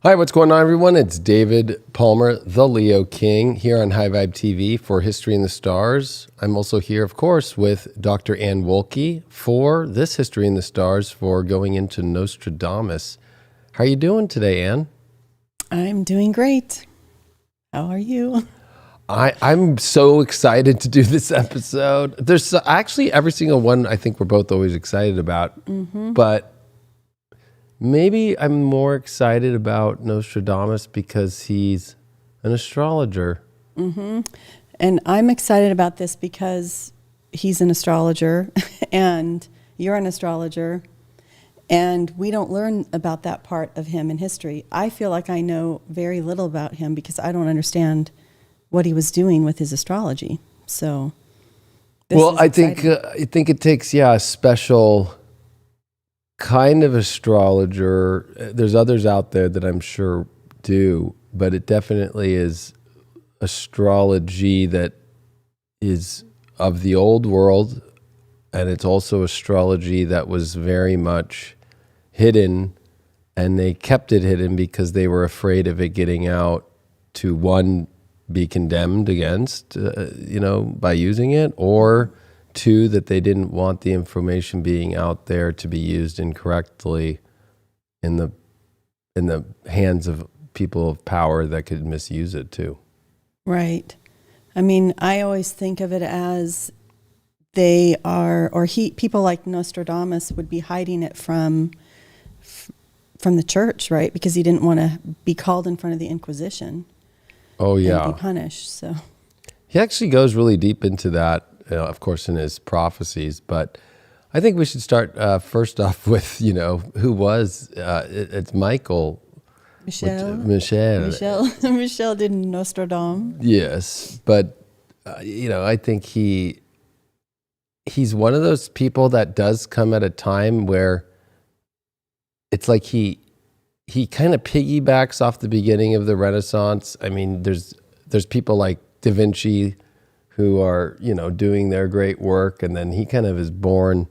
Hi, what's going on, everyone? It's David Palmer, the Leo King, here on High Vibe TV for History in the Stars. I'm also here, of course, with Dr. Ann Wolke for this History in the Stars for going into Nostradamus. How are you doing today, Ann? I'm doing great. How are you? I'm so excited to do this episode. There's actually every single one I think we're both always excited about, but maybe I'm more excited about Nostradamus because he's an astrologer. And I'm excited about this because he's an astrologer and you're an astrologer, and we don't learn about that part of him in history. I feel like I know very little about him because I don't understand what he was doing with his astrology. So, I think it takes a special kind of astrologer. There's others out there that I'm sure do, but it definitely is astrology that is of the old world, and it's also astrology that was very much hidden, and they kept it hidden because they were afraid of it getting out to, one, be condemned against, by using it, or two, that they didn't want the information being out there to be used incorrectly in the hands of people of power that could misuse it too. Right. I mean, I always think of it as people like Nostradamus would be hiding it from the church, right? Because he didn't want to be called in front of the Inquisition. Oh yeah. And be punished. So he actually goes really deep into that, of course, in his prophecies. But I think we should start first off with, who was it's Michael. Michelle did Nostradamus. Yes, but I think he's one of those people that does come at a time where it's like he kind of piggybacks off the beginning of the Renaissance. I mean, there's people like Da Vinci who are, doing their great work, and then he kind of is born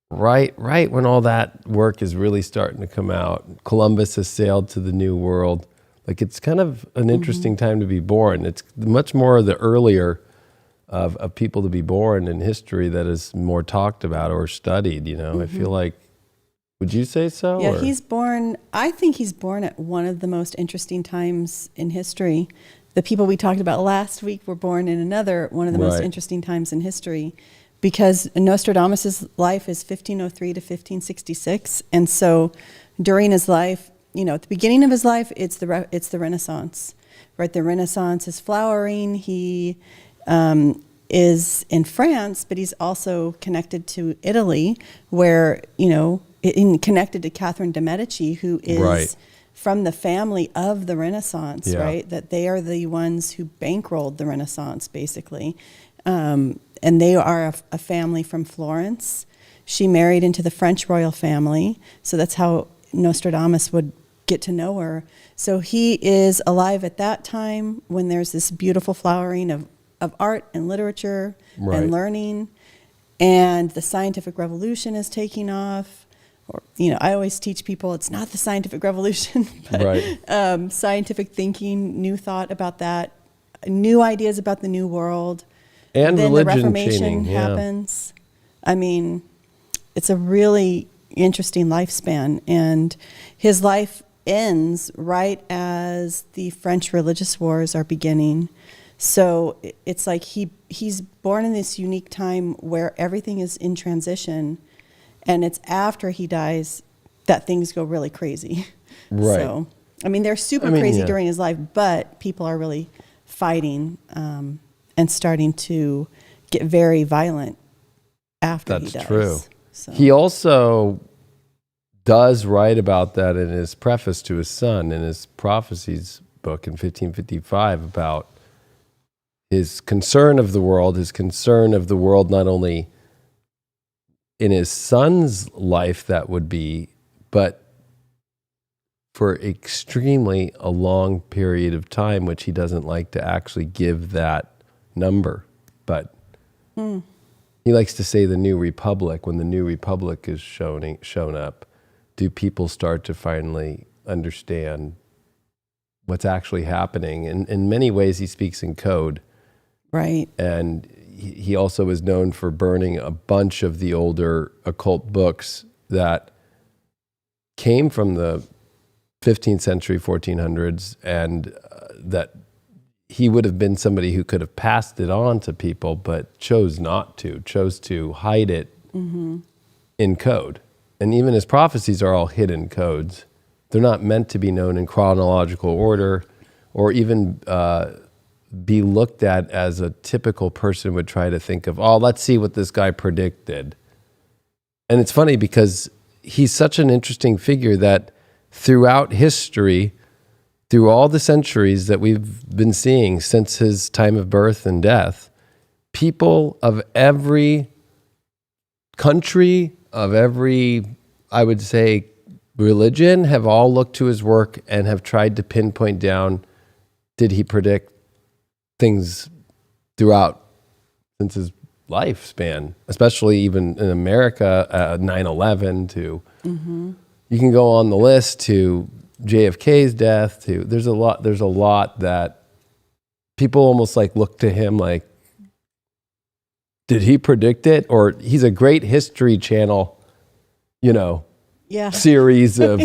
right when all that work is really starting to come out. Columbus has sailed to the New World. Like, it's kind of an interesting time to be born. It's much more the earlier of people to be born in history that is more talked about or studied, I feel like. Would you say so? Yeah, I think he's born at one of the most interesting times in history. The people we talked about last week were born in one of the most interesting times in history, because Nostradamus' life is 1503 to 1566. And so during his life, at the beginning of his life, it's the Renaissance, right? The Renaissance is flowering. He is in France, but he's also connected to Italy, where, connected to Catherine de' Medici, who is from the family of the Renaissance, right? That they are the ones who bankrolled the Renaissance, basically. And they are a family from Florence. She married into the French royal family, so that's how Nostradamus would get to know her. So he is alive at that time when there's this beautiful flowering of art and literature and learning, and the scientific revolution is taking off. Or, I always teach people it's not the scientific revolution, but scientific thinking, new thought about that, new ideas about the new world. And then religion the Reformation changing, happens. I mean, it's a really interesting lifespan, and his life ends right as the French religious wars are beginning. So it's like he's born in this unique time where everything is in transition, and it's after he dies that things go really crazy. Right. So, I mean, they're super crazy during his life, but people are really fighting and starting to get very violent after he dies. That's true. So. He also does write about that in his preface to his son, in his prophecies book in 1555, about his concern of the world not only in his son's life that would be, but for extremely a long period of time, which he doesn't like to actually give that number. But he likes to say the New Republic. When the New Republic is shown up, do people start to finally understand what's actually happening. And in many ways, he speaks in code. Right. And he also is known for burning a bunch of the older occult books that came from the 15th century, 1400s, and that he would have been somebody who could have passed it on to people, but chose not to, chose to hide it in code. And even his prophecies are all hidden codes. They're not meant to be known in chronological order or even be looked at as a typical person would try to think of, oh, let's see what this guy predicted. And it's funny because he's such an interesting figure that throughout history, through all the centuries that we've been seeing since his time of birth and death, people of every country, of every, I would say, religion have all looked to his work and have tried to pinpoint down, did he predict things throughout since his lifespan, especially even in America, 9/11 to, you can go on the list to JFK's death, to, there's a lot that people almost like look to him like, did he predict it? Or he's a great History Channel, series of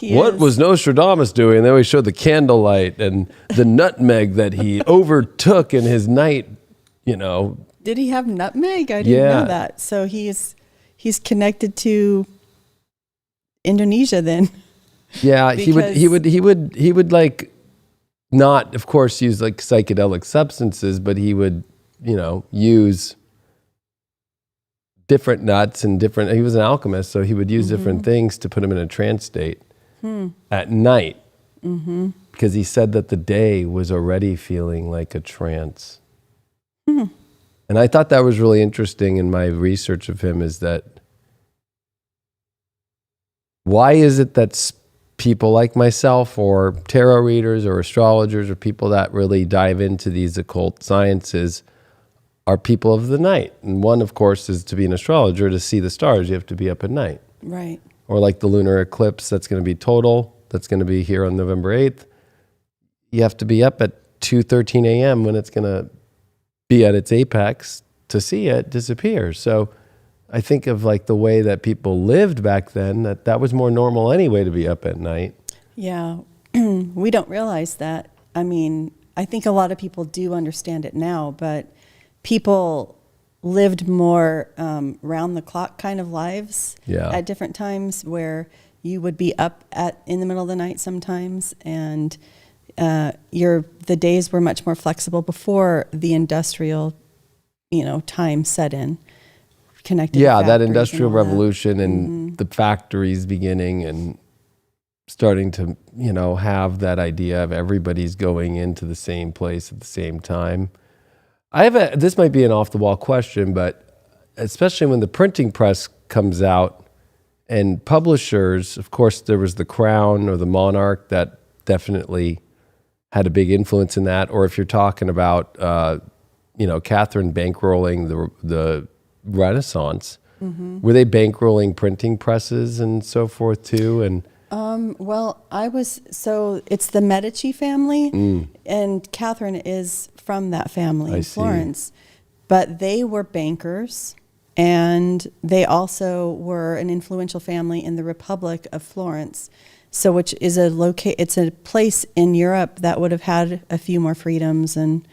what was Nostradamus doing? And they always show the candlelight and the nutmeg that he overtook in his night, Did he have nutmeg? I didn't know that. So he's connected to Indonesia then. Yeah, he would like not, of course, use like psychedelic substances, but he would, use different nuts and different, he was an alchemist, so he would use different things to put him in a trance state at night. Because he said that the day was already feeling like a trance. And I thought that was really interesting in my research of him, is that why is it that people like myself or tarot readers or astrologers or people that really dive into these occult sciences are people of the night? And one, of course, is to be an astrologer, to see the stars, you have to be up at night. Right. Or like the lunar eclipse that's going to be total, that's going to be here on November 8th. You have to be up at 2:13 a.m. when it's going to be at its apex to see it disappear. So I think of like the way that people lived back then, that was more normal anyway to be up at night. Yeah. We don't realize that. I mean, I think a lot of people do understand it now, but people lived more round the clock kind of lives at different times, where you would be up in the middle of the night sometimes, and the days were much more flexible before the industrial, time set in. Connected that industrial revolution and the factories beginning and starting to, have that idea of everybody's going into the same place at the same time. This might be an off-the-wall question, but especially when the printing press comes out and publishers, of course, there was the Crown or the Monarch that definitely had a big influence in that. Or if you're talking about, Catherine bankrolling the Renaissance, were they bankrolling printing presses and so forth too? And so it's the Medici family, and Catherine is from that family in Florence, but they were bankers, and they also were an influential family in the Republic of Florence. So, which is it's a place in Europe that would have had a few more freedoms, and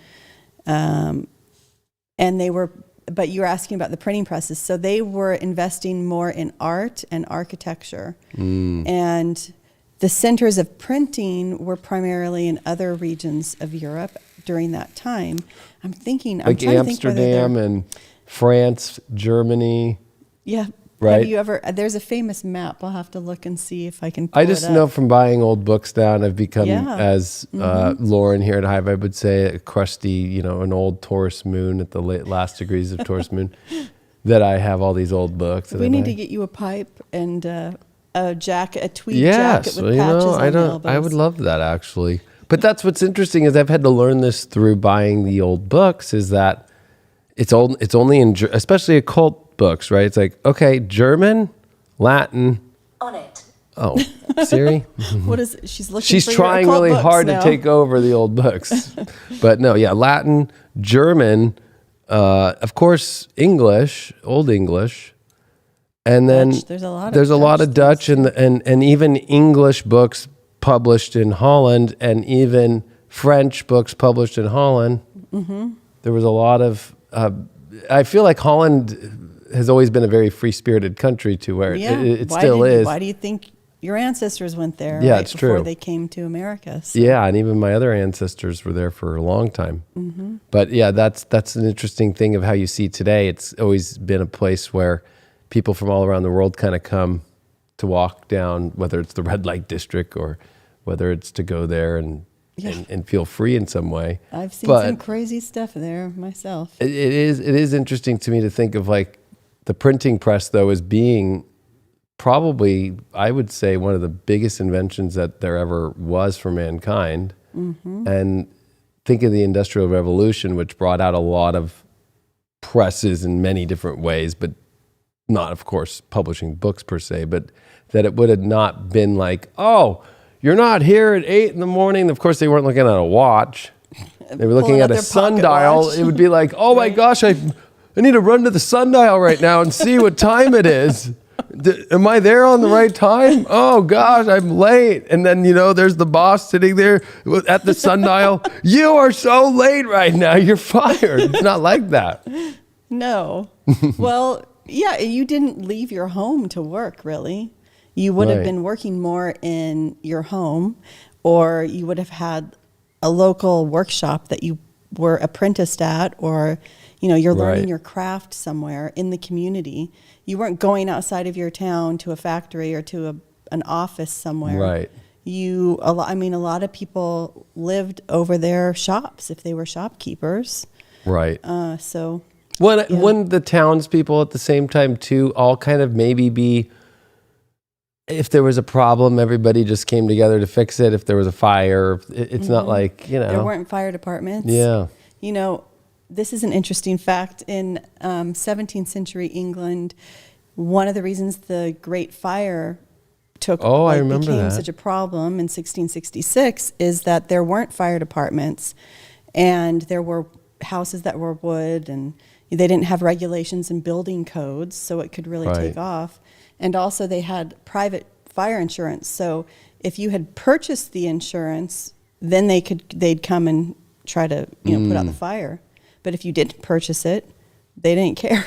they were. But you were asking about the printing presses. So they were investing more in art and architecture. And the centers of printing were primarily in other regions of Europe during that time. I'm trying to think Amsterdam and France, Germany. Yeah. Right. Have you ever, there's a famous map. I'll have to look and see if I can pull it up. I just know from buying old books down, I've become, as Lauren here at Hive, I would say, a crusty, an old Taurus moon at the last degrees of Taurus moon, that I have all these old books. We need to get you a pipe and a jacket, a tweed jacket with patches on the elbows. I would love that, actually. But that's what's interesting, is I've had to learn this through buying the old books, is that it's only in, especially occult books, right? It's like, okay, German, Latin, on it. Oh, Siri? What is it? She's looking She's for trying your occult really books hard now. to take over the old books. But no, yeah, Latin, German, of course, English, Old English. And then Dutch. There's a lot of Dutch and even English books published in Holland and even French books published in Holland. Mm-hmm. There was a lot of, I feel like Holland has always been a very free-spirited country to where it still is. Why do you think your ancestors went there? Yeah, right, it's before true. they came to America. So. Yeah, and even my other ancestors were there for a long time. Mm-hmm. But yeah, that's an interesting thing of how you see today. It's always been a place where people from all around the world kind of come to walk down, whether it's the red light district or whether it's to go there and feel free in some way. I've seen some crazy stuff there myself. It is interesting to me to think of like the printing press though as being probably, I would say, one of the biggest inventions that there ever was for mankind. Mm-hmm. And think of the Industrial Revolution, which brought out a lot of presses in many different ways, but not, of course, publishing books per se, but that it would have not been like, oh, you're not here at 8 a.m. Of course, they weren't looking at a watch. They were looking at a sundial. It would be like, oh my gosh, I need to run to the sundial right now and see what time it is. Am I there on the right time? Oh gosh, I'm late. And then, there's the boss sitting there at the sundial. You are so late right now. You're fired. It's not like that. No. Well, yeah, you didn't leave your home to work, really. You would have been working more in your home, or you would have had a local workshop that you were apprenticed at, or, you're learning your craft somewhere in the community. You weren't going outside of your town to a factory or to an office somewhere. Right. A lot of people lived over their shops if they were shopkeepers. Right. So... Wouldn't the townspeople at the same time too all kind of maybe be, if there was a problem, everybody just came together to fix it. If there was a fire, it's not like, There weren't fire departments. Yeah. This is an interesting fact. In 17th century England, one of the reasons the Great Fire became such a problem in 1666 is that there weren't fire departments, and there were houses that were wood, and they didn't have regulations and building codes, so it could really take off. And also they had private fire insurance. So if you had purchased the insurance, then they'd come and try to put out the fire. But if you didn't purchase it, they didn't care,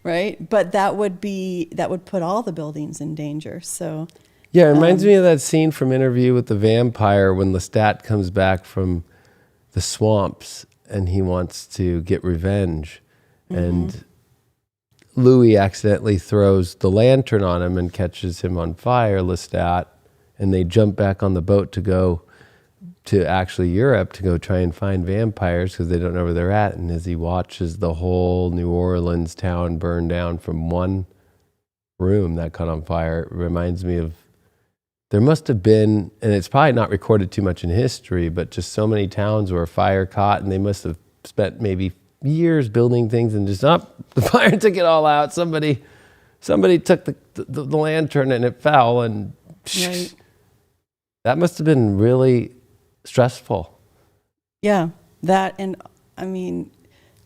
right? But that would put all the buildings in danger. So yeah, it reminds me of that scene from Interview with the Vampire when Lestat comes back from the swamps and he wants to get revenge. Mm-hmm. And Louis accidentally throws the lantern on him and catches him on fire, Lestat, and they jump back on the boat to go to actually Europe to go try and find vampires because they don't know where they're at. And as he watches the whole New Orleans town burn down from one room that caught on fire, it reminds me of, there must have been, and it's probably not recorded too much in history, but just so many towns where a fire caught and they must have spent maybe years building things and just the fire took it all out. Somebody took the lantern and it fell, and that must have been really stressful. Yeah, that, and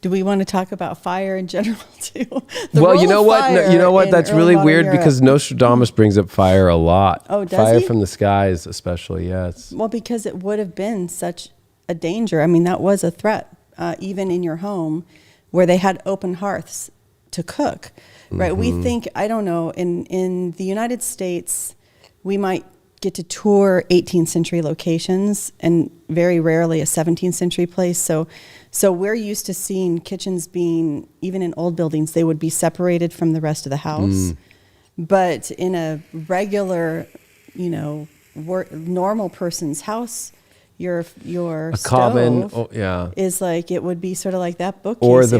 do we want to talk about fire in general too? Well, you know what? That's really weird because Nostradamus brings up fire a lot. Oh, does fire he? From the skies, especially. Yes. Well, because it would have been such a danger. That was a threat, even in your home, where they had open hearths to cook. Right? Mm-hmm. We think, I don't know, in the United States, we might get to tour 18th century locations and very rarely a 17th century place. So we're used to seeing kitchens being, even in old buildings, they would be separated from the rest of the house. But in a regular, normal person's house, your stove is like, it would be sort of like that bookcase or the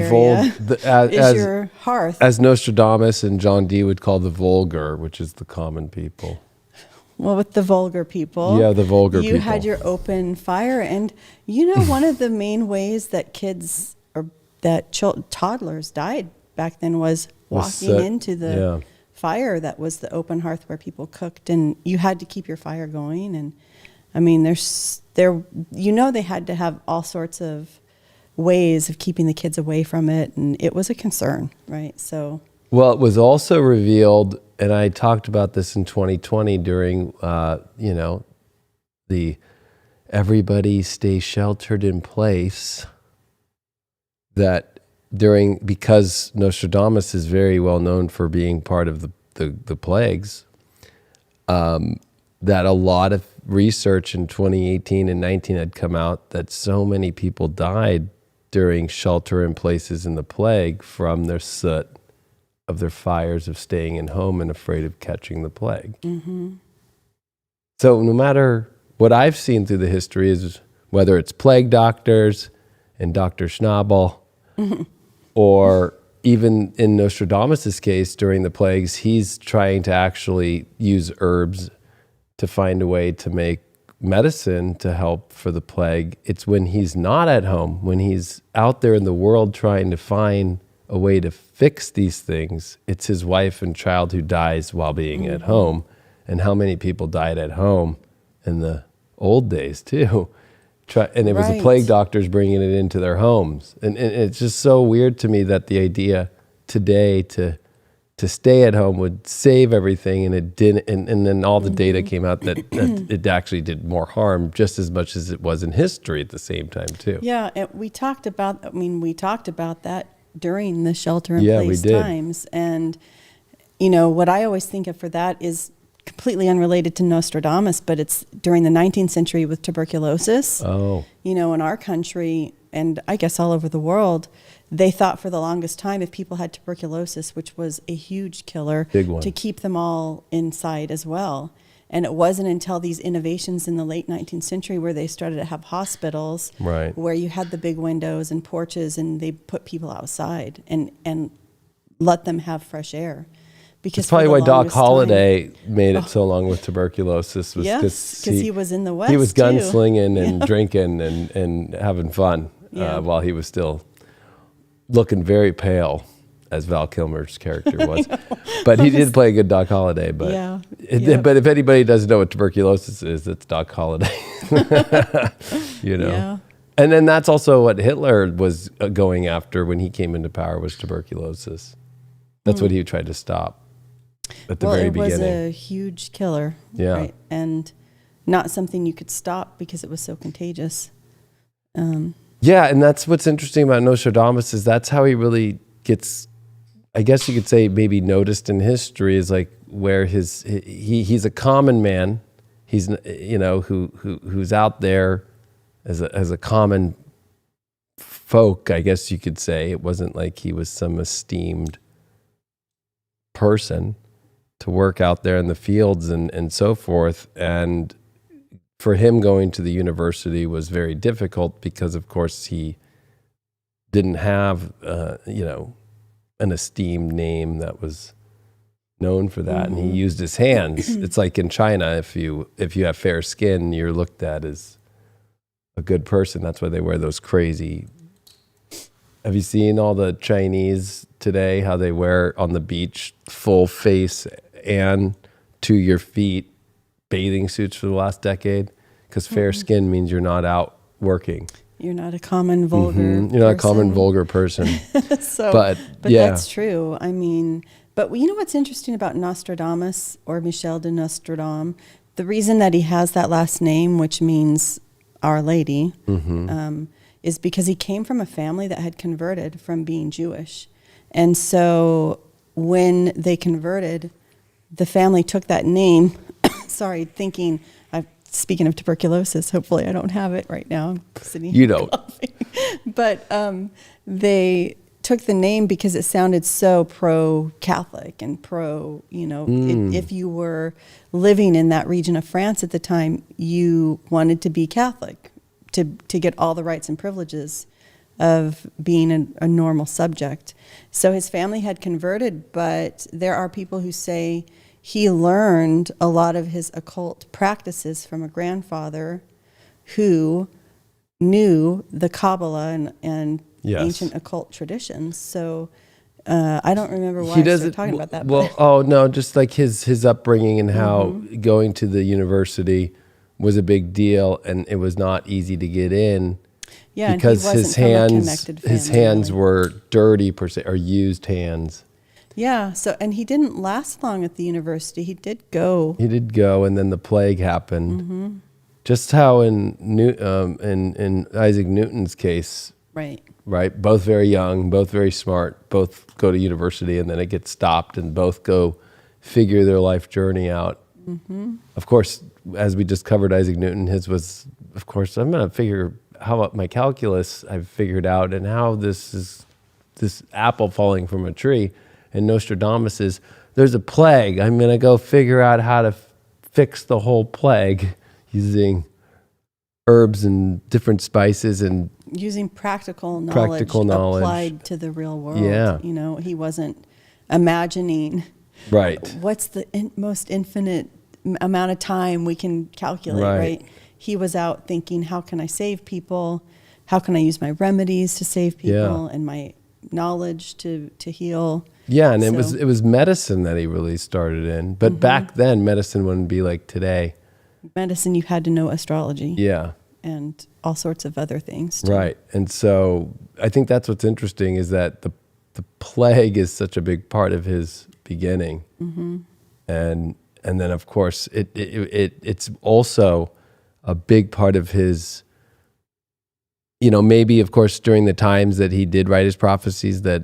area is your hearth. As Nostradamus and John Dee would call the vulgar, which is the common people. Well, with the vulgar people. Yeah, the vulgar people. You had your open fire. And one of the main ways that kids or that toddlers died back then was walking into the fire that was the open hearth where people cooked, and you had to keep your fire going. And I mean, they had to have all sorts of ways of keeping the kids away from it, and it was a concern, right? So, well, it was also revealed, and I talked about this in 2020 during, the everybody stay sheltered in place, that because Nostradamus is very well known for being part of the plagues, that a lot of research in 2018 and 19 had come out that so many people died during shelter in places in the plague from their soot of their fires of staying in home and afraid of catching the plague. Mm-hmm. So no matter what I've seen through the history is whether it's plague doctors and Dr. Schnabel, mm-hmm. or even in Nostradamus' case during the plagues, he's trying to actually use herbs to find a way to make medicine to help for the plague. It's when he's not at home, when he's out there in the world trying to find a way to fix these things, it's his wife and child who dies while being at home. And how many people died at home in the old days too. And it was the plague doctors bringing it into their homes. And it's just so weird to me that the idea today to stay at home would save everything, and it didn't. And then all the data came out that it actually did more harm just as much as it was in history at the same time too. Yeah, and we talked about that during the shelter in place times. And, what I always think of for that is completely unrelated to Nostradamus, but it's during the 19th century with tuberculosis. Oh. In our country, and I guess all over the world, they thought for the longest time if people had tuberculosis, which was a huge killer, big one, to keep them all inside as well. And it wasn't until these innovations in the late 19th century where they started to have hospitals, right, where you had the big windows and porches, and they put people outside and let them have fresh air. Because that's probably why Doc Holliday made it so long with tuberculosis. Because he was in the West. He was gunslinging and drinking and having fun while he was still looking very pale, as Val Kilmer's character was. But he did play a good Doc Holliday. But but if anybody doesn't know what tuberculosis is, it's Doc Holliday. Yeah. And then that's also what Hitler was going after when he came into power, was tuberculosis. That's what he tried to stop at the very beginning. It was a huge killer. Yeah. Right? And not something you could stop because it was so contagious. Yeah, and that's what's interesting about Nostradamus, is that's how he really gets, I guess you could say, maybe noticed in history, is like where he's a common man. He's who's out there as a common folk, I guess you could say. It wasn't like he was some esteemed person to work out there in the fields and so forth. And for him, going to the university was very difficult because, of course, he didn't have, an esteemed name that was known for that. Mm-hmm. And he used his hands. It's like in China, if you have fair skin, you're looked at as a good person. That's why they wear those crazy. Have you seen all the Chinese today, how they wear on the beach full face and to your feet bathing suits for the last decade? Because fair skin means you're not out working. You're not a common vulgar person. You're not a common vulgar person. But that's true. I mean, but you know what's interesting about Nostradamus, or Michel de Nostradam? The reason that he has that last name, which means Our Lady, is because he came from a family that had converted from being Jewish. And so when they converted, the family took that name, thinking, speaking of tuberculosis, hopefully I don't have it right now. I'm sitting here coughing. But they took the name because it sounded so pro-Catholic and pro, if you were living in that region of France at the time, you wanted to be Catholic to get all the rights and privileges of being a normal subject. So his family had converted, but there are people who say he learned a lot of his occult practices from a grandfather who knew the Kabbalah and ancient occult traditions. So I don't remember why I started talking about that. Well, oh no, just like his upbringing and how going to the university was a big deal, and it was not easy to get in. Yeah, because and he wasn't from a connected family, his hands were dirty per se, or used hands. Yeah. So, and he didn't last long at the university. He did go, and then the plague happened. Just how in Isaac Newton's case, right? Both very young, both very smart, both go to university, and then it gets stopped, and both go figure their life journey out. Of course, as we just covered, Isaac Newton, his was, of course, I'm going to figure how my calculus I've figured out, and how this apple falling from a tree. And Nostradamus is, there's a plague. I'm going to go figure out how to fix the whole plague using herbs and different spices and using practical knowledge applied to the real world. Yeah. You know, he wasn't imagining what's the most infinite amount of time we can calculate, right? He was out thinking, how can I save people? How can I use my remedies to save people and my knowledge to heal? Yeah, and it was medicine that he really started in. But back then, medicine wouldn't be like today. Medicine, you had to know astrology. Yeah. And all sorts of other things too. Right. And so I think that's what's interesting, is that the plague is such a big part of his beginning. And then, of course, it's also a big part of his, maybe, of course, during the times that he did write his prophecies, that,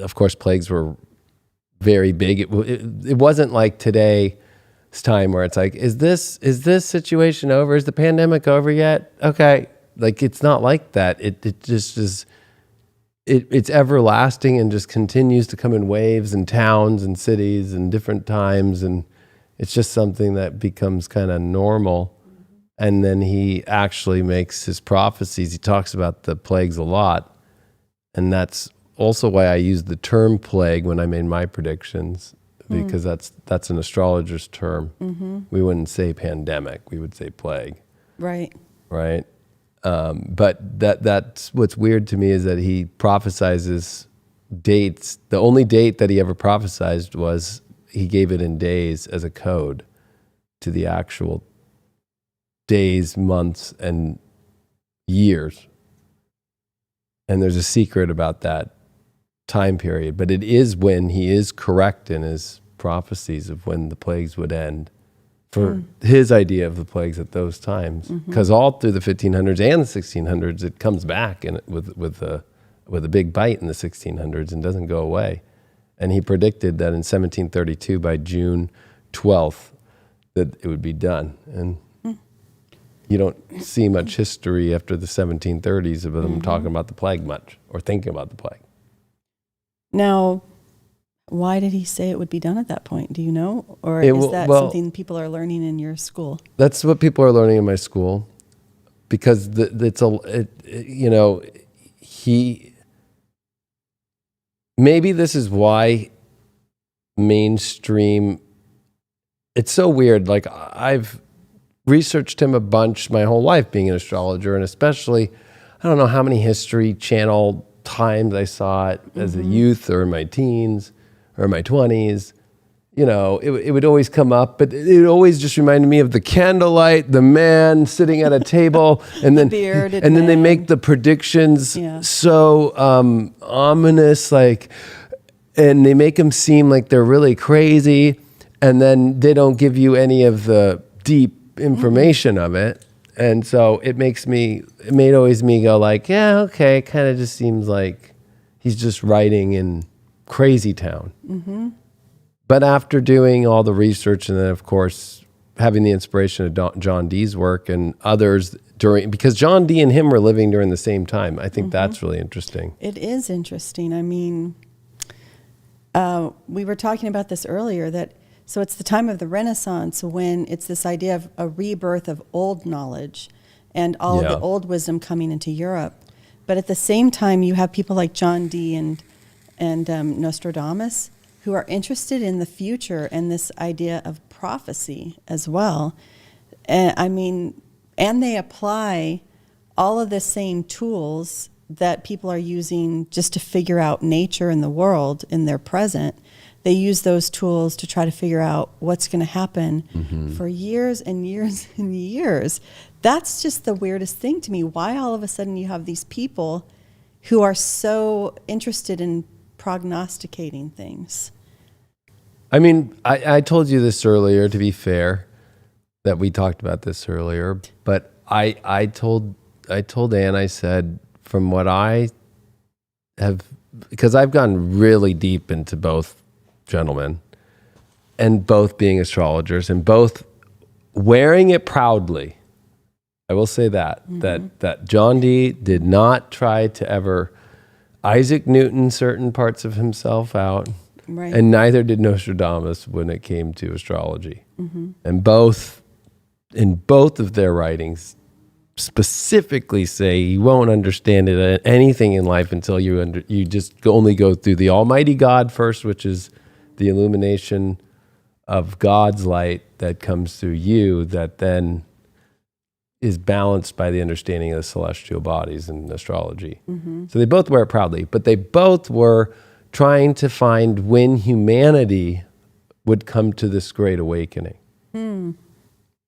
of course, plagues were very big. It wasn't like today's time where it's like, is this situation over? Is the pandemic over yet? Okay. Like, it's not like that. It just is, it's everlasting and just continues to come in waves and towns and cities and different times. And it's just something that becomes kind of normal. And then he actually makes his prophecies. He talks about the plagues a lot. And that's also why I use the term plague when I made my predictions, because that's an astrologer's term. We wouldn't say pandemic, we would say plague. Right. But that's what's weird to me, is that he prophesizes dates. The only date that he ever prophesized was, he gave it in days as a code to the actual days, months, and years. And there's a secret about that time period, but it is when he is correct in his prophecies of when the plagues would end, for his idea of the plagues at those times. Because all through the 1500s and the 1600s, it comes back and with a big bite in the 1600s and doesn't go away. And he predicted that in 1732, by June 12th, that it would be done. And you don't see much history after the 1730s of them talking about the plague much, or thinking about the plague. Now, why did he say it would be done at that point? Do you know? Or is that something people are learning in your school? That's what people are learning in my school, because maybe this is why mainstream, it's so weird. Like, I've researched him a bunch my whole life, being an astrologer, and especially, I don't know how many History Channel times I saw it as a youth, or in my teens, or in my 20s. It would always come up, but it always just reminded me of the candlelight, the man sitting at a table, and then they make the predictions so ominous, like, and they make them seem like they're really crazy, and then they don't give you any of the deep information of it. And so it made always me go like, yeah, okay, it kind of just seems like he's just writing in crazy town. But after doing all the research, and then, of course, having the inspiration of John Dee's work and others because John Dee and him were living during the same time, I think that's really interesting. It is interesting. I mean, we were talking about this earlier, so it's the time of the Renaissance, when it's this idea of a rebirth of old knowledge and all of the old wisdom coming into Europe. But at the same time, you have people like John Dee and Nostradamus, who are interested in the future and this idea of prophecy as well. And they apply all of the same tools that people are using just to figure out nature and the world in their present, they use those tools to try to figure out what's going to happen for years and years and years. That's just the weirdest thing to me. Why all of a sudden you have these people who are so interested in prognosticating things? I mean, I told you this earlier, to be fair, that we talked about this earlier, but I told Anne, I said, from what I have, because I've gone really deep into both gentlemen, and both being astrologers, and both wearing it proudly. I will say that that John Dee did not try to ever Isaac Newton certain parts of himself out, Right. and neither did Nostradamus when it came to astrology. And in both of their writings specifically say you won't understand anything in life until you just only go through the Almighty God first, which is the illumination of God's light that comes through you, that then is balanced by the understanding of the celestial bodies in astrology. So they both wear it proudly, but they both were trying to find when humanity would come to this great awakening.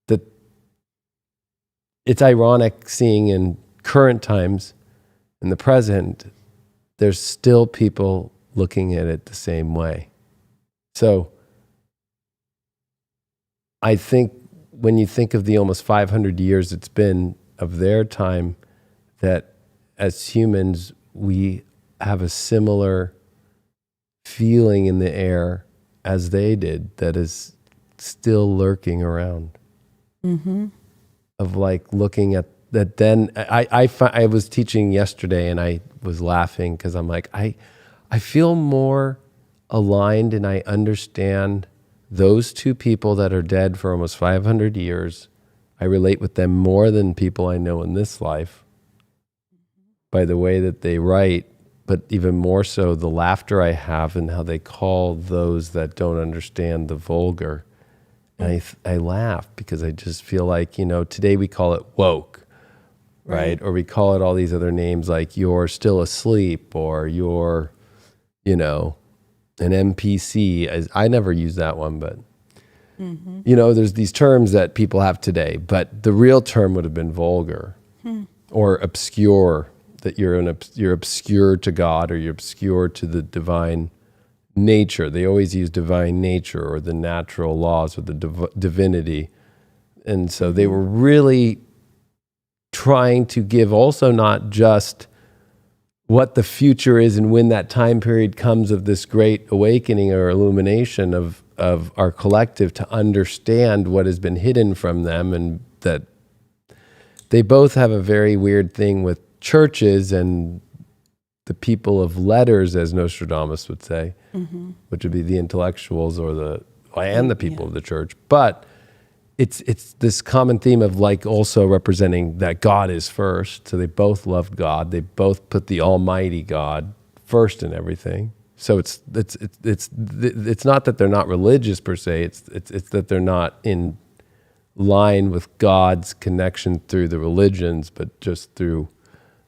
That it's ironic seeing in current times, in the present, there's still people looking at it the same way. So I think when you think of the almost 500 years it's been of their time, that as humans, we have a similar feeling in the air as they did that is still lurking around. Of like looking at that. Then I was teaching yesterday and I was laughing because I'm like, I feel more aligned and I understand those two people that are dead for almost 500 years. I relate with them more than people I know in this life by the way that they write, but even more so the laughter I have and how they call those that don't understand the vulgar. And I laugh because I just feel like, today we call it woke, right? Or we call it all these other names like you're still asleep or you're, an NPC. I never use that one, but, there's these terms that people have today, but the real term would have been vulgar or obscure, that you're obscure to God or you're obscure to the divine nature. They always use divine nature or the natural laws or the divinity. And so they were really trying to give also not just what the future is and when that time period comes of this great awakening or illumination of our collective, to understand what has been hidden from them. And that they both have a very weird thing with churches and the people of letters, as Nostradamus would say, which would be the intellectuals or the people of the church. But it's this common theme of like also representing that God is first. So they both loved God. They both put the Almighty God first in everything. So it's not that they're not religious per se. It's that they're not in line with God's connection through the religions, but just through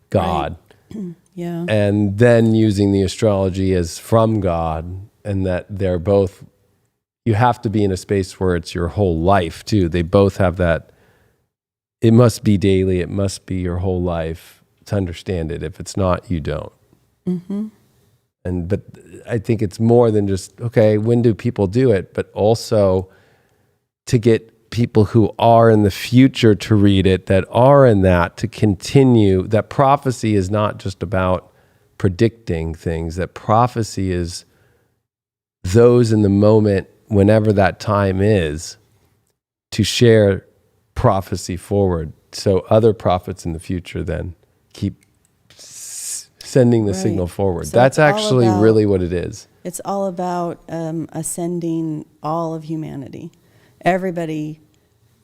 God. Right. Yeah. And then using the astrology as from God, and that they're both, you have to be in a space where it's your whole life too. They both have that, it must be daily, it must be your whole life to understand it. If it's not, you don't. But I think it's more than just, okay, when do people do it? But also to get people who are in the future to read it, that are in that, to continue. That prophecy is not just about predicting things. That prophecy is those in the moment, whenever that time is, to share prophecy forward. So other prophets in the future then keep sending the signal forward. So that's actually really what it is. It's all about ascending all of humanity. Everybody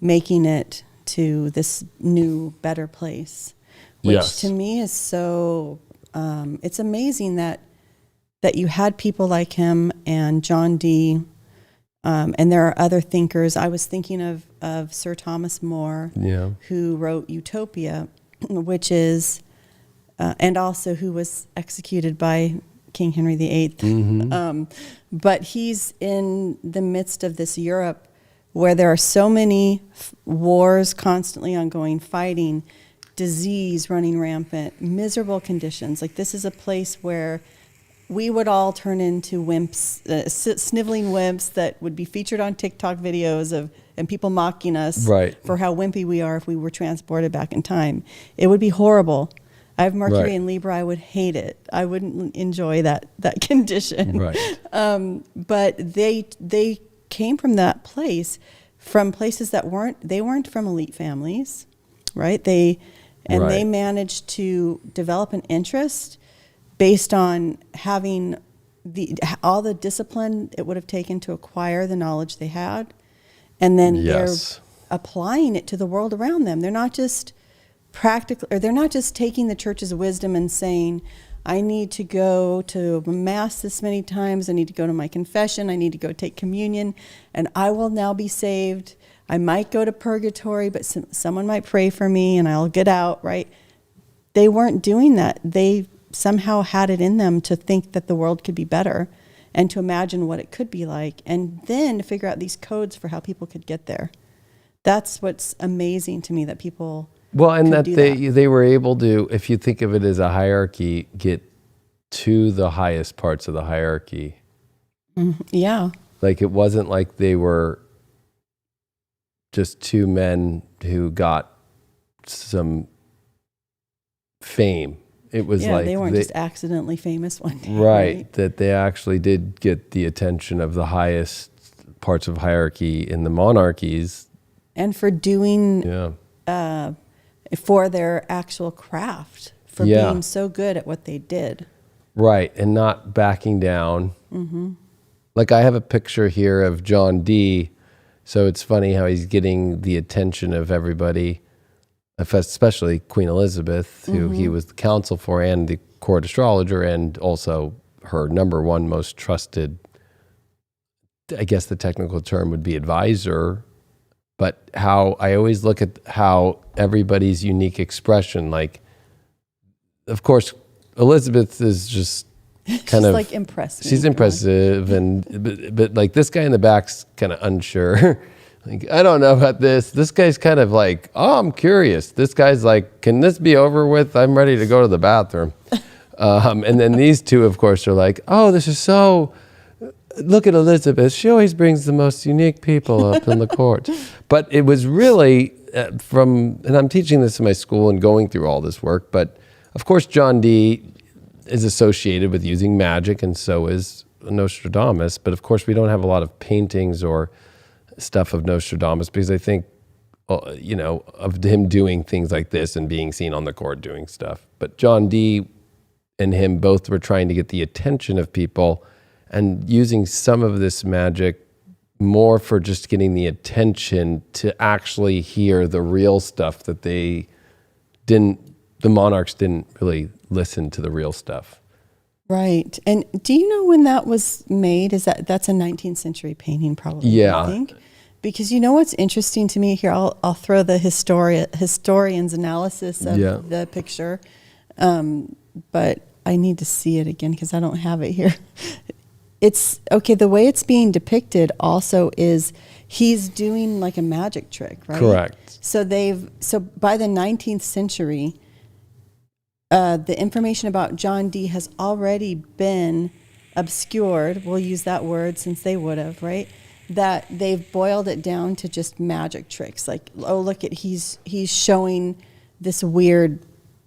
making it to this new, better place, which to me is so, it's amazing that you had people like him and John Dee, and there are other thinkers. I was thinking of Sir Thomas More, who wrote Utopia, which is and also who was executed by King Henry VIII. But he's in the midst of this Europe where there are so many wars constantly ongoing, fighting, disease running rampant, miserable conditions. Like, this is a place where we would all turn into wimps, sniveling wimps that would be featured on TikTok videos and people mocking us for how wimpy we are if we were transported back in time. It would be horrible. I have Mercury in Libra. I would hate it. I wouldn't enjoy that condition. But they came from that place, from places that weren't from elite families, right? They managed to develop an interest based on having all the discipline it would have taken to acquire the knowledge they had, and then they're applying it to the world around them. They're not just they're not just taking the church's wisdom and saying, I need to go to mass this many times, I need to go to my confession, I need to go take communion, and I will now be saved. I might go to purgatory, but someone might pray for me and I'll get out, right? They weren't doing that. They somehow had it in them to think that the world could be better and to imagine what it could be like, and then to figure out these codes for how people could get there. That's what's amazing to me, that people and that they were able to, if you think of it as a hierarchy, get to the highest parts of the hierarchy. Yeah. Like, it wasn't like they were just two men who got some fame. It was like they weren't just accidentally famous one day. Right, that they actually did get the attention of the highest parts of hierarchy in the monarchies. And for doing, for their actual craft, for being so good at what they did. Right, and not backing down. Like, I have a picture here of John Dee, so it's funny how he's getting the attention of everybody, especially Queen Elizabeth, who he was the counsel for and the court astrologer, and also her number one most trusted, I guess the technical term would be advisor. But how I always look at how everybody's unique expression, like, of course, Elizabeth is just kind of like impressive. She's impressive, but like, this guy in the back's kind of unsure. Like, I don't know about this. This guy's kind of like, oh, I'm curious. This guy's like, can this be over with? I'm ready to go to the bathroom. And then these two, of course, are like, oh, this is so. Look at Elizabeth. She always brings the most unique people up in the court. But it was really and I'm teaching this in my school and going through all this work, but of course John Dee is associated with using magic, and so is Nostradamus. But of course we don't have a lot of paintings or stuff of Nostradamus, because I think, of him doing things like this and being seen on the court doing stuff. But John Dee and him both were trying to get the attention of people and using some of this magic more for just getting the attention to actually hear the real stuff that the monarchs didn't really listen to the real stuff. Right. And do you know when that was made? That's a 19th century painting, probably? Yeah. I think. Because you know what's interesting to me here? I'll throw the historian's analysis of the picture, but I need to see it again because I don't have it here. It's okay. The way it's being depicted also is he's doing like a magic trick, right? Correct. So by the 19th century, the information about John Dee has already been obscured. We'll use that word since they would have, right? That they've boiled it down to just magic tricks. Like, oh, look at he's showing this weird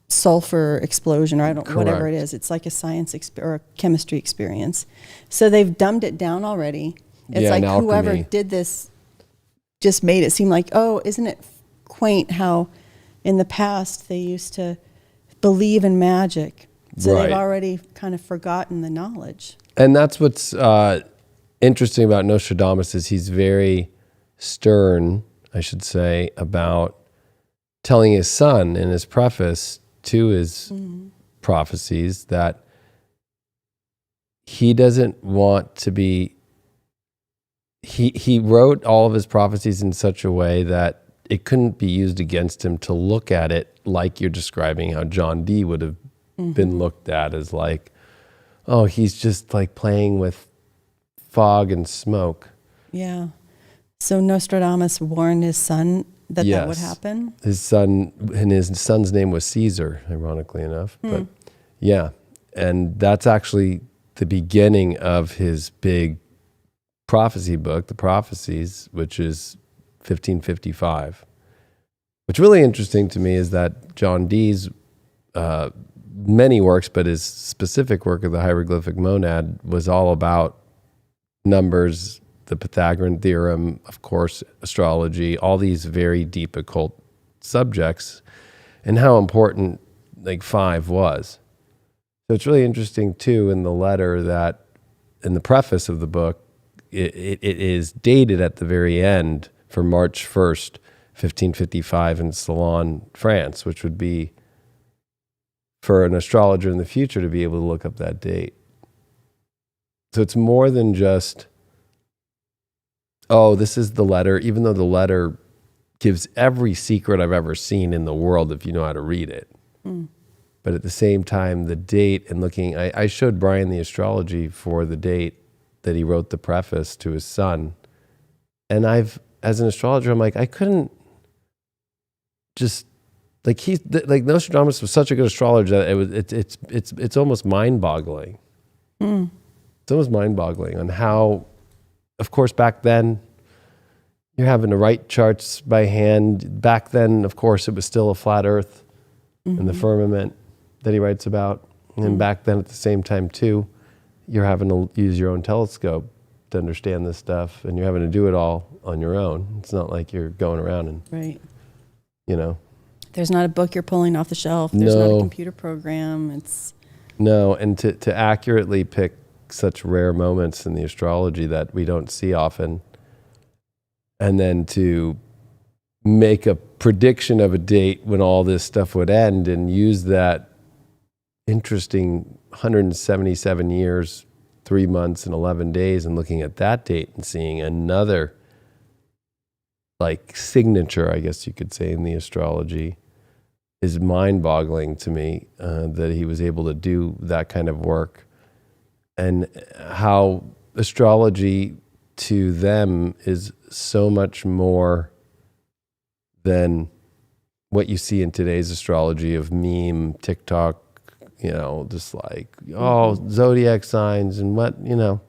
sulfur explosion, or whatever it is. It's like a science or a chemistry experience. So they've dumbed it down already. It's like whoever did this just made it seem like, oh, isn't it quaint how in the past they used to believe in magic. So they've already kind of forgotten the knowledge. And that's what's interesting about Nostradamus, is he's very stern, I should say, about telling his son in his preface to his prophecies that he doesn't want to be, he wrote all of his prophecies in such a way that it couldn't be used against him to look at it like you're describing how John Dee would have been looked at as like, oh, he's just like playing with fog and smoke. Yeah. So Nostradamus warned his son that that would happen? His son's name was Caesar, ironically enough. But yeah, and that's actually the beginning of his big prophecy book, The Prophecies, which is 1555. What's really interesting to me is that John Dee's many works, but his specific work of the hieroglyphic monad was all about numbers, the Pythagorean theorem, of course, astrology, all these very deep occult subjects, and how important like 5 was. So it's really interesting too in the letter that in the preface of the book, it is dated at the very end for March 1st, 1555 in Salon, France, which would be for an astrologer in the future to be able to look up that date. So it's more than just, oh, this is the letter, even though the letter gives every secret I've ever seen in the world if you know how to read it. But at the same time, the date and looking, I showed Brian the astrology for the date that he wrote the preface to his son. And as an astrologer, I'm like, I couldn't just, like Nostradamus was such a good astrologer that it's almost mind-boggling. It's almost mind-boggling on how, of course, back then, you're having to write charts by hand. Back then, of course, it was still a flat earth and the firmament that he writes about. And back then, at the same time, too, you're having to use your own telescope to understand this stuff, and you're having to do it all on your own. It's not like you're going around and, you know. There's not a book you're pulling off the shelf. There's not a computer program. No, and to accurately pick such rare moments in the astrology that we don't see often, and then to make a prediction of a date when all this stuff would end and use that interesting 177 years, 3 months and 11 days and looking at that date and seeing another like signature, I guess you could say, in the astrology is mind-boggling to me, that he was able to do that kind of work, and how astrology to them is so much more than what you see in today's astrology of meme, TikTok, you know, just like, zodiac signs and what, you know.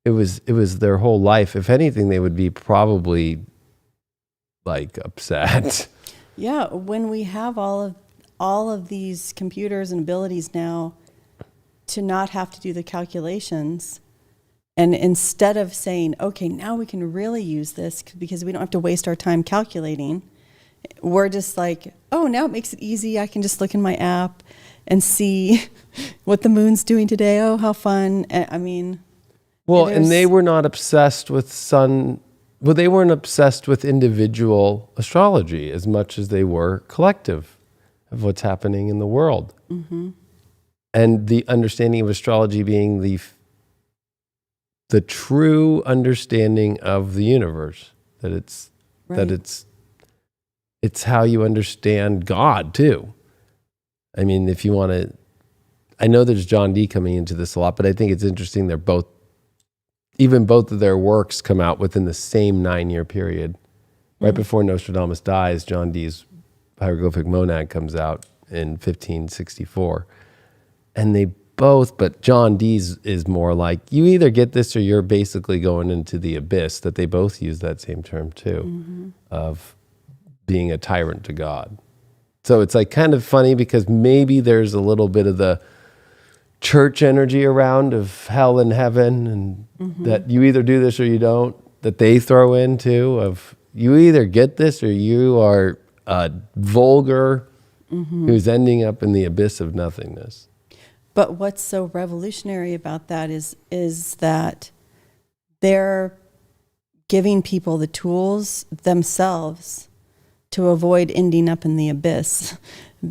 It was their whole life. If anything, they would be probably like upset. Yeah, when we have all of these computers and abilities now to not have to do the calculations, and instead of saying, okay, now we can really use this because we don't have to waste our time calculating, we're just like, oh, now it makes it easy. I can just look in my app and see what the moon's doing today. Oh, how fun. I mean. Well, and they were not obsessed with they weren't obsessed with individual astrology as much as they were collective of what's happening in the world. And the understanding of astrology being the true understanding of the universe, that it's how you understand God too. I mean, if you want to, I know there's John Dee coming into this a lot, but I think it's interesting they're both of their works come out within the same 9-year period. Right before Nostradamus dies, John Dee's Hieroglyphic Monad comes out in 1564. And they both, but John Dee's is more like, you either get this or you're basically going into the abyss, that they both use that same term too, of being a tyrant to God. So it's like kind of funny because maybe there's a little bit of the church energy around of hell and heaven, and that you either do this or you don't, that they throw in too, of you either get this or you are a vulgar who's ending up in the abyss of nothingness. But what's so revolutionary about that is that they're giving people the tools themselves to avoid ending up in the abyss.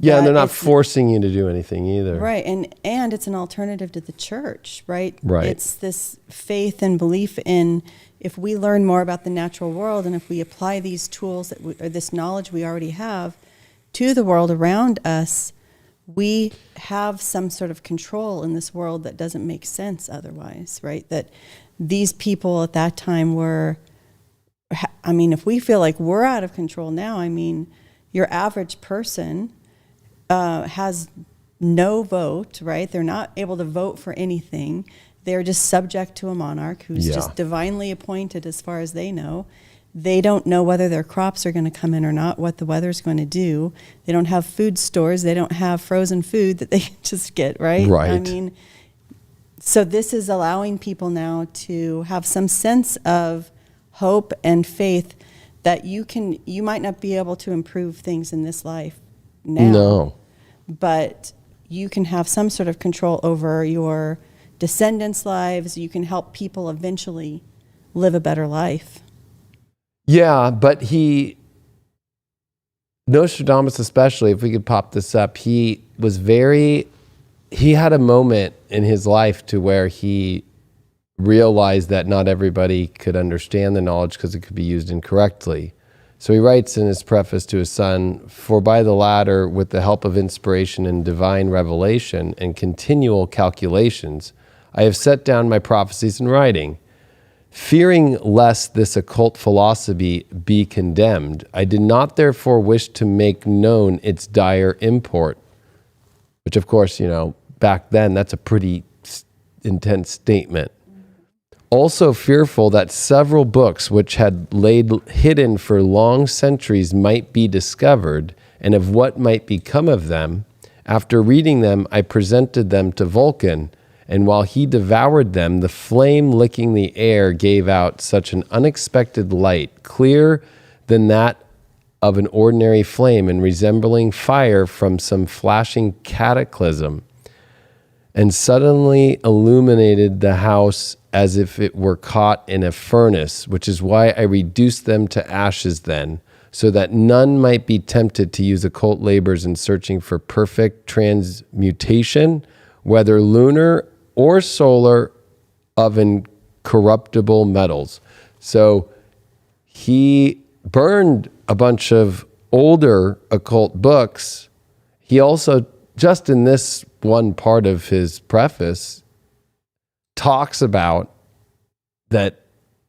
Yeah, and they're not forcing you to do anything either. Right, and it's an alternative to the church, right? Right. It's this faith and belief in, if we learn more about the natural world and if we apply these tools or this knowledge we already have to the world around us, we have some sort of control in this world that doesn't make sense otherwise, right? That these people at that time were, I mean, if we feel like we're out of control now, I mean, your average person has no vote, right? They're not able to vote for anything. They're just subject to a monarch who's just divinely appointed as far as they know. They don't know whether their crops are going to come in or not, what the weather's going to do. They don't have food stores. They don't have frozen food that they can just get, right? Right. I mean, so this is allowing people now to have some sense of hope and faith that you might not be able to improve things in this life now. No. But you can have some sort of control over your descendants' lives. You can help people eventually live a better life. Yeah, but Nostradamus especially, if we could pop this up, he had a moment in his life to where he realized that not everybody could understand the knowledge because it could be used incorrectly. So he writes in his preface to his son, "For by the latter, with the help of inspiration and divine revelation and continual calculations, I have set down my prophecies in writing. Fearing lest this occult philosophy be condemned, I did not therefore wish to make known its dire import." Which, of course, back then, that's a pretty intense statement. "Also fearful that several books which had laid hidden for long centuries might be discovered, and of what might become of them. After reading them, I presented them to Vulcan, and while he devoured them, the flame licking the air gave out such an unexpected light, clearer than that of an ordinary flame, and resembling fire from some flashing cataclysm, and suddenly illuminated the house as if it were caught in a furnace, which is why I reduced them to ashes then, so that none might be tempted to use occult labors in searching for perfect transmutation, whether lunar or solar, of incorruptible metals." So he burned a bunch of older occult books. He also, just in this one part of his preface, talks about that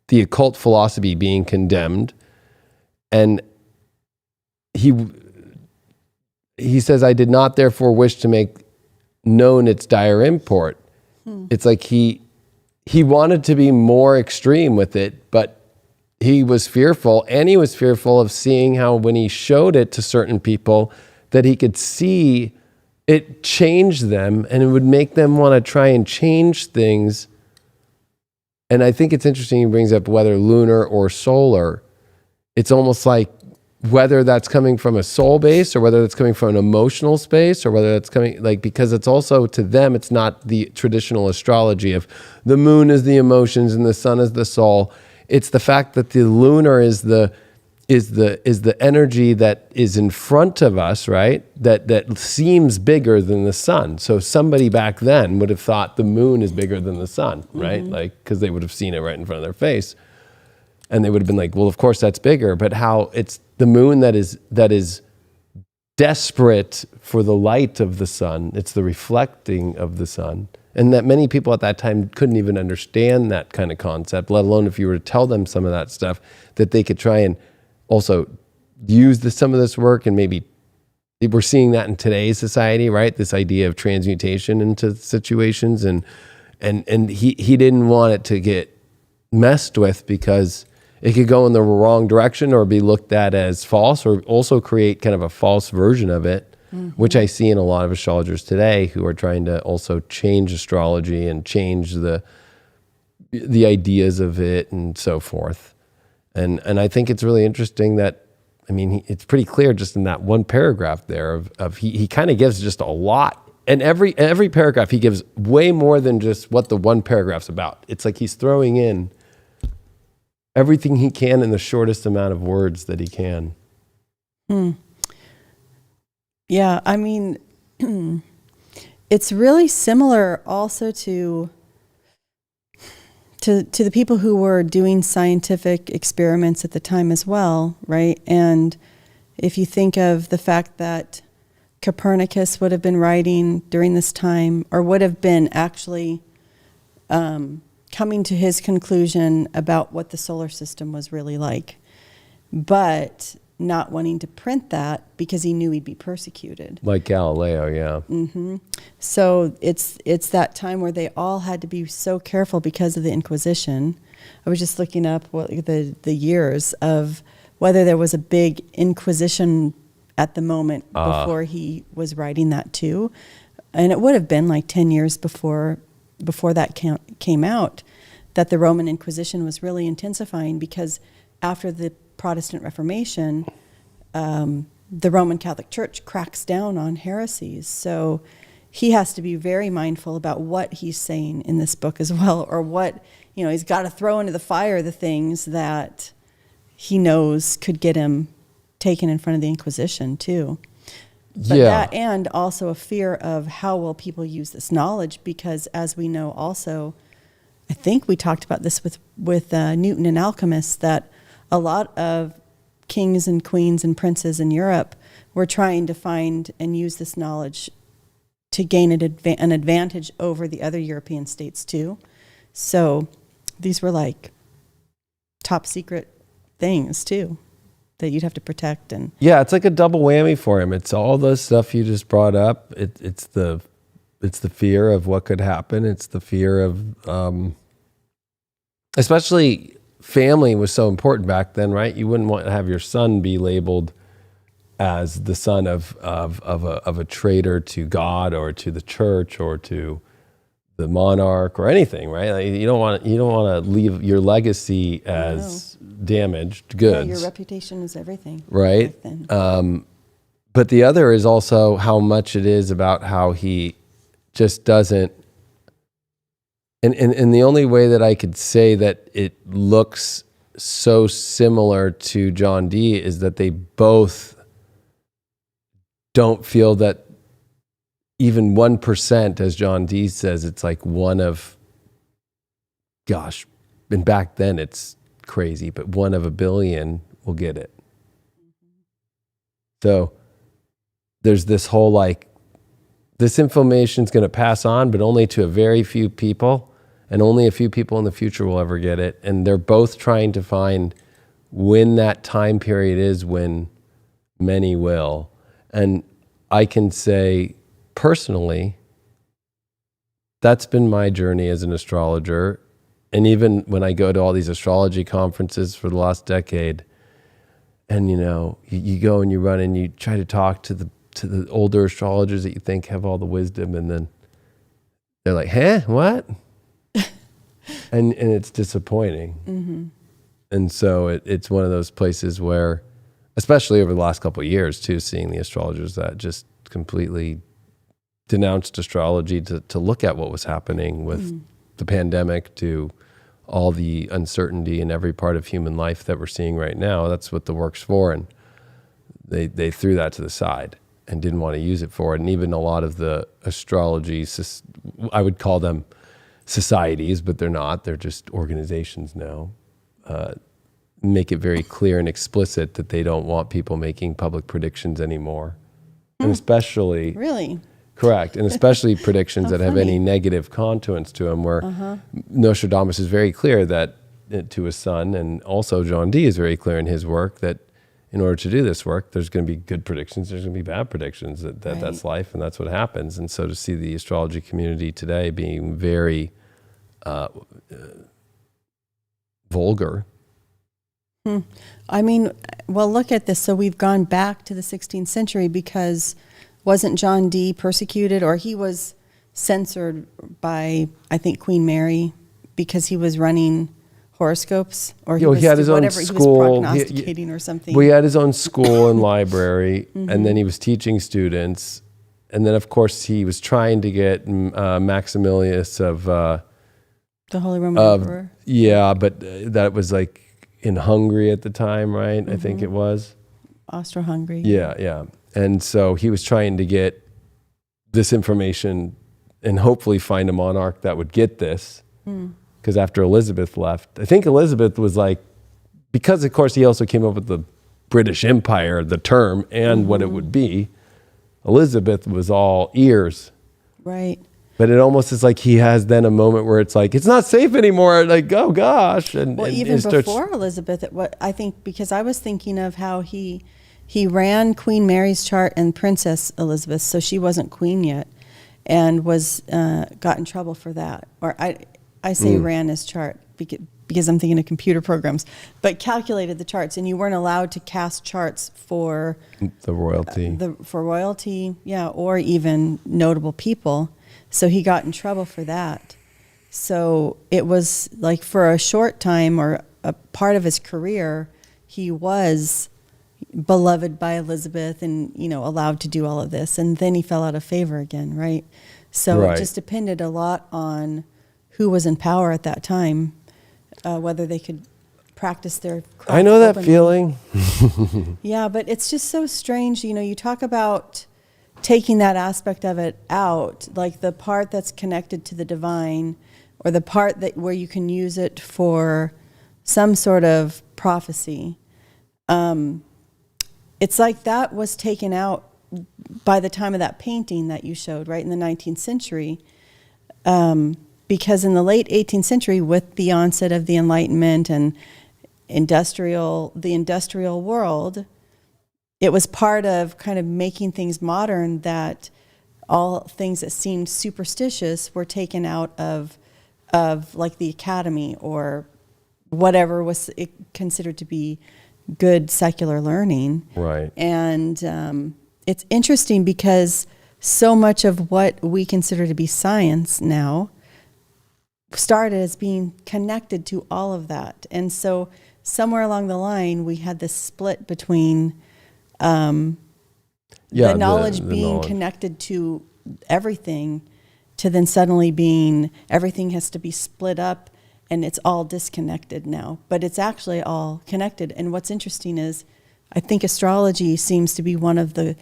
the occult philosophy being condemned, and he says, "I did not therefore wish to make known its dire import." It's like he wanted to be more extreme with it, but he was fearful, and he was fearful of seeing how when he showed it to certain people that he could see it change them, and it would make them want to try and change things. And I think it's interesting he brings up whether lunar or solar. It's almost like whether that's coming from a soul base or whether that's coming from an emotional space or whether that's coming, because it's also, to them, it's not the traditional astrology of the moon is the emotions and the sun is the soul. It's the fact that the lunar is the energy that is in front of us, right? That seems bigger than the sun. So somebody back then would have thought the moon is bigger than the sun, right? Because they would have seen it right in front of their face. And they would have been like, well, of course that's bigger, but how it's the moon that is desperate for the light of the sun. It's the reflecting of the sun. And that many people at that time couldn't even understand that kind of concept, let alone if you were to tell them some of that stuff, that they could try and also use some of this work. And maybe we're seeing that in today's society, right? This idea of transmutation into situations. And he didn't want it to get messed with because it could go in the wrong direction or be looked at as false, or also create kind of a false version of it, which I see in a lot of astrologers today who are trying to also change astrology and change the ideas of it and so forth. And I think it's really interesting that, I mean, it's pretty clear just in that one paragraph there of he kind of gives just a lot. And every paragraph he gives way more than just what the one paragraph's about. It's like he's throwing in everything he can in the shortest amount of words that he can. Yeah, I mean, it's really similar also to the people who were doing scientific experiments at the time as well, right? And if you think of the fact that Copernicus would have been writing during this time, or would have been actually coming to his conclusion about what the solar system was really like, but not wanting to print that because he knew he'd be persecuted. Like Galileo, yeah. Mm-hmm. So it's that time where they all had to be so careful because of the Inquisition. I was just looking up what the years of whether there was a big Inquisition at the moment before he was writing that too. And it would have been like 10 years before that came out, that the Roman Inquisition was really intensifying, because after the Protestant Reformation, the Roman Catholic Church cracks down on heresies. So he has to be very mindful about what he's saying in this book as well, or what, he's got to throw into the fire the things that he knows could get him taken in front of the Inquisition too. But that, and also a fear of how will people use this knowledge, because as we know also, I think we talked about this with Newton and alchemists, that a lot of kings and queens and princes in Europe were trying to find and use this knowledge to gain an advantage over the other European states too. So these were like top secret things too that you'd have to protect. And it's like a double whammy for him. It's all the stuff you just brought up. It's the fear of what could happen. It's the fear of, especially family was so important back then, right? You wouldn't want to have your son be labeled as the son of a traitor to God or to the church or to the monarch or anything, right? Like you don't want to leave your legacy as damaged goods. Yeah, your reputation is everything, right? But the other is also how much it is about how he just doesn't. And the only way that I could say that it looks so similar to John Dee is that they both don't feel that even 1%, as John Dee says, it's like one of, gosh, and back then it's crazy, but 1 of a billion will get it. So there's this whole like, this information is going to pass on, but only to a very few people, and only a few people in the future will ever get it. And they're both trying to find when that time period is when many will. And I can say personally, that's been my journey as an astrologer. And even when I go to all these astrology conferences for the last decade, and you go and you run and you try to talk to the older astrologers that you think have all the wisdom, and then they're like, huh, what? and it's disappointing. Mm-hmm. And so it's one of those places where, especially over the last couple of years too, seeing the astrologers that just completely denounced astrology to look at what was happening with the pandemic, to all the uncertainty in every part of human life that we're seeing right now. That's what the work's for. And they threw that to the side and didn't want to use it for it. And even a lot of the astrology, I would call them societies, but they're not. They're just organizations now. Make it very clear and explicit that they don't want people making public predictions anymore. And especially... Really? Correct. And especially predictions that have any negative contours to them, where Nostradamus is very clear that to his son, and also John Dee is very clear in his work, that in order to do this work, there's going to be good predictions, there's going to be bad predictions, that's life, and that's what happens. And so to see the astrology community today being very vulgar. I mean, well, look at this. So we've gone back to the 16th century, because wasn't John Dee persecuted, or he was censored by, I think, Queen Mary, because he was running horoscopes, or he had his own school. He was prognosticating or something. Well, he had his own school and library, and then he was teaching students. And then, of course, he was trying to get Maximilius of... the Holy Roman Emperor. Yeah, but that was like in Hungary at the time, right? I think it was. Austro-Hungary. Yeah. And so he was trying to get this information and hopefully find a monarch that would get this. Because after Elizabeth left, I think Elizabeth was like, because of course he also came up with the British Empire, the term, and what it would be. Elizabeth was all ears. Right. But it almost is like he has then a moment where it's like, it's not safe anymore. Like, oh gosh. And even before Elizabeth, I think, because I was thinking of how he ran Queen Mary's chart and Princess Elizabeth, so she wasn't queen yet, and was got in trouble for that. Or I say ran his chart because I'm thinking of computer programs, but calculated the charts, and you weren't allowed to cast charts for the royalty. For royalty, yeah, or even notable people. So he got in trouble for that. So it was like for a short time, or a part of his career, he was beloved by Elizabeth and, allowed to do all of this. And then he fell out of favor again, right? So It just depended a lot on who was in power at that time, whether they could practice their craft. I know that feeling. Yeah, but it's just so strange. You talk about taking that aspect of it out, like the part that's connected to the divine, or the part where you can use it for some sort of prophecy. It's like that was taken out by the time of that painting that you showed, right, in the 19th century. Because in the late 18th century, with the onset of the Enlightenment and the industrial world, it was part of kind of making things modern, that all things that seemed superstitious were taken out of like the academy or whatever was considered to be good secular learning. Right. And it's interesting because so much of what we consider to be science now started as being connected to all of that. And so somewhere along the line, we had this split between the knowledge being connected to everything, to then suddenly being everything has to be split up and it's all disconnected now. But it's actually all connected. And what's interesting is I think astrology seems to be one of the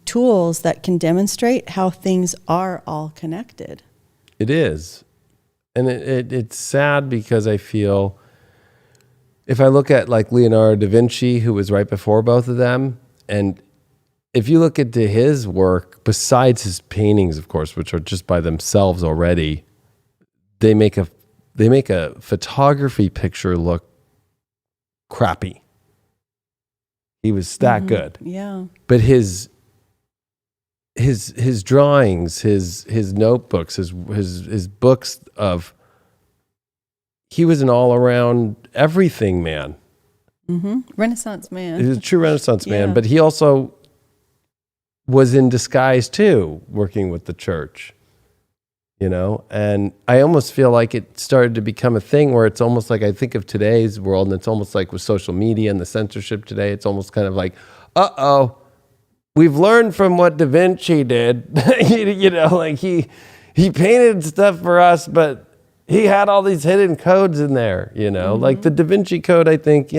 tools that can demonstrate how things are all connected. It is. And it's sad because I feel, if I look at like Leonardo da Vinci, who was right before both of them, and if you look into his work, besides his paintings, of course, which are just by themselves already, they make a photography picture look crappy. He was that good. Yeah. But his drawings, his notebooks, his books of, he was an all around everything man. Mm-hmm. Renaissance man. He was a true Renaissance man, but he also was in disguise too, working with the church, and I almost feel like it started to become a thing where it's almost like, I think of today's world, and it's almost like with social media and the censorship today, it's almost kind of like, we've learned from what Da Vinci did. Like he painted stuff for us, but he had all these hidden codes in there, like the Da Vinci Code. I think,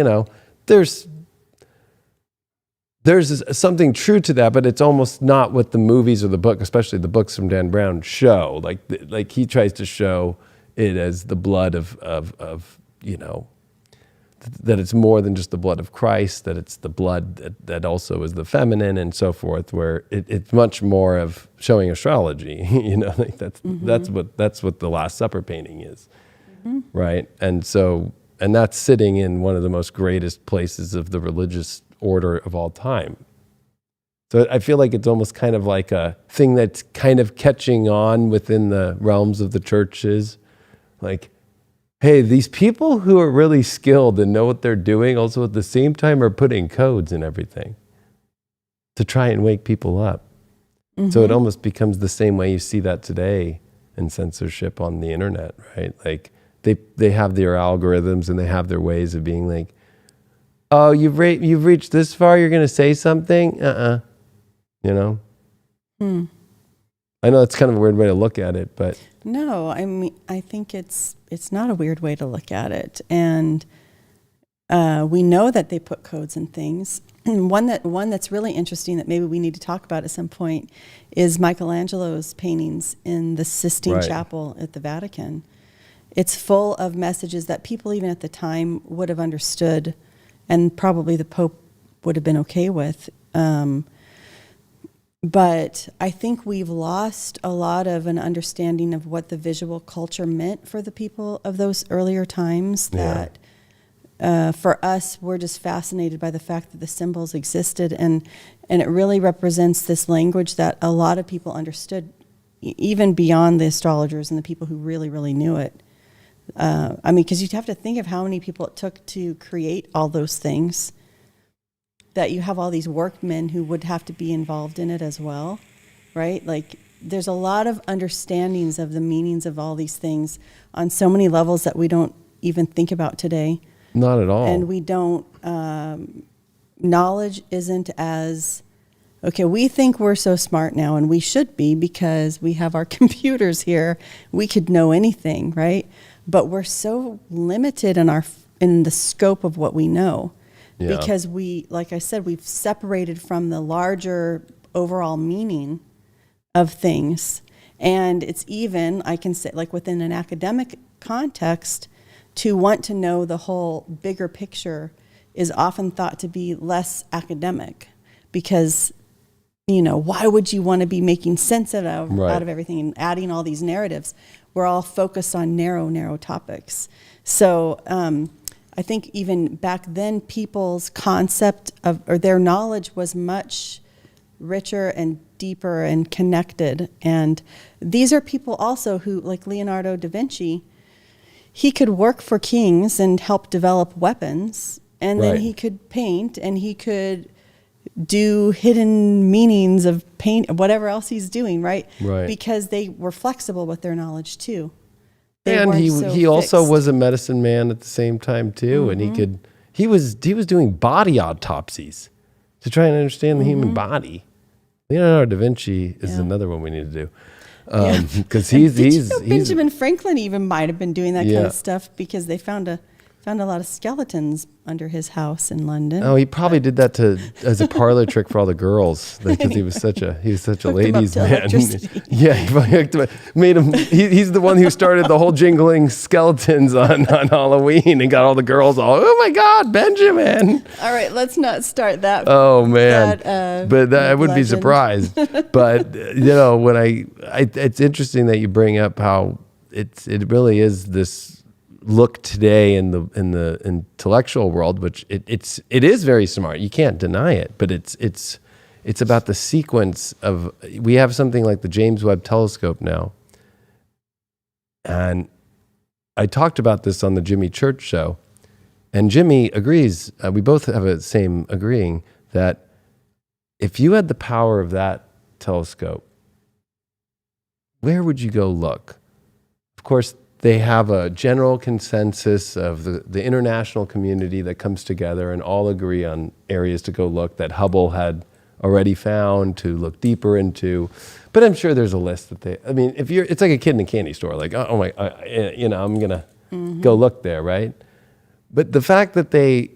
there's something true to that, but it's almost not what the movies or the book, especially the books from Dan Brown, show. Like he tries to show it as the blood of that it's more than just the blood of Christ, that it's the blood that also is the feminine and so forth, where it's much more of showing astrology, like that's what the Last Supper painting is, right? And that's sitting in one of the most greatest places of the religious order of all time. So I feel like it's almost kind of like a thing that's kind of catching on within the realms of the churches, like, hey, these people who are really skilled and know what they're doing also at the same time are putting codes in everything to try and wake people up. So it almost becomes the same way you see that today in censorship on the internet, right? Like they have their algorithms and they have their ways of being like, oh, you've reached this far, you're going to say something? I know it's kind of a weird way to look at it, but... No, I mean, I think it's not a weird way to look at it. And we know that they put codes in things. And one that's really interesting that maybe we need to talk about at some point is Michelangelo's paintings in the Sistine Chapel at the Vatican. It's full of messages that people even at the time would have understood, and probably the Pope would have been okay with. But I think we've lost a lot of an understanding of what the visual culture meant for the people of those earlier times. That for us, we're just fascinated by the fact that the symbols existed, and it really represents this language that a lot of people understood, even beyond the astrologers and the people who really, really knew it. I mean, because you'd have to think of how many people it took to create all those things, that you have all these workmen who would have to be involved in it as well, right? Like, there's a lot of understandings of the meanings of all these things on so many levels that we don't even think about today. Not at all. And we don't, knowledge isn't as, okay, we think we're so smart now, and we should be because we have our computers here. We could know anything, right? But we're so limited in the scope of what we know, because we, like I said, we've separated from the larger overall meaning of things. And it's even, I can say, like within an academic context, to want to know the whole bigger picture is often thought to be less academic, because, you know, why would you want to be making sense out of everything and adding all these narratives? We're all focused on narrow topics. So I think even back then, people's concept of, or their knowledge was much richer and deeper and connected. And these are people also who, like Leonardo da Vinci, he could work for kings and help develop weapons, and then he could paint, and he could do hidden meanings of paint, whatever else he's doing, right? Because they were flexible with their knowledge too. And he also was a medicine man at the same time too, and he was doing body autopsies to try and understand the human body. Leonardo da Vinci is another one we need to do, because he's Benjamin Franklin even might have been doing that kind of stuff, because they found a lot of skeletons under his house in London. Oh, he probably did that as a parlor trick for all the girls, because he was such a ladies' man. Yeah, he probably hooked him up, made him. He's the one who started the whole jingling skeletons on Halloween and got all the girls all, oh my God, Benjamin! All right, let's not start that. Oh man, I wouldn't be surprised. But you know, when it's interesting that you bring up how it really is this look today in the intellectual world, which it is very smart. You can't deny it, but it's about the sequence of, we have something like the James Webb Telescope now. And I talked about this on the Jimmy Church show, and Jimmy agrees, we both have a same agreeing, that if you had the power of that telescope, where would you go look? Of course, they have a general consensus of the international community that comes together and all agree on areas to go look that Hubble had already found to look deeper into. But I'm sure there's a list that it's like a kid in a candy store, like, oh my, I'm going to go look there, right? But the fact that the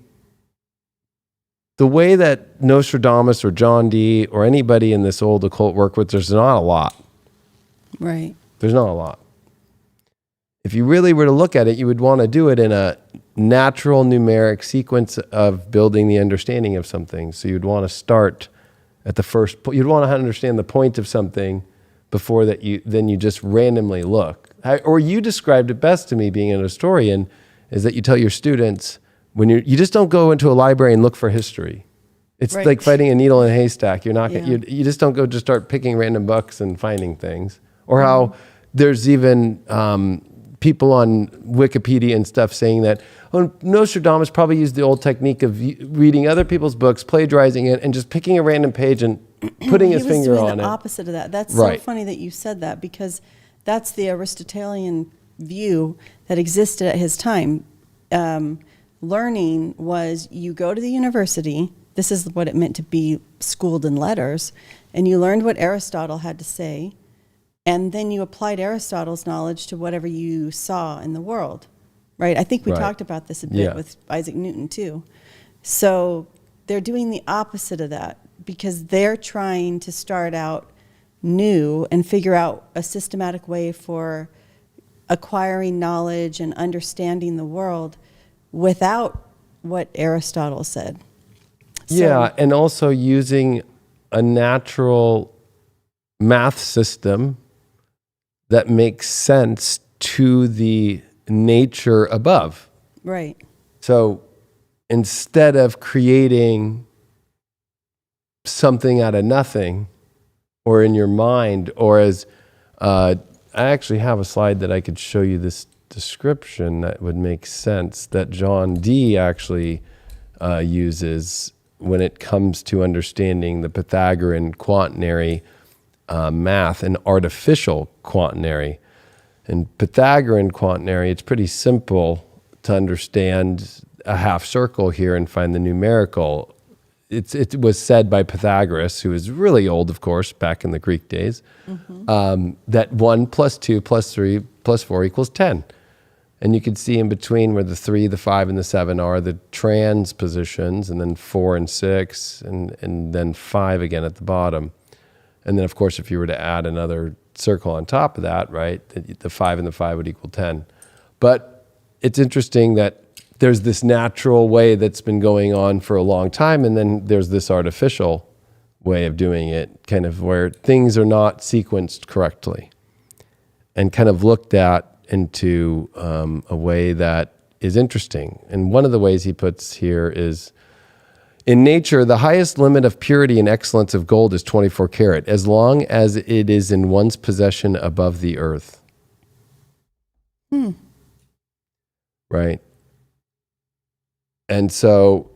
way that Nostradamus or John Dee or anybody in this old occult work with, there's not a lot. Right. There's not a lot. If you really were to look at it, you would want to do it in a natural numeric sequence of building the understanding of something. So you'd want to start at the first point. You'd want to understand the point of something before that then you just randomly look. Or you described it best to me, being an historian, is that you tell your students, when you just don't go into a library and look for history. It's like fighting a needle in a haystack. You're not you just don't go just start picking random books and finding things. Or how there's even people on Wikipedia and stuff saying that Nostradamus probably used the old technique of reading other people's books, plagiarizing it, and just picking a random page and putting his finger on it. He was doing the opposite of that. That's so funny that you said that, because that's the Aristotelian view that existed at his time. Learning was, you go to the university, this is what it meant to be schooled in letters, and you learned what Aristotle had to say, and then you applied Aristotle's knowledge to whatever you saw in the world, right? I think we talked about this a bit with Isaac Newton too. So they're doing the opposite of that, because they're trying to start out new and figure out a systematic way for acquiring knowledge and understanding the world without what Aristotle said. And also using a natural math system that makes sense to the nature above. Right. So instead of creating something out of nothing, or in your mind, or as I actually have a slide that I could show you this description that would make sense, that John Dee actually uses when it comes to understanding the Pythagorean quaternary math and artificial quaternary. In Pythagorean quaternary, it's pretty simple to understand a half circle here and find the numerical. It was said by Pythagoras, who is really old, of course, back in the Greek days, that 1 plus 2 plus 3 plus 4 equals 10. And you can see in between where the 3, the 5, and the 7 are the transpositions, and then 4 and 6, and then 5 again at the bottom. And then, of course, if you were to add another circle on top of that, right, the 5 and the 5 would equal 10. But it's interesting that there's this natural way that's been going on for a long time, and then there's this artificial way of doing it, kind of where things are not sequenced correctly and kind of looked at into a way that is interesting. And one of the ways he puts here is, in nature, the highest limit of purity and excellence of gold is 24 karat, as long as it is in one's possession above the earth. Right? And so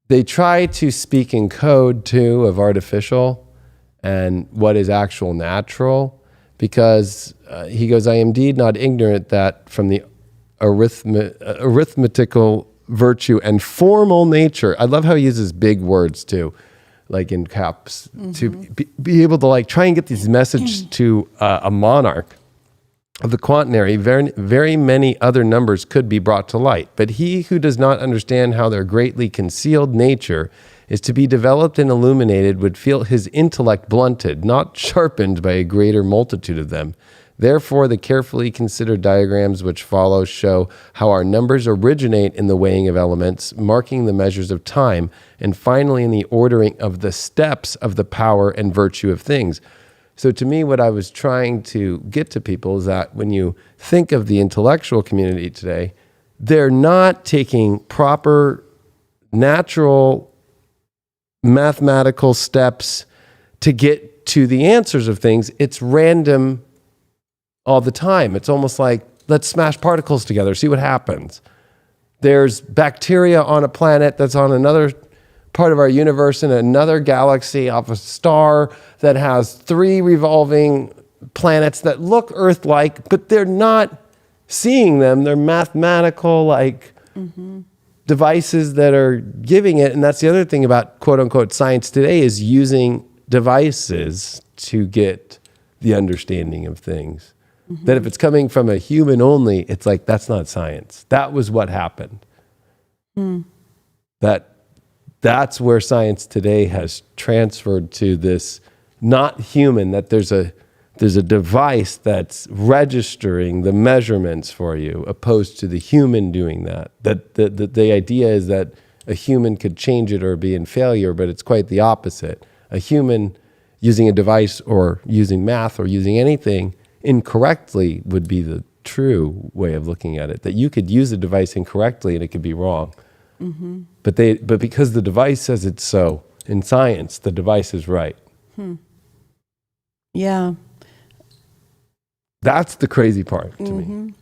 they try to speak in code too of artificial and what is actual natural, because he goes, I am indeed not ignorant that from the arithmetical virtue and formal nature, I love how he uses big words too, like in caps, to be able to like try and get these messages to a monarch of the quaternary. Very, very many other numbers could be brought to light, but he who does not understand how their greatly concealed nature is to be developed and illuminated would feel his intellect blunted, not sharpened by a greater multitude of them. Therefore, the carefully considered diagrams which follow show how our numbers originate in the weighing of elements, marking the measures of time, and finally in the ordering of the steps of the power and virtue of things. So to me, what I was trying to get to people is that when you think of the intellectual community today, they're not taking proper natural mathematical steps to get to the answers of things. It's random all the time. It's almost like, let's smash particles together, see what happens. There's bacteria on a planet that's on another part of our universe in another galaxy off a star that has 3 revolving planets that look Earth-like, but they're not seeing them. They're mathematical, like devices that are giving it. And that's the other thing about quote unquote science today, is using devices to get the understanding of things. That if it's coming from a human only, it's like, that's not science. That was what happened. That's where science today has transferred to this not human, that there's a device that's registering the measurements for you, opposed to the human doing that. That the idea is that a human could change it or be in failure, but it's quite the opposite. A human using a device or using math or using anything incorrectly would be the true way of looking at it. That you could use a device incorrectly and it could be wrong. But because the device says it's so, in science, the device is right. Yeah. That's the crazy part to me.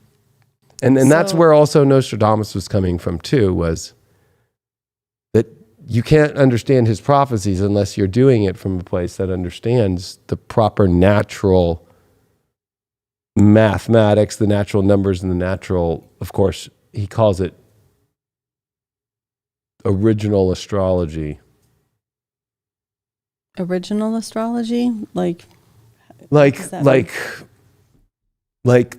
And that's where also Nostradamus was coming from too, was that you can't understand his prophecies unless you're doing it from a place that understands the proper natural mathematics, the natural numbers, and the natural, of course, he calls it original astrology. Original astrology? Like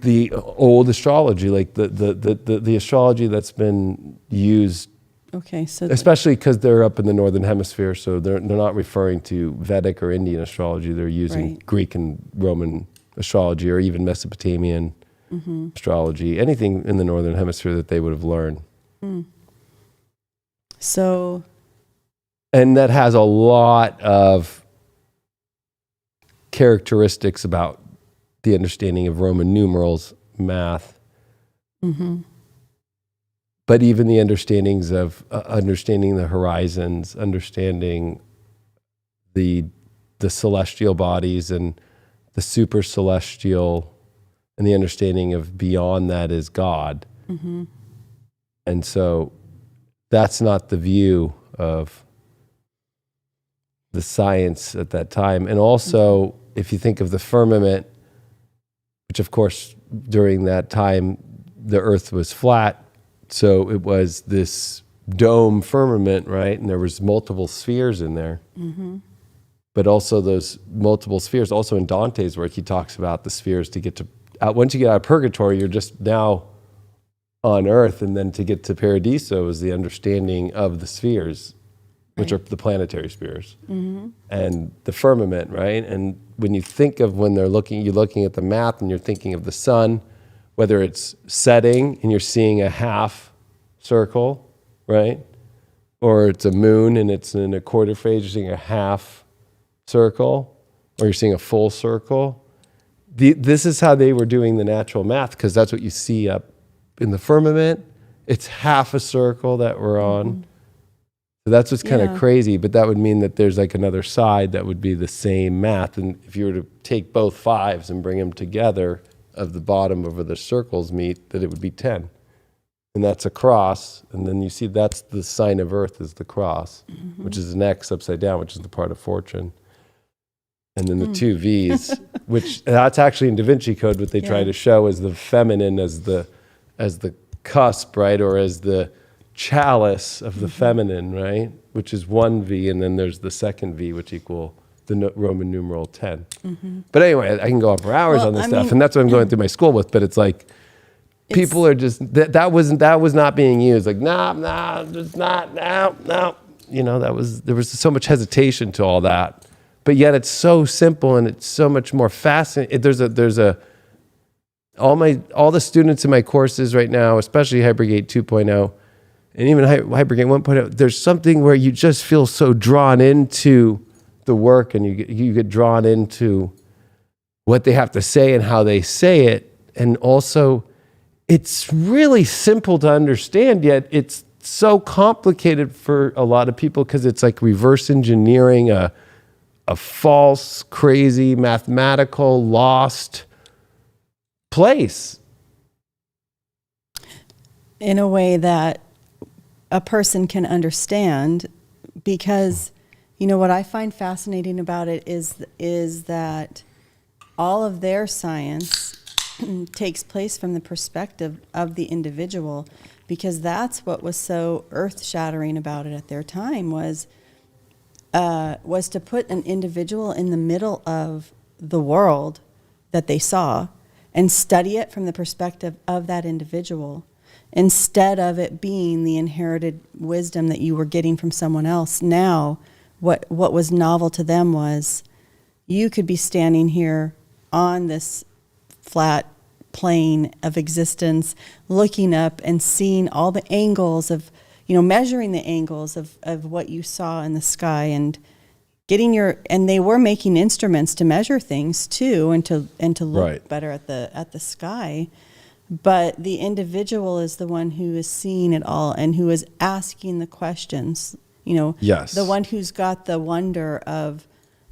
the old astrology, like the astrology that's been used. Okay, so especially because they're up in the northern hemisphere, so they're not referring to Vedic or Indian astrology. They're using Greek and Roman astrology, or even Mesopotamian astrology, anything in the northern hemisphere that they would have learned. So, and that has a lot of characteristics about the understanding of Roman numerals, math, but even the understandings of understanding the horizons, understanding the celestial bodies and the super celestial, and the understanding of beyond that is God. And so that's not the view of the science at that time. And also, if you think of the firmament, which of course during that time the earth was flat, so it was this dome firmament, right? And there was multiple spheres in there. But also those multiple spheres, also in Dante's work, he talks about the spheres to get to, once you get out of Purgatory, you're just now on earth, and then to get to Paradiso is the understanding of the spheres, which are the planetary spheres, and the firmament, right? And when you think of when you're looking at the math and you're thinking of the sun, whether it's setting and you're seeing a half circle, right? Or it's a moon and it's in a quarter phase, you're seeing a half circle, or you're seeing a full circle. This is how they were doing the natural math, because that's what you see up in the firmament. It's half a circle that we're on. So that's what's kind of crazy, but that would mean that there's like another side that would be the same math. And if you were to take both fives and bring them together, of the bottom of where the circles meet, that it would be 10. And that's a cross. And then you see that's the sign of Earth is the cross, which is an X upside down, which is the part of fortune. And then the two V's, which that's actually in Da Vinci Code, what they try to show is the feminine as the cusp, right? Or as the chalice of the feminine, right? Which is one V, and then there's the second V, which equal the Roman numeral 10. But anyway, I can go on for hours on this stuff, and that's what I'm going through my school with. But it's like people are just that was not being used. Like just not no. You know, there was so much hesitation to all that, but yet it's so simple and it's so much more fascinating. All the students in my courses right now, especially Hypergate 2.0, and even Hypergate 1.0, there's something where you just feel so drawn into the work, and you get drawn into what they have to say and how they say it. And also, it's really simple to understand, yet it's so complicated for a lot of people, because it's like reverse engineering a false, crazy, mathematical, lost place. In a way that a person can understand, because you know what I find fascinating about it is that all of their science takes place from the perspective of the individual, because that's what was so earth-shattering about it at their time was to put an individual in the middle of the world that they saw and study it from the perspective of that individual, instead of it being the inherited wisdom that you were getting from someone else. Now, what was novel to them was you could be standing here on this flat plane of existence, looking up and seeing all the angles of, measuring the angles of what you saw in the sky, and and they were making instruments to measure things too, and to look better at the sky. But the individual is the one who is seeing it all and who is asking the questions. The one who's got the wonder of,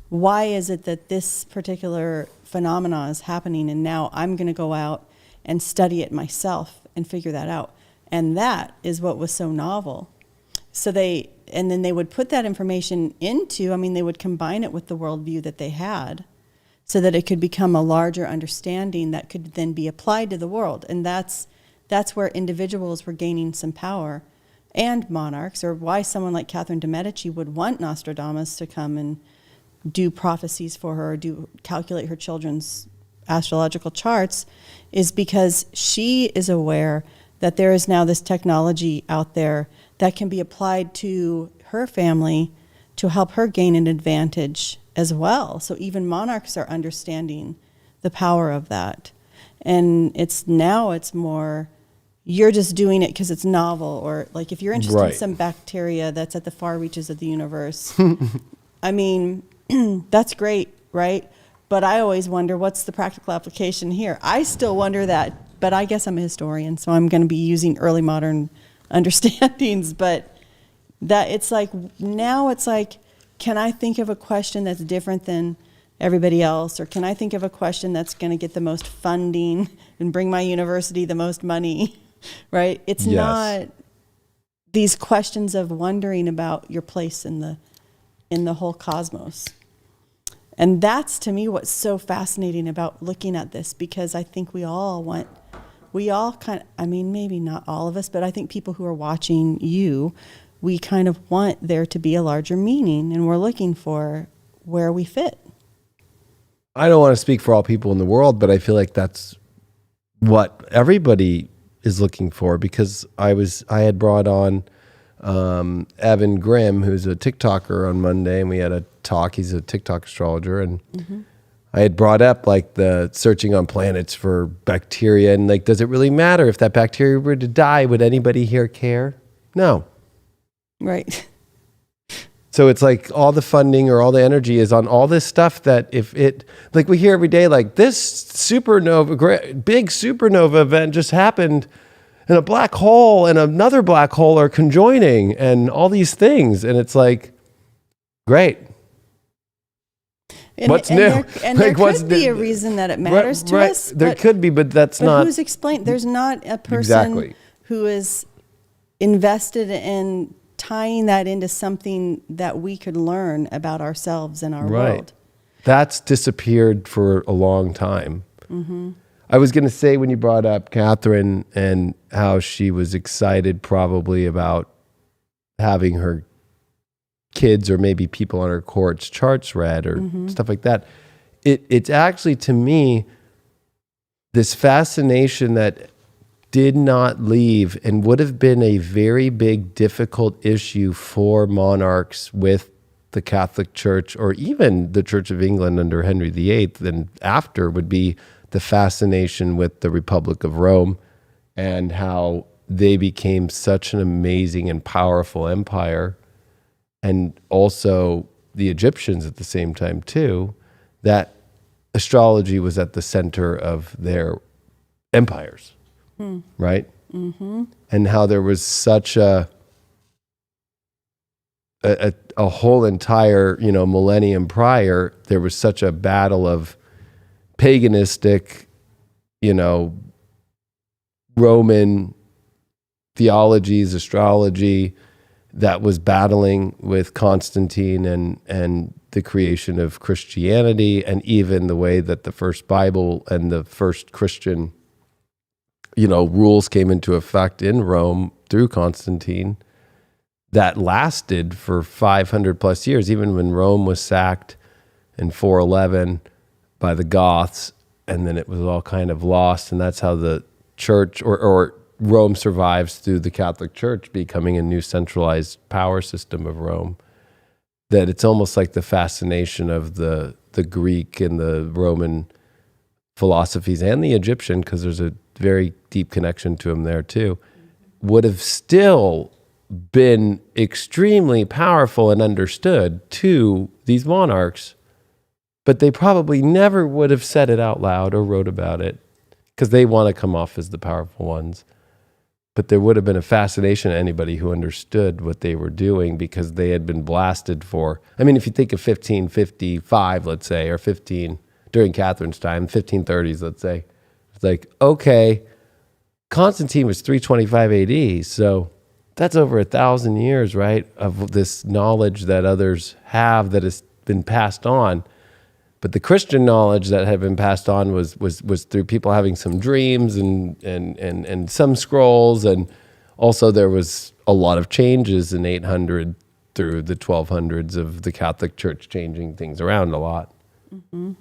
why is it that this particular phenomena is happening, and now I'm going to go out and study it myself and figure that out. And that is what was so novel. So then they would put that information into, they would combine it with the worldview that they had, so that it could become a larger understanding that could then be applied to the world. And that's where individuals were gaining some power, and monarchs, or why someone like Catherine de' Medici would want Nostradamus to come and do prophecies for her, or calculate her children's astrological charts, is because she is aware that there is now this technology out there that can be applied to her family to help her gain an advantage as well. So even monarchs are understanding the power of that. And it's more, you're just doing it because it's novel, or like if you're interested in some bacteria that's at the far reaches of the universe, that's great, right? But I always wonder, what's the practical application here? I still wonder that, but I guess I'm a historian, so I'm going to be using early modern understandings. But that it's like, now it's like, can I think of a question that's different than everybody else? Or can I think of a question that's going to get the most funding and bring my university the most money, right? It's not these questions of wondering about your place in the whole cosmos. And that's, to me, what's so fascinating about looking at this, because I think we all kind of, I mean, maybe not all of us, but I think people who are watching you, we kind of want there to be a larger meaning, and we're looking for where we fit. I don't want to speak for all people in the world, but I feel like that's what everybody is looking for, because I had brought on Evan Grimm, who's a TikToker, on Monday, and we had a talk. He's a TikTok astrologer, and I had brought up like the searching on planets for bacteria, and like, does it really matter if that bacteria were to die? Would anybody here care? No. Right. So it's like all the funding or all the energy is on all this stuff that if it, like we hear every day, like this supernova, big supernova event just happened, and a black hole and another black hole are conjoining and all these things. And it's like, great. What's new? There could be a reason that it matters to us. There could be, but that's not. Who's explained? There's not a person who is invested in tying that into something that we could learn about ourselves and our world. That's disappeared for a long time. I was going to say, when you brought up Catherine and how she was excited probably about having her kids or maybe people on her court's charts read or stuff like that, it's actually, to me, this fascination that did not leave and would have been a very big, difficult issue for monarchs with the Catholic Church, or even the Church of England under Henry VIII and after, would be the fascination with the Republic of Rome and how they became such an amazing and powerful empire, and also the Egyptians at the same time too, that astrology was at the center of their empires. Right? And how there was such a whole entire, millennium prior, there was such a battle of paganistic, Roman theologies, astrology, that was battling with Constantine and the creation of Christianity, and even the way that the first Bible and the first Christian rules came into effect in Rome through Constantine, that lasted for 500 plus years, even when Rome was sacked in 411 by the Goths, and then it was all kind of lost. And that's how the church or Rome survives through the Catholic Church becoming a new centralized power system of Rome. That it's almost like the fascination of the Greek and the Roman philosophies and the Egyptian, because there's a very deep connection to them there too, would have still been extremely powerful and understood to these monarchs, but they probably never would have said it out loud or wrote about it because they want to come off as the powerful ones. But there would have been a fascination to anybody who understood what they were doing, because they had been blasted for, I mean, if you think of 1555, let's say, or during Catherine's time, 1530s, let's say, it's like, okay, Constantine was 325 AD, so that's over 1,000 years, right, of this knowledge that others have that has been passed on. But the Christian knowledge that had been passed on was through people having some dreams and some scrolls, and also there was a lot of changes in 800 through the 1200s of the Catholic Church changing things around a lot.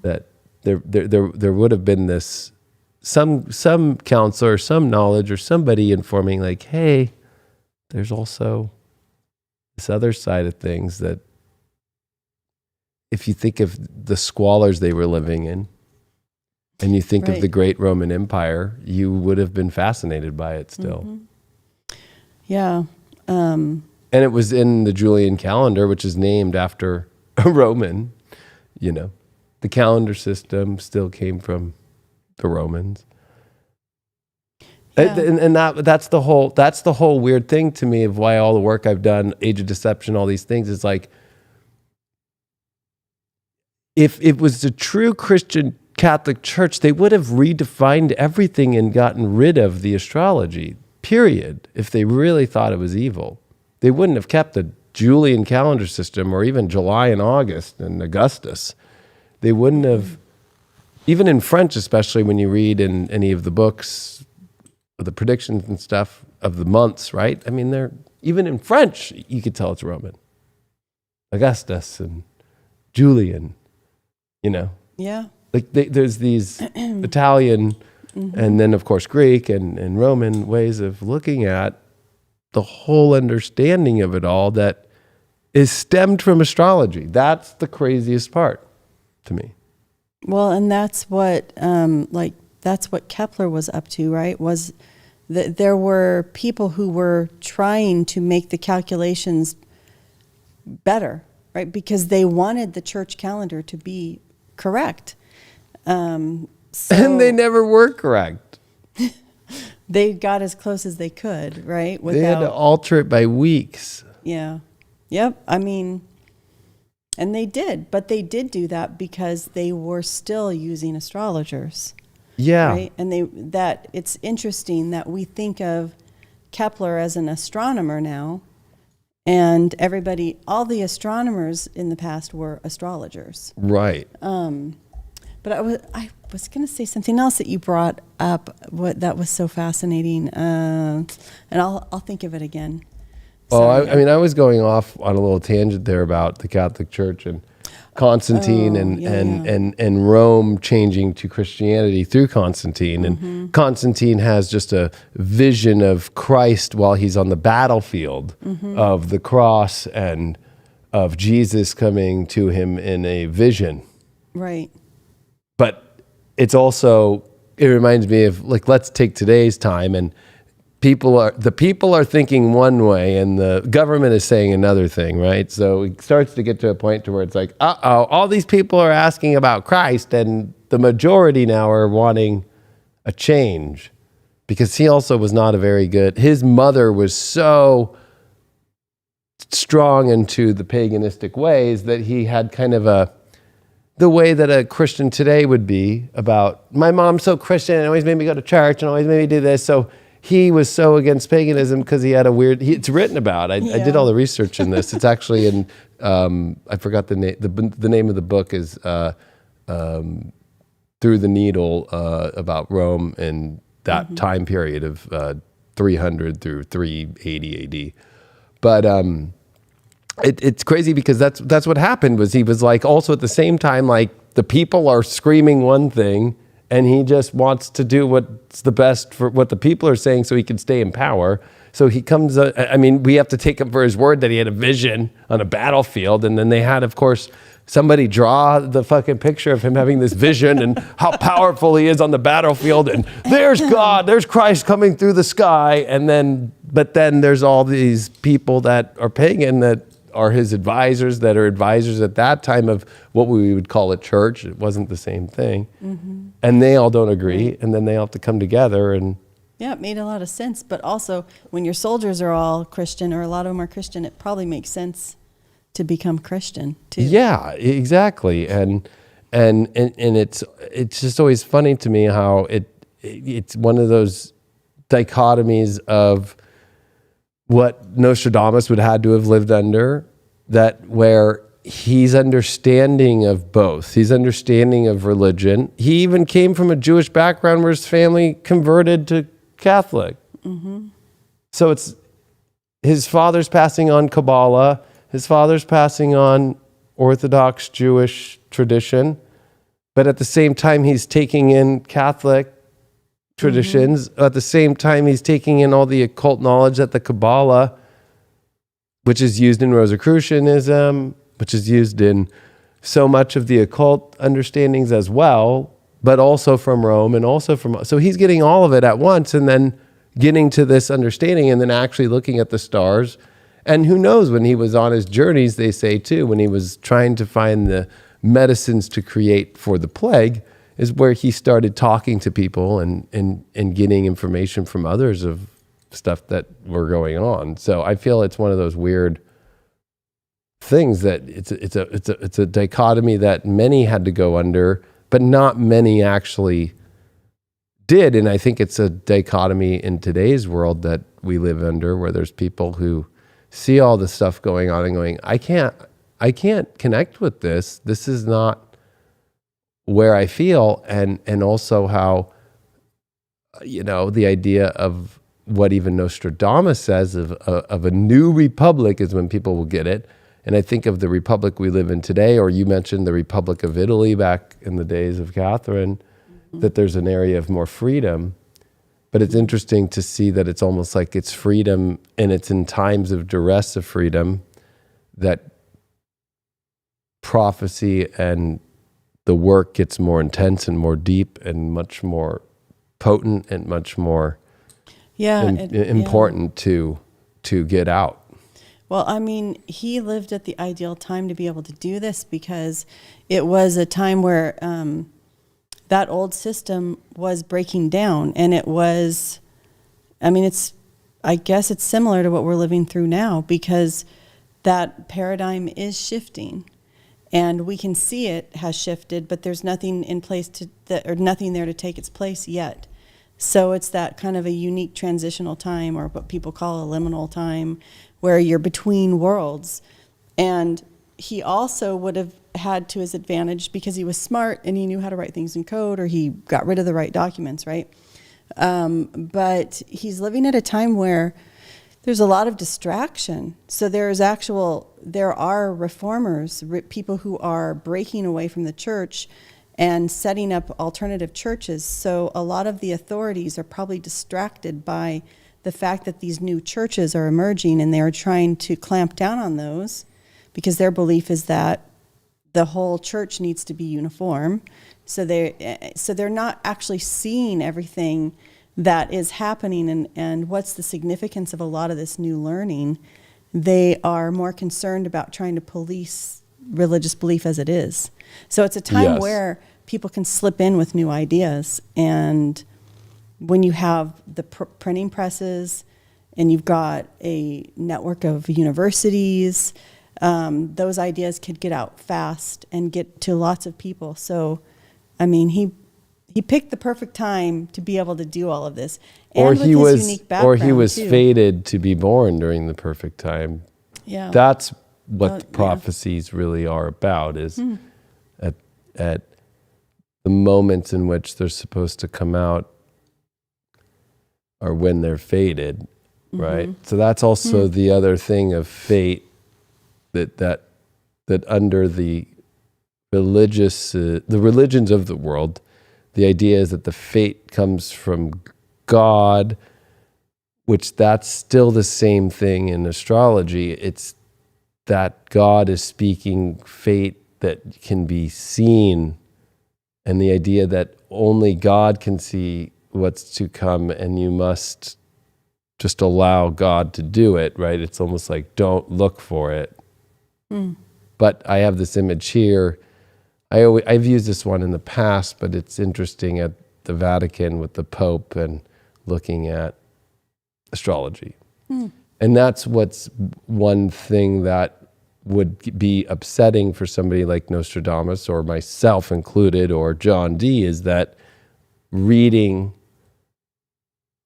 That there would have been this some counselor, some knowledge, or somebody informing, like, hey, there's also this other side of things that, if you think of the squalors they were living in, and you think of the great Roman Empire, you would have been fascinated by it still. Yeah. And it was in the Julian calendar, which is named after a Roman, The calendar system still came from the Romans. Yeah. And that's the whole weird thing to me of why all the work I've done, Age of Deception, all these things, is like, if it was the true Christian Catholic Church, they would have redefined everything and gotten rid of the astrology, period, if they really thought it was evil. They wouldn't have kept the Julian calendar system or even July and August and Augustus. They wouldn't have, even in French, especially when you read in any of the books, the predictions and stuff of the months, right? I mean, they're even in French, you could tell it's Roman. Augustus and Julian, you know. Yeah. Like there's these Italian and then, of course, Greek and Roman ways of looking at the whole understanding of it all that is stemmed from astrology. That's the craziest part to me. Well, and that's what that's what Kepler was up to, right? Was that there were people who were trying to make the calculations better, right? Because they wanted the church calendar to be correct. And they never were correct. They got as close as they could, right? They had to alter it by weeks. Yeah. Yep. I mean, and they did, but they did do that because they were still using astrologers. Yeah. Right? And it's interesting that we think of Kepler as an astronomer now, and all the astronomers in the past were astrologers. Right. But I was going to say something else that you brought up. That was so fascinating, and I'll think of it again. Sorry. I was going off on a little tangent there about the Catholic Church and Constantine and Rome changing to Christianity through Constantine. And Constantine has just a vision of Christ while he's on the battlefield of the cross and of Jesus coming to him in a vision. Right. But it's also, it reminds me of, like, let's take today's time, and the people are thinking one way and the government is saying another thing, right? So it starts to get to a point to where it's like, all these people are asking about Christ, and the majority now are wanting a change, because he also was not his mother was so strong into the paganistic ways that he had kind of the way that a Christian today would be about, my mom's so Christian and always made me go to church and always made me do this. So he was so against paganism because he had it's written about. I did all the research in this. It's actually in, I forgot the name. The name of the book is Through the Needle, about Rome and that time period of 300 through 380 AD. But it's crazy because that's what happened. Was he was like, also at the same time, like, the people are screaming one thing, and he just wants to do what's the best for what the people are saying so he can stay in power. So he comes, we have to take him for his word that he had a vision on a battlefield. And then they had, of course, somebody draw the fucking picture of him having this vision and how powerful he is on the battlefield. And there's God, there's Christ coming through the sky. But then there's all these people that are pagan that are his advisors, that are advisors at that time of what we would call a church. It wasn't the same thing. And they all don't agree. And then they all have to come together. And yeah, it made a lot of sense. But also, when your soldiers are all Christian, or a lot of them are Christian, it probably makes sense to become Christian too. Yeah, exactly. And it's just always funny to me how it's one of those dichotomies of what Nostradamus would have to have lived under, that where he's understanding of both. He's understanding of religion. He even came from a Jewish background where his family converted to Catholic. So it's his father's passing on Kabbalah, his father's passing on Orthodox Jewish tradition, but at the same time he's taking in Catholic traditions. At the same time he's taking in all the occult knowledge that the Kabbalah, which is used in Rosicrucianism, which is used in so much of the occult understandings as well, but also from Rome and also so he's getting all of it at once, and then getting to this understanding, and then actually looking at the stars. And who knows, when he was on his journeys, they say too, when he was trying to find the medicines to create for the plague, is where he started talking to people and getting information from others of stuff that were going on. So I feel it's one of those weird things that it's a dichotomy that many had to go under, but not many actually did. And I think it's a dichotomy in today's world that we live under, where there's people who see all the stuff going on and going, I can't connect with this. This is not where I feel. And also how, the idea of what even Nostradamus says of a new republic is when people will get it. And I think of the republic we live in today, or you mentioned the Republic of Italy back in the days of Catherine, that there's an area of more freedom. But it's interesting to see that it's almost like it's freedom, and it's in times of duress of freedom that prophecy and the work gets more intense and more deep and much more potent and much more important to get out. Well, I mean, he lived at the ideal time to be able to do this, because it was a time where that old system was breaking down, and it was, I guess it's similar to what we're living through now, because that paradigm is shifting, and we can see it has shifted, but there's nothing in place or nothing there to take its place yet. So it's that kind of a unique transitional time, or what people call a liminal time, where you're between worlds. And he also would have had to his advantage, because he was smart and he knew how to write things in code, or he got rid of the right documents, right? But he's living at a time where there's a lot of distraction. So there are reformers, people who are breaking away from the church and setting up alternative churches. So a lot of the authorities are probably distracted by the fact that these new churches are emerging, and they're trying to clamp down on those, because their belief is that the whole church needs to be uniform. So they're not actually seeing everything that is happening and what's the significance of a lot of this new learning. They are more concerned about trying to police religious belief as it is. So it's a time where people can slip in with new ideas. And when you have the printing presses, and you've got a network of universities, those ideas could get out fast and get to lots of people. So, I mean, he picked the perfect time to be able to do all of this. And or with he his was, unique background, or he was too. fated to be born during the perfect time. Yeah, That's what the prophecies really are about, is at the moments in which they're supposed to come out are when they're fated, right? So that's also the other thing of fate, that under the religions of the world, the idea is that the fate comes from God, which that's still the same thing in astrology. It's that God is speaking fate that can be seen, and the idea that only God can see what's to come, and you must just allow God to do it, right? It's almost like, don't look for it. But I have this image here. I've used this one in the past, but it's interesting at the Vatican with the Pope and looking at astrology. And that's what's one thing that would be upsetting for somebody like Nostradamus, or myself included, or John Dee, is that reading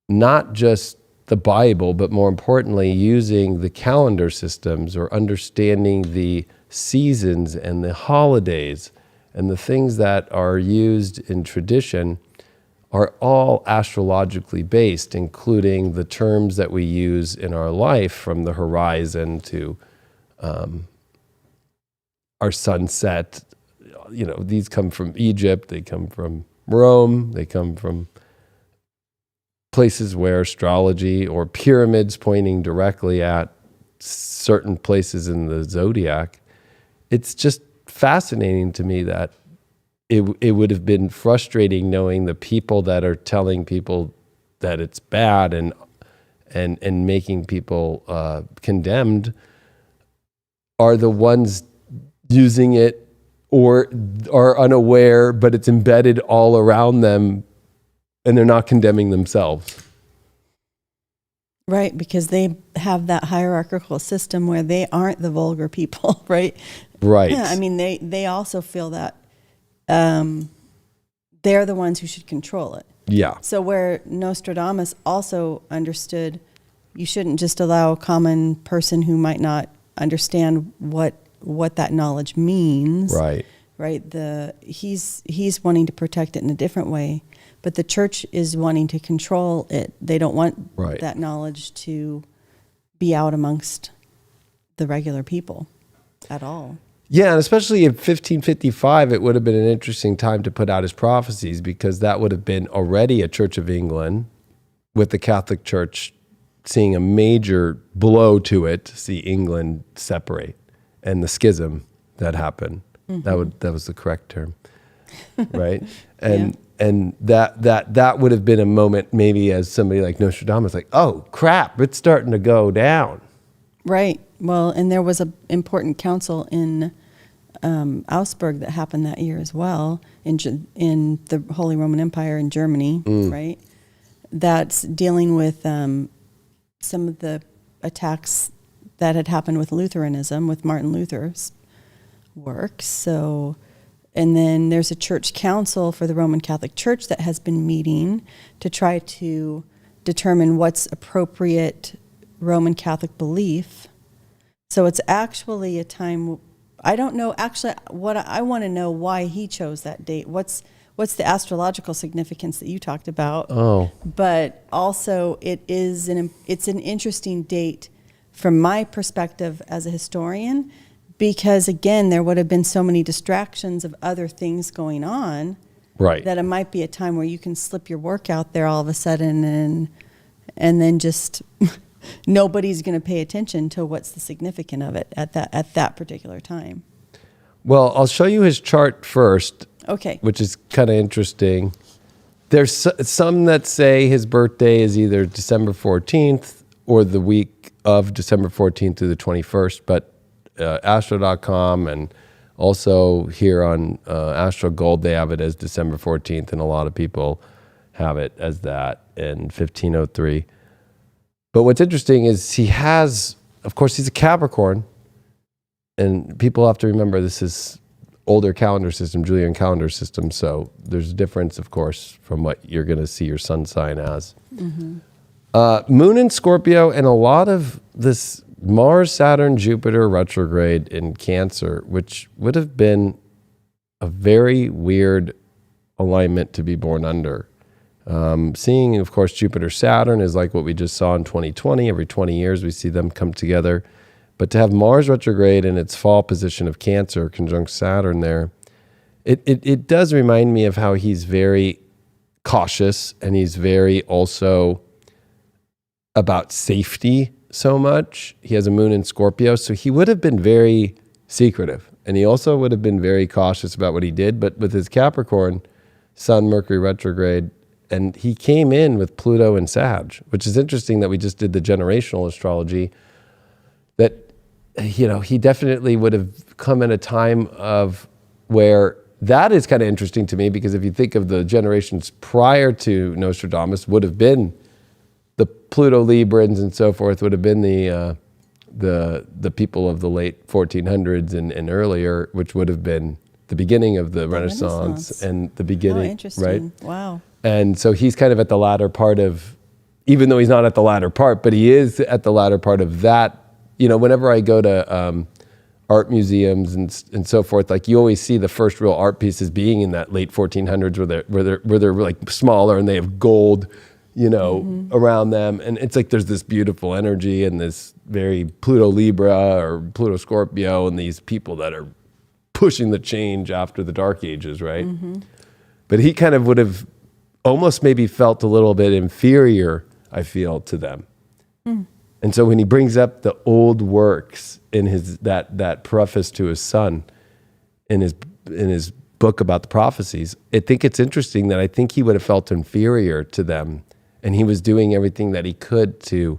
not just the Bible, but more importantly, using the calendar systems, or understanding the seasons and the holidays and the things that are used in tradition, are all astrologically based, including the terms that we use in our life, from the horizon to our sunset. These come from Egypt, they come from Rome, they come from places where astrology, or pyramids pointing directly at certain places in the zodiac. It's just fascinating to me that it would have been frustrating knowing the people that are telling people that it's bad and making people condemned are the ones using it or are unaware, but it's embedded all around them and they're not condemning themselves. Right, because they have that hierarchical system where they aren't the vulgar people, right? Right. Yeah, I mean, they also feel that they're the ones who should control it. Yeah. So where Nostradamus also understood you shouldn't just allow a common person who might not understand what that knowledge means. Right. Right. He's wanting to protect it in a different way, but the church is wanting to control it. They don't want that knowledge to be out amongst the regular people at all. Yeah, and especially in 1555, it would have been an interesting time to put out his prophecies, because that would have been already a Church of England, with the Catholic Church seeing a major blow to it to see England separate, and the schism that happened. Mm-hmm. That was the correct term, right? And that would have been a moment, maybe as somebody like Nostradamus, like, oh crap, it's starting to go down. Right. Well, and there was an important council in Augsburg that happened that year as well, in the Holy Roman Empire in Germany, right? That's dealing with some of the attacks that had happened with Lutheranism, with Martin Luther's works. So, and then there's a church council for the Roman Catholic Church that has been meeting to try to determine what's appropriate Roman Catholic belief. So it's actually a time, I don't know, actually, what I want to know why he chose that date. What's the astrological significance that you talked about? Oh. But also it's an interesting date from my perspective as a historian, because again, there would have been so many distractions of other things going on, right? That it might be a time where you can slip your work out there all of a sudden and then just nobody's going to pay attention to what's the significance of it at that particular time. Well, I'll show you his chart first. Okay. Which is kind of interesting. There's some that say his birthday is either December 14th or the week of December 14th through the 21st, but Astro.com and also here on Astro Gold, they have it as December 14th, and a lot of people have it as that in 1503. But what's interesting is he has, of course, he's a Capricorn, and people have to remember this is older calendar system, Julian calendar system, so there's a difference, of course, from what you're going to see your sun sign as. Mm-hmm. Moon in Scorpio, and a lot of this Mars, Saturn, Jupiter retrograde in Cancer, which would have been a very weird alignment to be born under. Seeing, of course, Jupiter, Saturn is like what we just saw in 2020. Every 20 years we see them come together. But to have Mars retrograde in its fall position of Cancer, conjunct Saturn there, it does remind me of how he's very cautious, and he's very also about safety so much. He has a moon in Scorpio, so he would have been very secretive. And he also would have been very cautious about what he did. But with his Capricorn, Sun, Mercury retrograde, and he came in with Pluto and Sag, which is interesting that we just did the generational astrology, that, you know, he definitely would have come at a time of where that is kind of interesting to me, because if you think of the generations prior to Nostradamus, would have been the Pluto Librans and so forth, would have been the people of the late 1400s and earlier, which would have been the beginning of the Renaissance and the beginning, interesting. Right? Wow. And so he's kind of at the latter part of, even though he's not at the latter part, but he is at the latter part of that. You know, whenever I go to art museums and so forth, like you always see the first real art pieces being in that late 1400s where they're like smaller and they have gold, you know, around them. And it's like there's this beautiful energy and this very Pluto Libra or Pluto Scorpio and these people that are pushing the change after the Dark Ages, right? Mm-hmm. But he kind of would have almost maybe felt a little bit inferior, I feel, to them. Mm. And so when he brings up the old works in his that preface to his son in his book about the prophecies, I think it's interesting that I think he would have felt inferior to them, and he was doing everything that he could to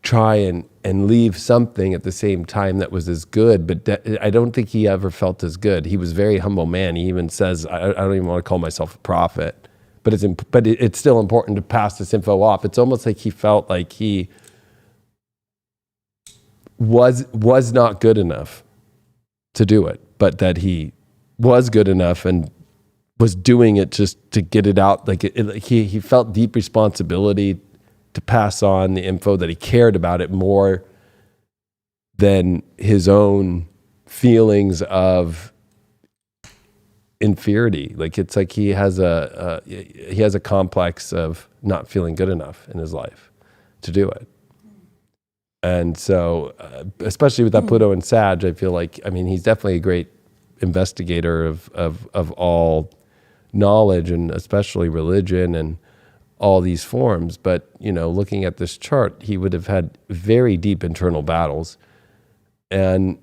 try and leave something at the same time that was as good, but I don't think he ever felt as good. He was a very humble man. He even says, I don't even want to call myself a prophet, but it's still important to pass this info off. It's almost like he felt like he was not good enough to do it, but that he was good enough and was doing it just to get it out. Like he felt deep responsibility to pass on the info, that he cared about it more than his own feelings of inferiority. Like it's like he has a complex of not feeling good enough in his life to do it. And so, especially with that Pluto and Sag, I feel like, I mean, he's definitely a great investigator of all knowledge, and especially religion and all these forms. But, you know, looking at this chart, he would have had very deep internal battles. And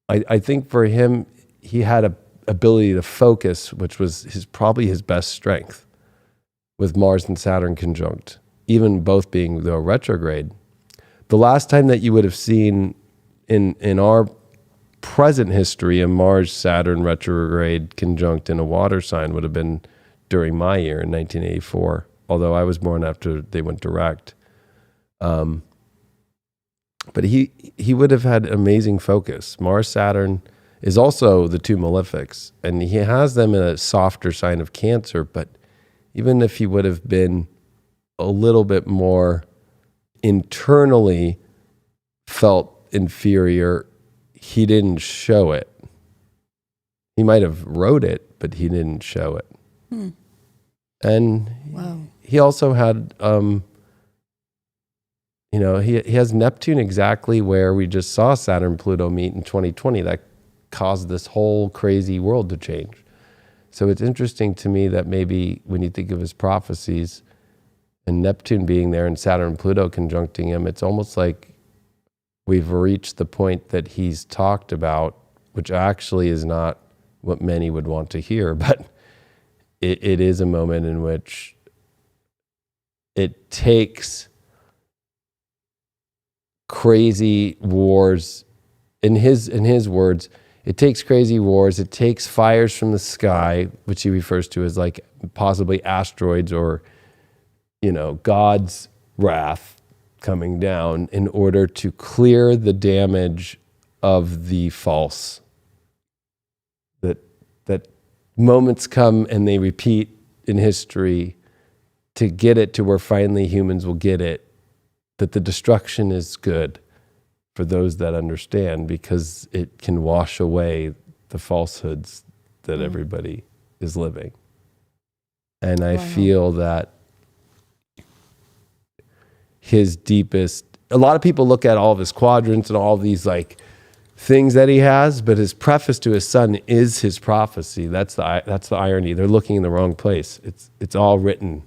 I think for him, he had a ability to focus, which was probably his best strength, with Mars and Saturn conjunct, even both being, though, retrograde. The last time that you would have seen in our present history a Mars-Saturn retrograde conjunct in a water sign would have been during my year in 1984, although I was born after they went direct. But he would have had amazing focus. Mars-Saturn is also the two malefics, and he has them in a softer sign of Cancer, but even if he would have been a little bit more internally felt inferior, he didn't show it. He might have wrote it, but he didn't show it. And he also had, he has Neptune exactly where we just saw Saturn Pluto meet in 2020. That caused this whole crazy world to change. So it's interesting to me that maybe when you think of his prophecies, and Neptune being there and Saturn and Pluto conjuncting him, it's almost like we've reached the point that he's talked about, which actually is not what many would want to hear, but it is a moment in which it takes crazy wars. In his words, it takes crazy wars, it takes fires from the sky, which he refers to as like possibly asteroids or God's wrath coming down in order to clear the damage of the false. That moments come and they repeat in history to get it to where finally humans will get it, that the destruction is good for those that understand, because it can wash away the falsehoods that everybody is living. And I feel that his deepest, a lot of people look at all of his quadrants and all these like things that he has, but his preface to his sun is his prophecy. That's the irony. They're looking in the wrong place. It's all written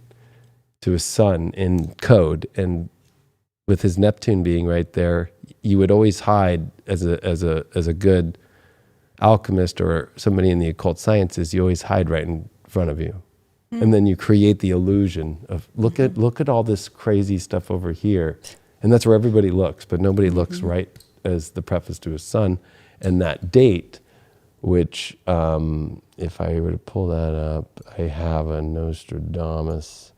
to his sun in code, and with his Neptune being right there, you would always hide as a good alchemist or somebody in the occult sciences. You always hide right in front of you. And then you create the illusion of look at all this crazy stuff over here, and that's where everybody looks, but nobody looks right as the preface to his sun. And that date, which if I were to pull that up, I have a Nostradamus.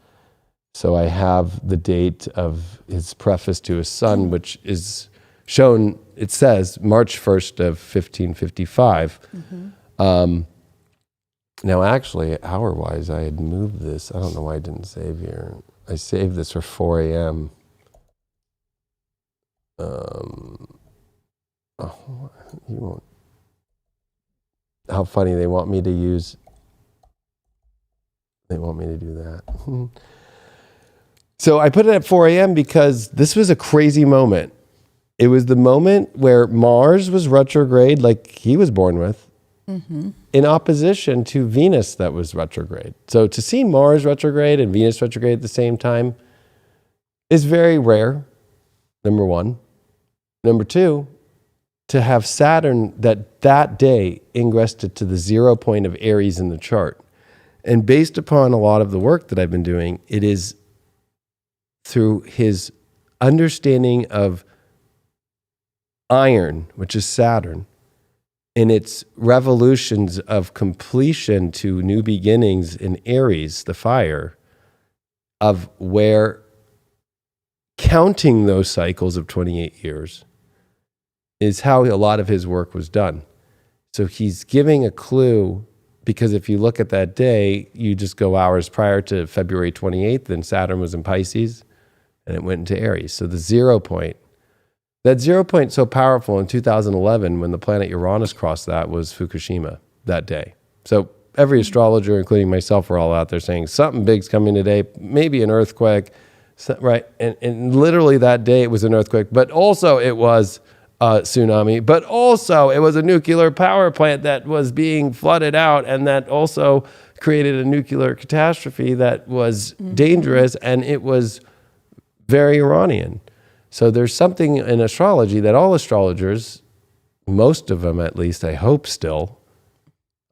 So I have the date of his preface to his sun, which is shown. It says March 1st of 1555. Now, actually, hour-wise, I had moved this. I don't know why I didn't save here. I saved this for 4 a.m. You won't. How funny, they want me to use. They want me to do that. So I put it at 4 a.m. because this was a crazy moment. It was the moment where Mars was retrograde, like he was born with, in opposition to Venus that was retrograde. So to see Mars retrograde and Venus retrograde at the same time is very rare, number one. Number two, to have Saturn that day ingressed it to the 0 point of Aries in the chart. And based upon a lot of the work that I've been doing, it is through his understanding of iron, which is Saturn, in its revolutions of completion to new beginnings in Aries, the fire, of where counting those cycles of 28 years is how a lot of his work was done. So he's giving a clue, because if you look at that day, you just go hours prior to February 28th, then Saturn was in Pisces, and it went into Aries. So the 0 point, that 0 point so powerful in 2011 when the planet Uranus crossed that was Fukushima that day. So every astrologer, including myself, were all out there saying something big's coming today, maybe an earthquake, right? And literally that day it was an earthquake, but also it was a tsunami, but also it was a nuclear power plant that was being flooded out, and that also created a nuclear catastrophe that was dangerous, and it was very Iranian. So there's something in astrology that all astrologers, most of them at least, I hope still,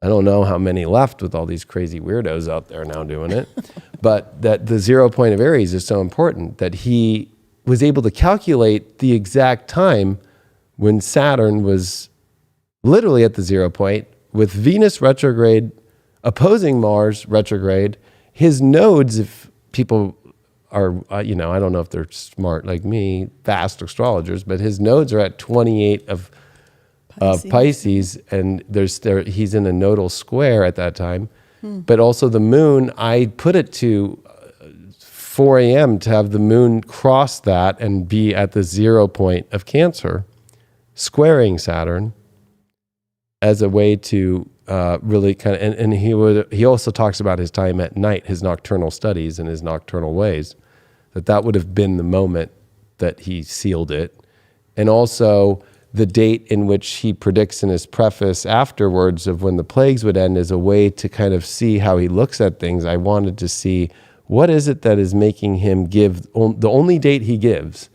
I don't know how many left with all these crazy weirdos out there now doing it, but that the 0 point of Aries is so important that he was able to calculate the exact time when Saturn was literally at the 0 point with Venus retrograde opposing Mars retrograde. His nodes, if people are, I don't know if they're smart like me, fast astrologers, but his nodes are at 28 of Pisces, and he's in a nodal square at that time. But also the moon, I put it to 4 a.m. to have the moon cross that and be at the 0 point of Cancer, squaring Saturn as a way to really kind of, and he also talks about his time at night, his nocturnal studies and his nocturnal ways, that would have been the moment that he sealed it. And also the date in which he predicts in his preface afterwards of when the plagues would end as a way to kind of see how he looks at things. I wanted to see what is it that is making him give the only date he gives,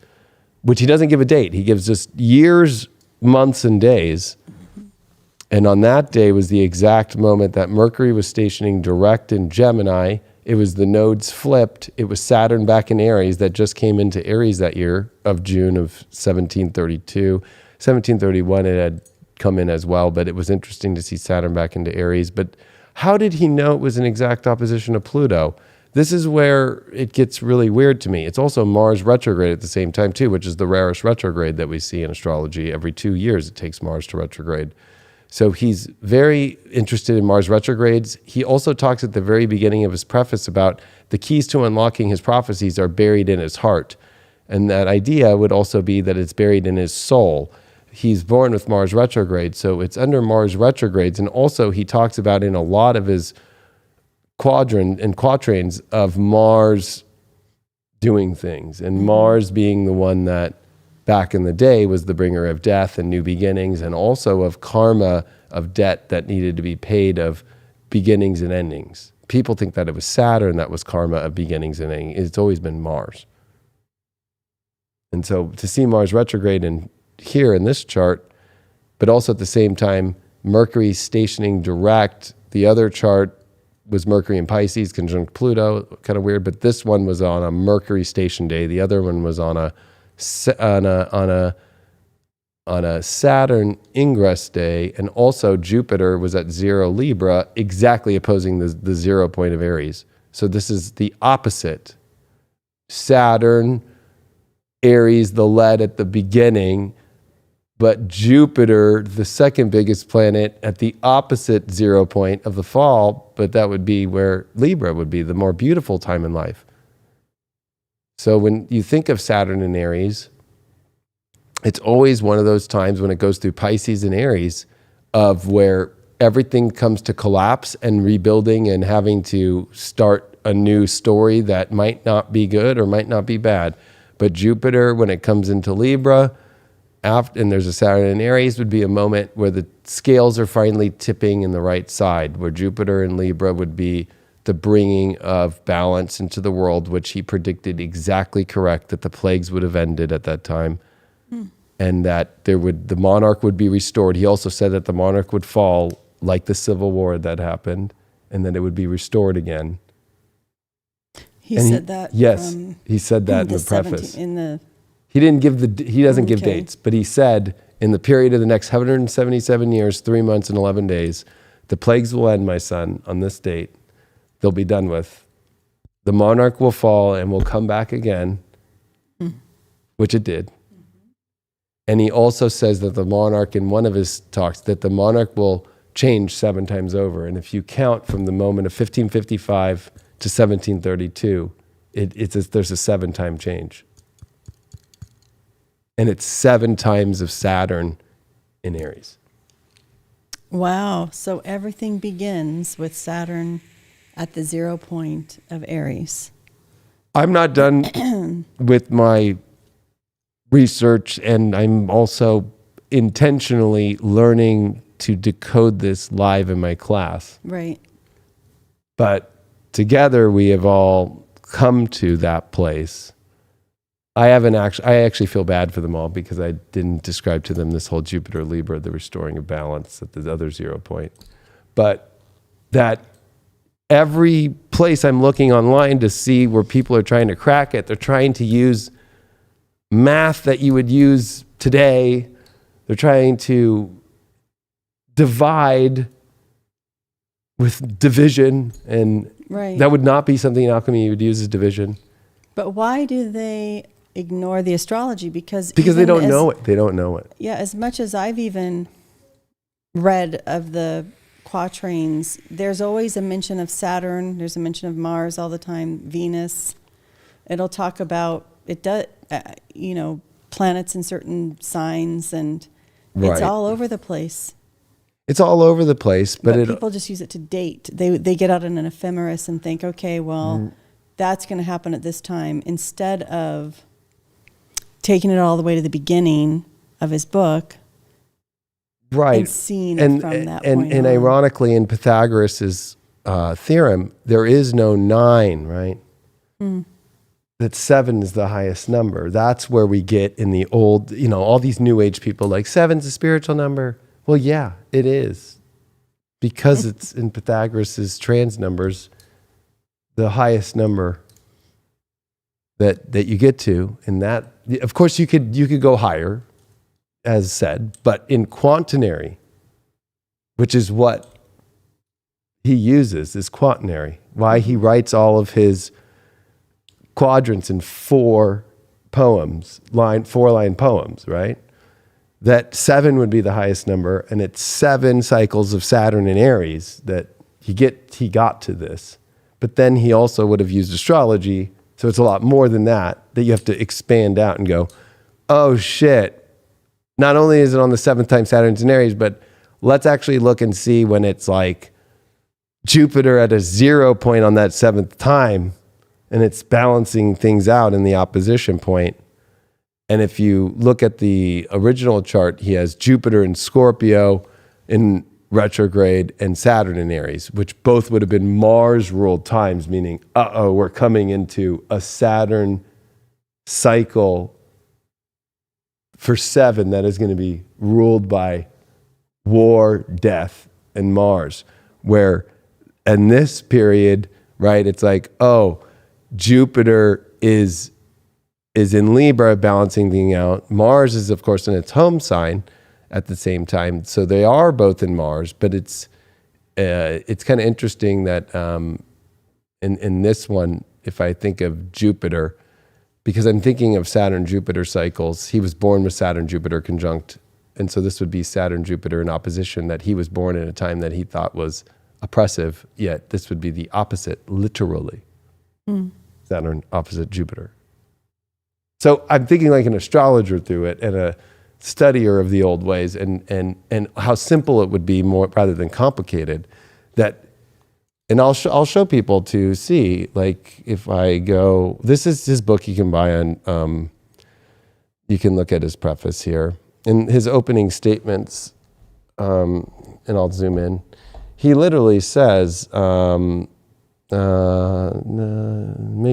which he doesn't give a date. He gives just years, months, and days. And on that day was the exact moment that Mercury was stationing direct in Gemini. It was the nodes flipped. It was Saturn back in Aries that just came into Aries that year of June of 1732. 1731 it had come in as well, but it was interesting to see Saturn back into Aries. But how did he know it was an exact opposition to Pluto? This is where it gets really weird to me. It's also Mars retrograde at the same time too, which is the rarest retrograde that we see in astrology. Every 2 years it takes Mars to retrograde. So he's very interested in Mars retrogrades. He also talks at the very beginning of his preface about the keys to unlocking his prophecies are buried in his heart. And that idea would also be that it's buried in his soul. He's born with Mars retrograde, so it's under Mars retrogrades. And also he talks about in a lot of his quatrains of Mars doing things, and Mars being the one that back in the day was the bringer of death and new beginnings, and also of karma, of debt that needed to be paid, of beginnings and endings. People think that it was Saturn that was karma of beginnings and endings. It's always been Mars. And so to see Mars retrograde in here in this chart, but also at the same time, Mercury stationing direct. The other chart was Mercury in Pisces, conjunct Pluto, kind of weird, but this one was on a Mercury station day. The other one was on a Saturn ingress day, and also Jupiter was at 0 Libra, exactly opposing the 0 point of Aries. So this is the opposite. Saturn, Aries, the lead at the beginning, but Jupiter, the second biggest planet, at the opposite 0 point of the fall, but that would be where Libra would be, the more beautiful time in life. So when you think of Saturn in Aries, it's always one of those times when it goes through Pisces and Aries of where everything comes to collapse and rebuilding and having to start a new story that might not be good or might not be bad. But Jupiter, when it comes into Libra, and there's a Saturn in Aries, would be a moment where the scales are finally tipping in the right side, where Jupiter in Libra would be the bringing of balance into the world, which he predicted exactly correct, that the plagues would have ended at that time, and that the monarch would be restored. He also said that the monarch would fall like the Civil War that happened, and that it would be restored again. He said that. Yes, he said that in the preface. In the He doesn't give Okay. dates, but he said in the period of the next 177 years, 3 months and 11 days, the plagues will end, my son, on this date. They'll be done with. The monarch will fall and will come back again, which it did. And he also says that the monarch, in one of his talks, that the monarch will change 7 times over. And if you count from the moment of 1555 to 1732, there's a 7-time change. And it's 7 times of Saturn in Aries. Wow. So everything begins with Saturn at the 0 point of Aries. I'm not done with my research, and I'm also intentionally learning to decode this live in my class. Right. But together we have all come to that place. I actually feel bad for them all because I didn't describe to them this whole Jupiter Libra, the restoring of balance at the other 0 point. But that every place I'm looking online to see where people are trying to crack it, they're trying to use math that you would use today. They're trying to divide with division, and Right. that would not be something in alchemy you would use as division. But why do they ignore the astrology? Because they even don't know it. They don't know it. Yeah, as much as I've even read of the quatrains, there's always a mention of Saturn. There's a mention of Mars all the time, Venus. It'll talk about planets in certain signs, and it's Right. all over the place. It's all over the place, but people just use it to date. They get out in an ephemeris and think, okay, well, that's going to happen at this time, instead of taking it all the way to the beginning of his book. right. And seeing it from that point and on. ironically, in Pythagoras' theorem, there is no 9, right? That 7 is the highest number. That's where we get in the old, all these New Age people like 7's a spiritual number. Well, yeah, it is. Because it's in Pythagoras' trans numbers, the highest number that you get to. In that, of course, you could go higher, as said, but in quaternary, which is what he uses, is quaternary. Why he writes all of his quadrants in 4 poems, 4-line poems, right? That 7 would be the highest number, and it's 7 cycles of Saturn in Aries that he got to this. But then he also would have used astrology, so it's a lot more than that you have to expand out and go, oh shit, not only is it on the 7th time Saturn's in Aries, but let's actually look and see when it's like Jupiter at a 0 point on that 7th time, and it's balancing things out in the opposition point. And if you look at the original chart, he has Jupiter in Scorpio in retrograde and Saturn in Aries, which both would have been Mars-ruled times, meaning, we're coming into a Saturn cycle for 7 that is going to be ruled by war, death, and Mars. Where in this period, right, it's like, Jupiter is in Libra, balancing things out. Mars is, of course, in its home sign at the same time. So they are both in Mars, but it's kind of interesting that in this one, if I think of Jupiter, because I'm thinking of Saturn-Jupiter cycles, he was born with Saturn-Jupiter conjunct. And so this would be Saturn-Jupiter in opposition, that he was born in a time that he thought was oppressive, yet this would be the opposite, literally. Saturn opposite Jupiter. So I'm thinking like an astrologer through it and a studier of the old ways, and how simple it would be more rather than complicated. And I'll show people to see, like if I go, this is his book you can buy on, you can look at his preface here. In his opening statements, and I'll zoom in, he literally says, make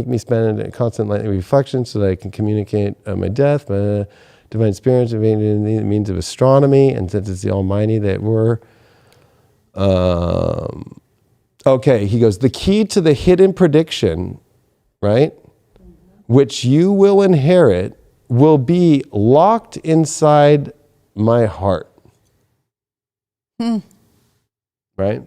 me spend a constant lightning reflection so that I can communicate my death, my divine spirits, the means of astronomy, and since it's the Almighty that we're. Okay, he goes, the key to the hidden prediction, right, which you will inherit will be locked inside my heart. Right?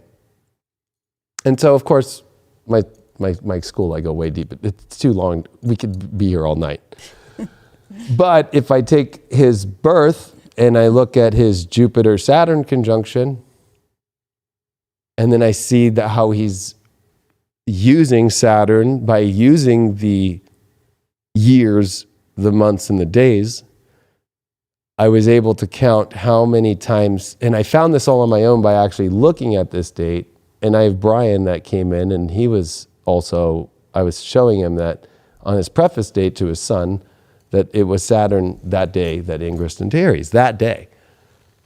And so, of course, my school, I go way deep. It's too long. We could be here all night. But if I take his birth and I look at his Jupiter-Saturn conjunction, and then I see how he's using Saturn by using the years, the months, and the days, I was able to count how many times, and I found this all on my own by actually looking at this date. And I have Brian that came in, and he was also, I was showing him that on his preface date to his son, that it was Saturn that day that ingressed into Aries, that day.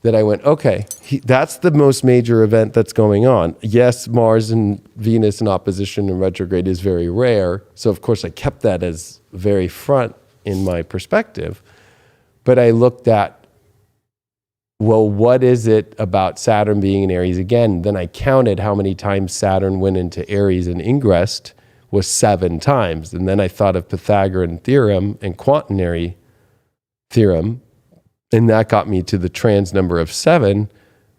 That I went, okay, that's the most major event that's going on. Yes, Mars and Venus in opposition and retrograde is very rare. So of course I kept that as very front in my perspective. But I looked at, well, what is it about Saturn being in Aries again? Then I counted how many times Saturn went into Aries and ingressed was 7 times. And then I thought of Pythagorean theorem and quaternary theorem. And that got me to the trans number of 7,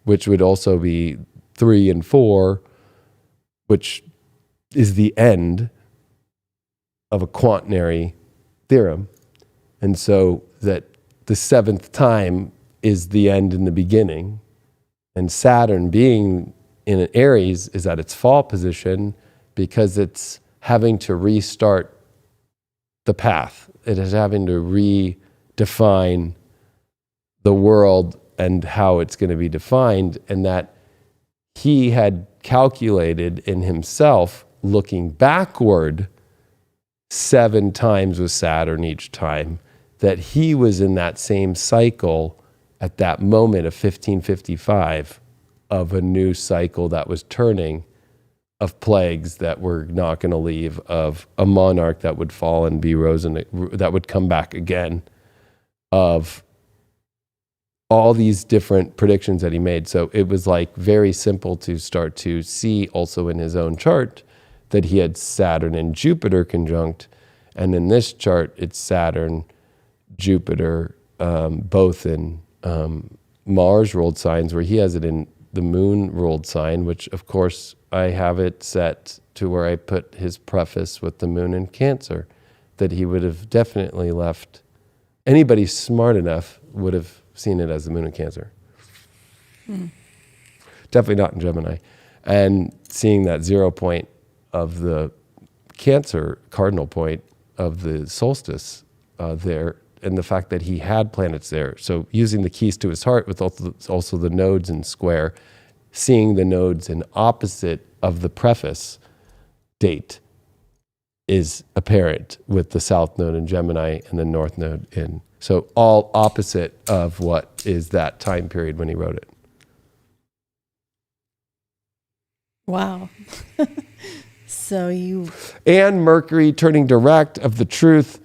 which would also be 3 and 4, which is the end of a quaternary theorem. And so that the 7th time is the end in the beginning. And Saturn being in an Aries is at its fall position because it's having to restart the path. It is having to redefine the world and how it's going to be defined, and that he had calculated in himself, looking backward 7 times with Saturn each time, that he was in that same cycle at that moment of 1555 of a new cycle that was turning, of plagues that were not going to leave, of a monarch that would fall and be risen, that would come back again, of all these different predictions that he made. So it was like very simple to start to see also in his own chart that he had Saturn and Jupiter conjunct. And in this chart, it's Saturn, Jupiter, both in Mars ruled signs, where he has it in the moon ruled sign, which of course I have it set to where I put his preface with the moon in Cancer, that he would have definitely left. Anybody smart enough would have seen it as the moon in Cancer. Definitely not in Gemini. And seeing that 0 point of the Cancer cardinal point of the solstice there, and the fact that he had planets there. So using the keys to his heart with also the nodes in square, seeing the nodes in opposite of the preface date is apparent with the south node in Gemini and the north node in. So all opposite of what is that time period when he wrote it. Wow. And Mercury turning direct of the truth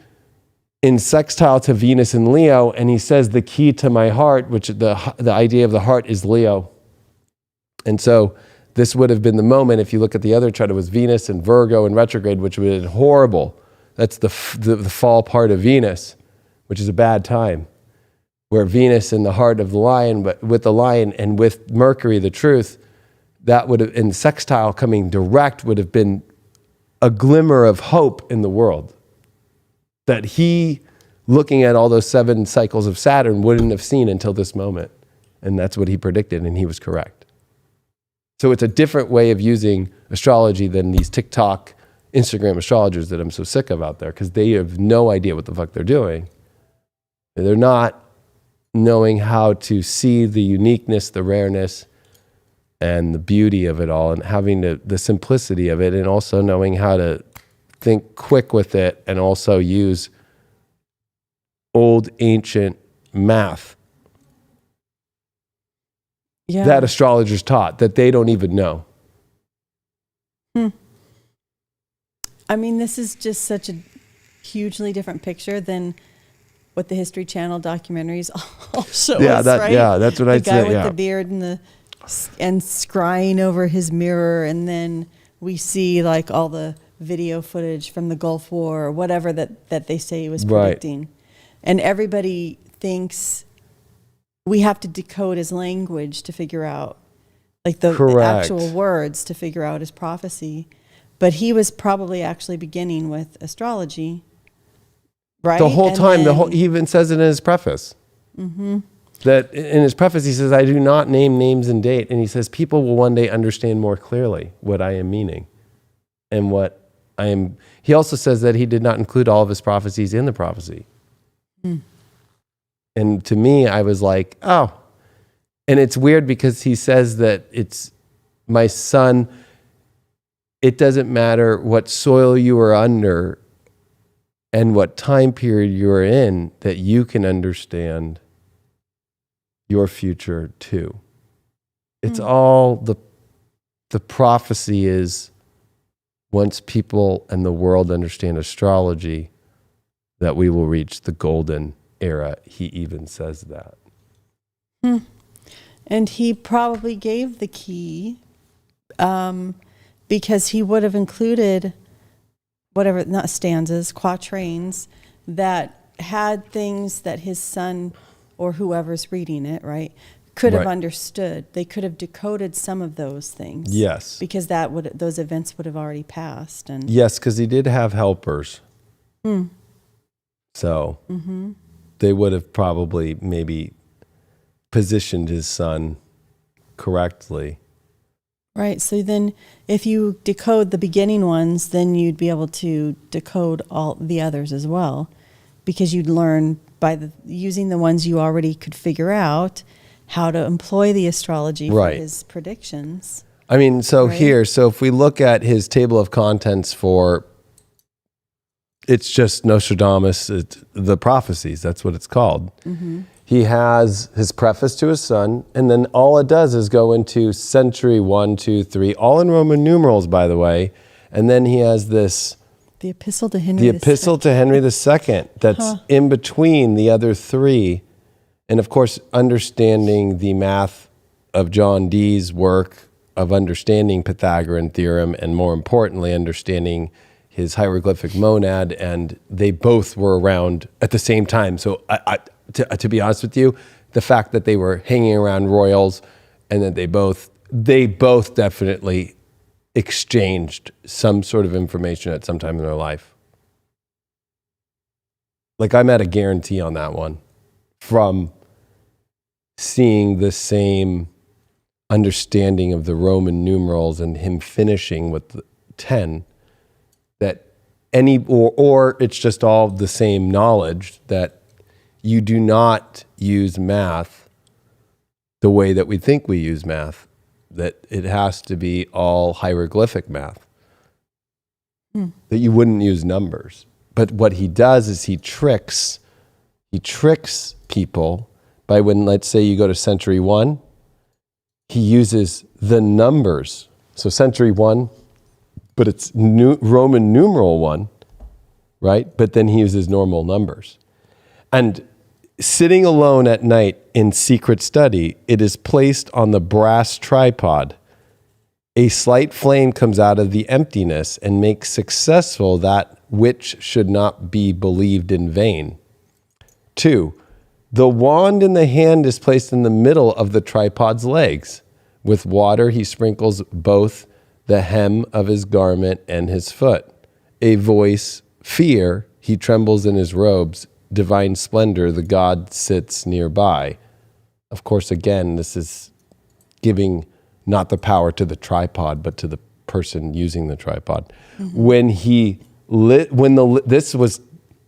in sextile to Venus in Leo, and he says the key to my heart, which the idea of the heart is Leo. And so this would have been the moment, if you look at the other chart, it was Venus and Virgo and retrograde, which would have been horrible. That's the fall part of Venus, which is a bad time, where Venus in the heart of the lion, but with the lion and with Mercury, the truth, that would have, in sextile coming direct, would have been a glimmer of hope in the world. That he, looking at all those 7 cycles of Saturn, wouldn't have seen until this moment. And that's what he predicted, and he was correct. So it's a different way of using astrology than these TikTok, Instagram astrologers that I'm so sick of out there, because they have no idea what the fuck they're doing. They're not knowing how to see the uniqueness, the rareness, and the beauty of it all, and having the simplicity of it, and also knowing how to think quick with it, and also use old ancient math that astrologers taught that they don't even know. I mean, this is just such a hugely different picture than what the History Channel documentaries all show us, right? Yeah, that's what I'd say. The guy with the beard and scrying over his mirror, and then we see like all the video footage from the Gulf War or whatever that they say he was predicting. And everybody thinks we have to decode his language to figure out, like the actual words to figure out his prophecy. But he was probably actually beginning with astrology, right? The whole time, he even says it in his preface. Mm-hmm. That in his preface, he says, I do not name names and date. And he says, people will one day understand more clearly what I am meaning and what I am. He also says that he did not include all of his prophecies in the prophecy. Mm. And to me, I was like, oh. And it's weird because he says that it's my son. It doesn't matter what soil you are under and what time period you're in, that you can understand your future too. It's all the prophecy is, once people and the world understand astrology, that we will reach the golden era. He even says that. And he probably gave the key because he would have included whatever, not stanzas, quatrains that had things that his son or whoever's reading it, right, could have understood. They could have decoded some of those things. Yes. Because those events would have already passed. And yes, because he did have helpers. So they would have probably maybe positioned his son correctly. Right. So then if you decode the beginning ones, then you'd be able to decode all the others as well, because you'd learn by using the ones you already could figure out how to employ the astrology for his predictions. I mean, so if we look at his table of contents it's just Nostradamus, the prophecies, that's what it's called. Mm-hmm. He has his preface to his son, and then all it does is go into century 1, 2, 3, all in Roman numerals, by the way. And then he has this... The Epistle to Henry II. The Epistle to Henry II, that's in between the other three. And of course, understanding the math of John Dee's work of understanding Pythagorean theorem, and more importantly, understanding his hieroglyphic monad, and they both were around at the same time. So to be honest with you, the fact that they were hanging around royals and that they both definitely exchanged some sort of information at some time in their life. Like, I'm at a guarantee on that one from seeing the same understanding of the Roman numerals and him finishing with the 10, that or it's just all the same knowledge that you do not use math the way that we think we use math, that it has to be all hieroglyphic math, that you wouldn't use numbers. But what he does is he tricks people by, when, let's say you go to century 1, he uses the numbers. So century 1, but it's Roman numeral 1, right? But then he uses normal numbers. And sitting alone at night in secret study, it is placed on the brass tripod. A slight flame comes out of the emptiness and makes successful that which should not be believed in vain. 2, the wand in the hand is placed in the middle of the tripod's legs. With water he sprinkles both the hem of his garment and his foot. A voice, fear, he trembles in his robes. Divine splendor, the God sits nearby. Of course, again, this is giving not the power to the tripod, but to the person using the tripod. Mm-hmm. This was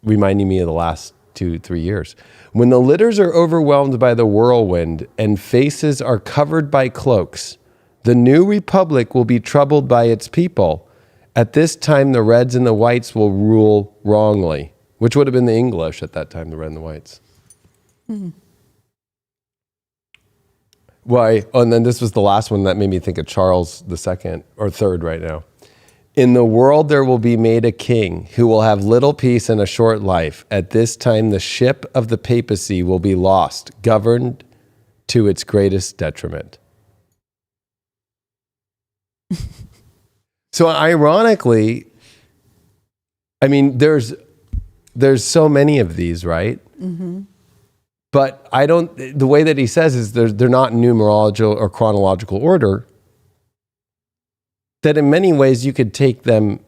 reminding me of the last 2-3 years. When the litters are overwhelmed by the whirlwind and faces are covered by cloaks, the new republic will be troubled by its people. At this time, the reds and the whites will rule wrongly, which would have been the English at that time, the red and the whites. Mm-hmm. Why? Oh, and then this was the last one that made me think of Charles II, or third right now. In the world there will be made a king who will have little peace and a short life. At this time the ship of the papacy will be lost, governed to its greatest detriment. So ironically, I mean, there's there's so many of these, right? Mm-hmm. But the way that he says is they're not in numerological or chronological order, that in many ways you could take them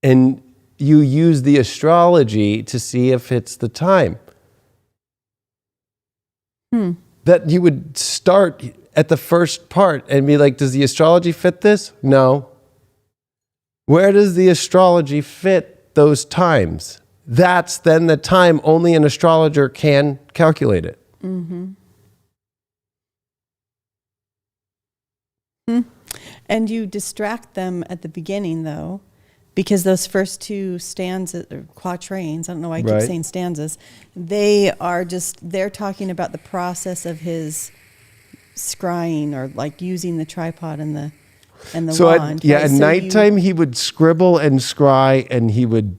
and you use the astrology to see if it's the time. That you would start at the first part and be like, does the astrology fit this? No. Where does the astrology fit those times? That's then the time only an astrologer can calculate it. Mm-hmm. And you distract them at the beginning, though, because those first two stanzas, or quatrains, I don't know why I keep saying stanzas, they're talking about the process of his scrying, or like using the tripod and the wand. At nighttime he would scribble and scry, and he would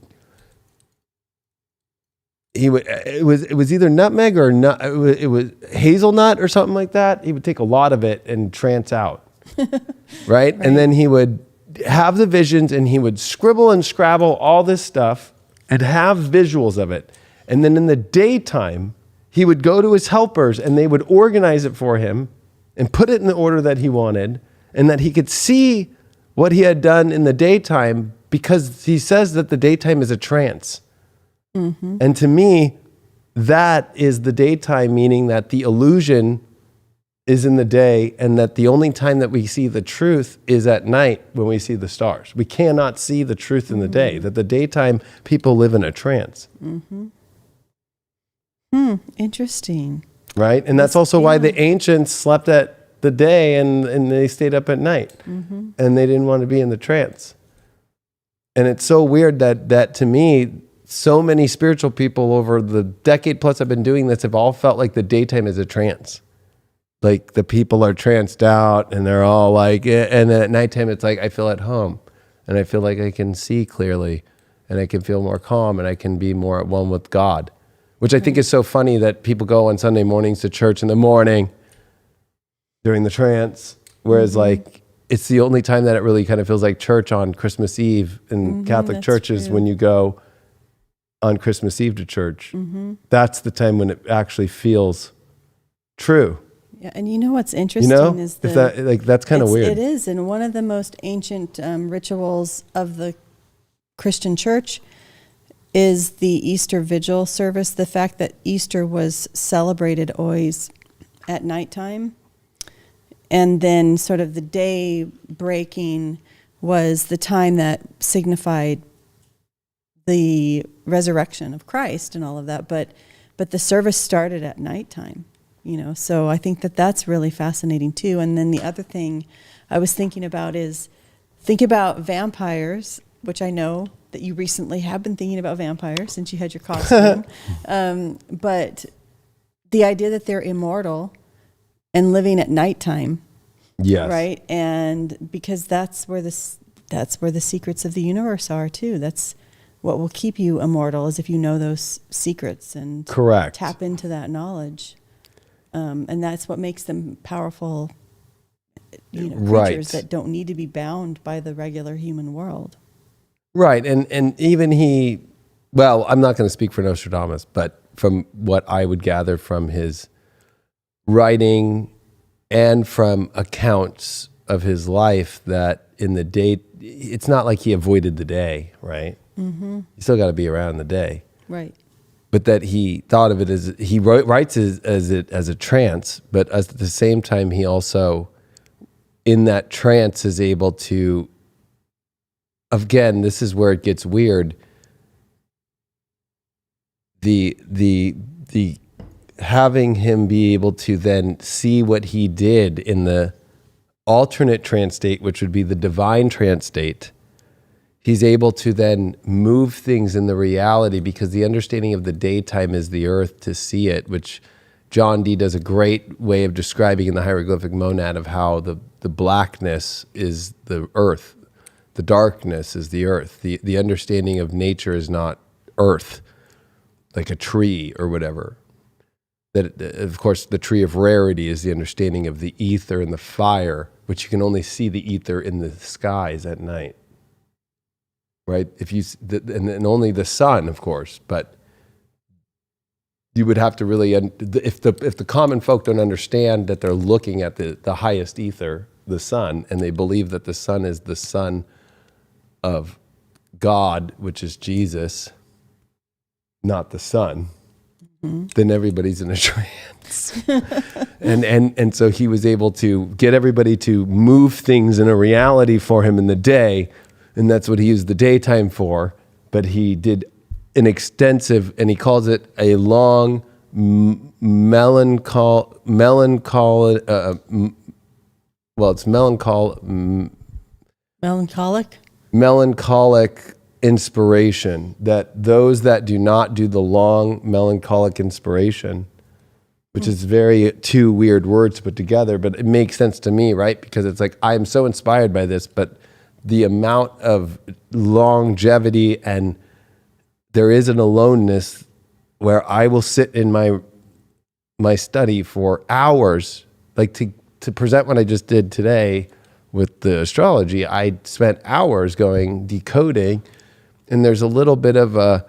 it was either nutmeg or it was hazelnut or something like that. He would take a lot of it and trance out. Right? And then he would have the visions, and he would scribble and scrabble all this stuff and have visuals of it. And then in the daytime, he would go to his helpers, and they would organize it for him and put it in the order that he wanted, and that he could see what he had done in the daytime, because he says that the daytime is a trance. Mm-hmm. And to me, that is the daytime, meaning that the illusion is in the day, and that the only time that we see the truth is at night when we see the stars. We cannot see the truth in the day, that the daytime people live in a trance. Mm-hmm. Interesting. Right? And that's also why the ancients slept at the day and they stayed up at night. Mm-hmm. And they didn't want to be in the trance. And it's so weird that to me, so many spiritual people over the decade plus I've been doing this have all felt like the daytime is a trance. Like the people are tranced out, and they're all like, and then at nighttime it's like, I feel at home, and I feel like I can see clearly, and I can feel more calm, and I can be more at one with God, which I think is so funny that people go on Sunday mornings to church in the morning during the trance, whereas like it's the only time that it really kind of feels like church on Christmas Eve in Catholic churches. When you go on Christmas Eve to church, that's the time when it actually feels true. Yeah, and you know what's interesting is that's kind of weird. It is, and one of the most ancient rituals of the Christian church is the Easter Vigil service. The fact that Easter was celebrated always at nighttime, and then sort of the day breaking was the time that signified the resurrection of Christ and all of that. But the service started at nighttime. So I think that that's really fascinating too. And then the other thing I was thinking about is, think about vampires, which I know that you recently have been thinking about vampires since you had your costume. But the idea that they're immortal and living at nighttime. Yes. Right. And because that's where the secrets of the universe are too. That's what will keep you immortal, is if you know those secrets and tap into that knowledge. And that's what makes them powerful, creatures that don't need to be bound by the regular human world. Right. And even I'm not going to speak for Nostradamus, but from what I would gather from his writing and from accounts of his life, that in the day, it's not like he avoided the day, right? Mm-hmm. You still got to be around the day. Right. But that he thought of it as, he writes as a trance, but at the same time, he also, in that trance, is able to, again, this is where it gets weird, the having him be able to then see what he did in the alternate trance state, which would be the divine trance state. He's able to then move things in the reality, because the understanding of the daytime is the earth, to see it, which John Dee does a great way of describing in the hieroglyphic monad, of how the blackness is the earth, the darkness is the earth. The understanding of nature is not earth, like a tree or whatever. That, of course, the tree of rarity is the understanding of the ether and the fire, which you can only see the ether in the skies at night. right? And only the sun, of course, but you would have to really, if the common folk don't understand that they're looking at the highest ether, the sun, and they believe that the sun is the son of God, which is Jesus, not the sun, then everybody's in a trance. and so he was able to get everybody to move things in a reality for him in the day, and that's what he used the daytime for. But he did an extensive, and he calls it a long, melancholic inspiration, that those that do not do the long melancholic inspiration, which is very two weird words to put together, but it makes sense to me, right? Because it's like, I'm so inspired by this, but the amount of longevity, and there is an aloneness where I will sit in my study for hours, like to present what I just did today with the astrology. I spent hours decoding, and there's a little bit of a,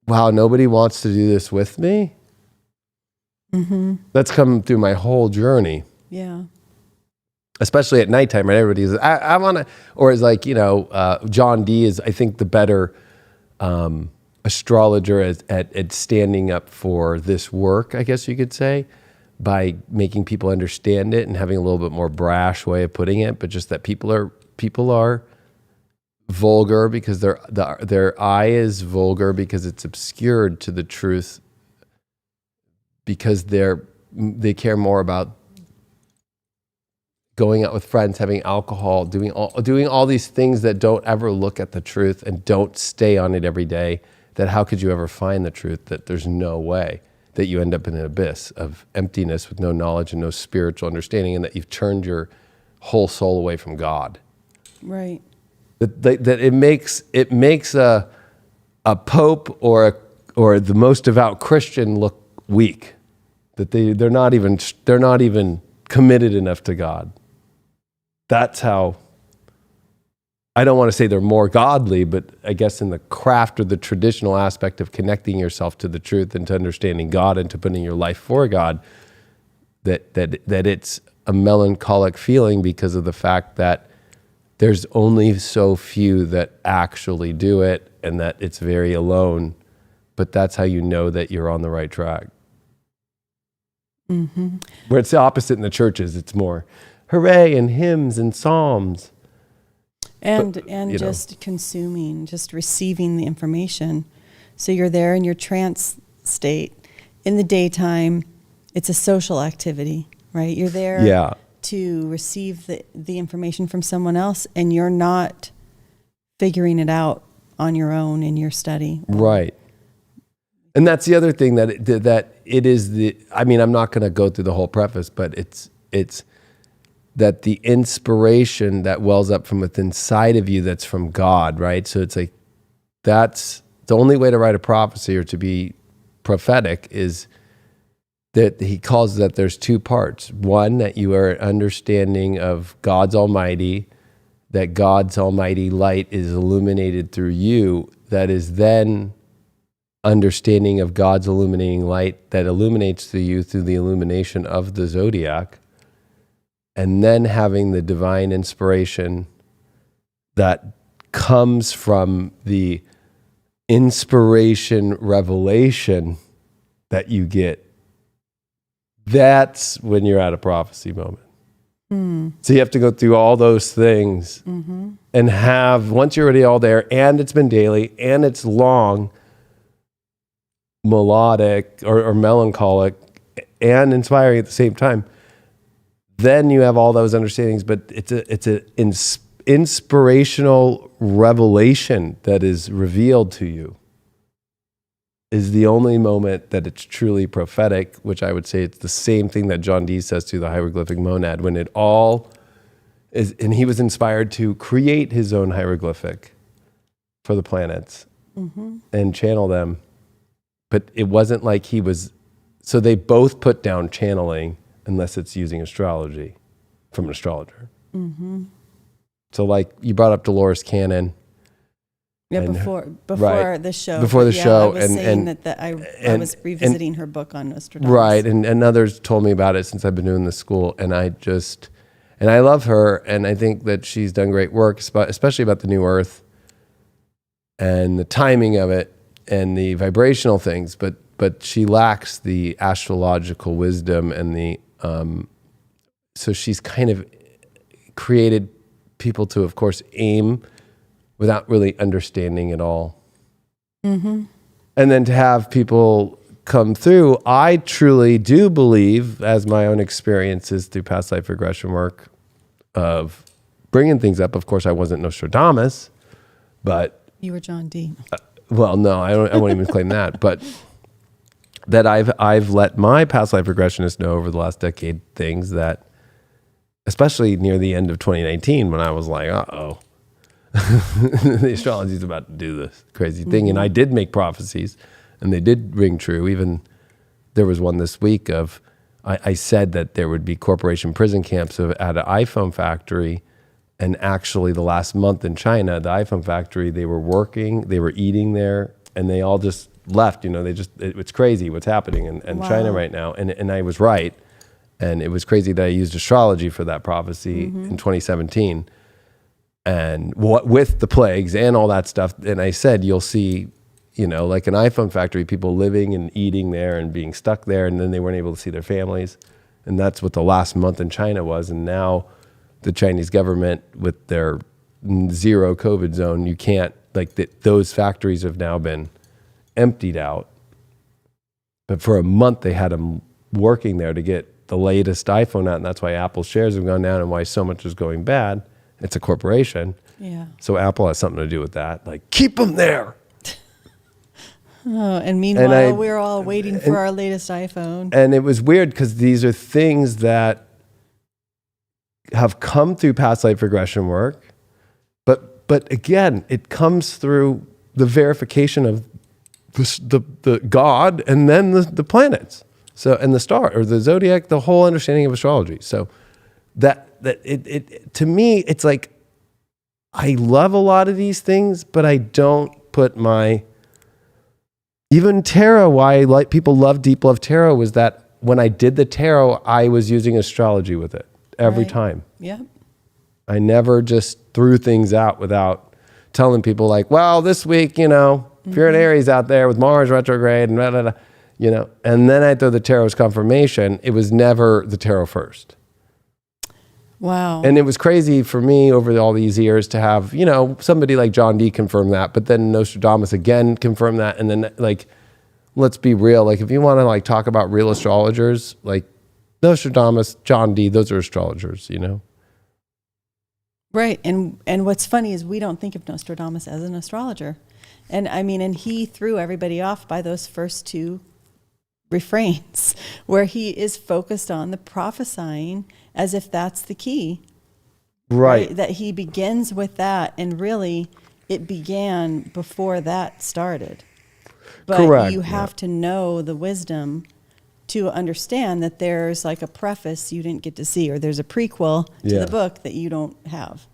wow, nobody wants to do this with me. Mm-hmm. That's come through my whole journey. Yeah. Especially at nighttime, right? Everybody's, I want to, or is like, John Dee is, I think, the better astrologer at standing up for this work, I guess you could say, by making people understand it and having a little bit more brash way of putting it, but just that people are vulgar because their eye is vulgar because it's obscured to the truth, because they care more about going out with friends, having alcohol, doing all these things that don't ever look at the truth and don't stay on it every day. That how could you ever find the truth? That there's no way, that you end up in an abyss of emptiness with no knowledge and no spiritual understanding, and that you've turned your whole soul away from God. Right. That it makes a pope or the most devout Christian look weak. That they're not even committed enough to God. That's how, I don't want to say they're more godly, but I guess in the craft or the traditional aspect of connecting yourself to the truth and to understanding God and to putting your life for God, that it's a melancholic feeling because of the fact that there's only so few that actually do it, and that it's very alone. But that's how you know that you're on the right track. Mm-hmm. Where it's the opposite in the churches. It's more hooray and hymns and psalms. And just consuming, just receiving the information. So you're there in your trance state. In the daytime, it's a social activity, right? You're there to receive the information from someone else, and you're not figuring it out on your own in your study. Right. And that's the other thing that it is I'm not going to go through the whole preface, but it's that the inspiration that wells up from within inside of you, that's from God, right? So it's like, that's the only way to write a prophecy or to be prophetic, is that he calls that there's two parts. One, that you are understanding of God's almighty, that God's almighty light is illuminated through you, that is then understanding of God's illuminating light that illuminates through you through the illumination of the zodiac, and then having the divine inspiration that comes from the inspiration revelation that you get. That's when you're at a prophecy moment. So you have to go through all those things and have, once you're already all there, and it's been daily, and it's long, melodic or melancholic and inspiring at the same time, then you have all those understandings. But it's an inspirational revelation that is revealed to you, is the only moment that it's truly prophetic, which I would say it's the same thing that John Dee says to the hieroglyphic monad, when it all is, and he was inspired to create his own hieroglyphic for the planets and channel them. But it wasn't like he was, so they both put down channeling unless it's using astrology from an astrologer. So like you brought up Dolores Cannon, Yeah, before the show. Before the show, I was saying that I was revisiting her book on Nostradamus. Right, and others told me about it since I've been doing the school, and I love her, and I think that she's done great work, especially about the New Earth and the timing of it and the vibrational things, but she lacks the astrological wisdom and the so she's kind of created people to, of course, aim without really understanding it all. Mm-hmm. And then to have people come through, I truly do believe, as my own experiences through past life regression work, of bringing things up. Of course, I wasn't Nostradamus, but... You were John Dee. Well, no, I won't even claim that, but that I've let my past life regressionists know over the last decade things that, especially near the end of 2019, when I was like, uh-oh, the astrology's about to do this crazy thing. Mm-hmm. And I did make prophecies, and they did ring true. Even there was one this week of, I said that there would be corporation prison camps at an iPhone factory. And actually the last month in China, the iPhone factory, they were working, they were eating there, and they all just left. It's crazy what's happening in China right now. And I was right. And it was crazy that I used astrology for that prophecy in 2017. And what with the plagues and all that stuff. And I said, you'll see, like an iPhone factory, people living and eating there and being stuck there. And then they weren't able to see their families. And that's what the last month in China was. And now the Chinese government with their zero COVID zone, you can't, those factories have now been emptied out. But for a month, they had them working there to get the latest iPhone out. And that's why Apple's shares have gone down and why so much is going bad. It's a corporation. Yeah. So Apple has something to do with that. Keep them there. Oh, and meanwhile, we're all waiting for our latest iPhone. And it was weird because these are things that have come through past life regression work. But again, it comes through the verification of the God and then the planets. So, and the star or the zodiac, the whole understanding of astrology. So that it to me, it's like, I love a lot of these things, but I don't put even tarot, why people love Deep Love Tarot was that when I did the tarot, I was using astrology with it every time. Yeah. I never just threw things out without telling people this week, if you're an Aries out there with Mars retrograde and blah, blah, blah, and then I throw the tarot's confirmation. It was never the tarot first. Wow. And it was crazy for me over all these years to have, somebody like John Dee confirm that, but then Nostradamus again confirmed that. And then let's be real. If you want to talk about real astrologers, Nostradamus, John Dee, those are astrologers, Right. And what's funny is we don't think of Nostradamus as an astrologer. And he threw everybody off by those first two refrains where he is focused on the prophesying as if that's the key. Right. That he begins with that, and really it began before that started. But correct. You have to know the wisdom to understand that there's a preface you didn't get to see, or there's a prequel to the book that you don't have.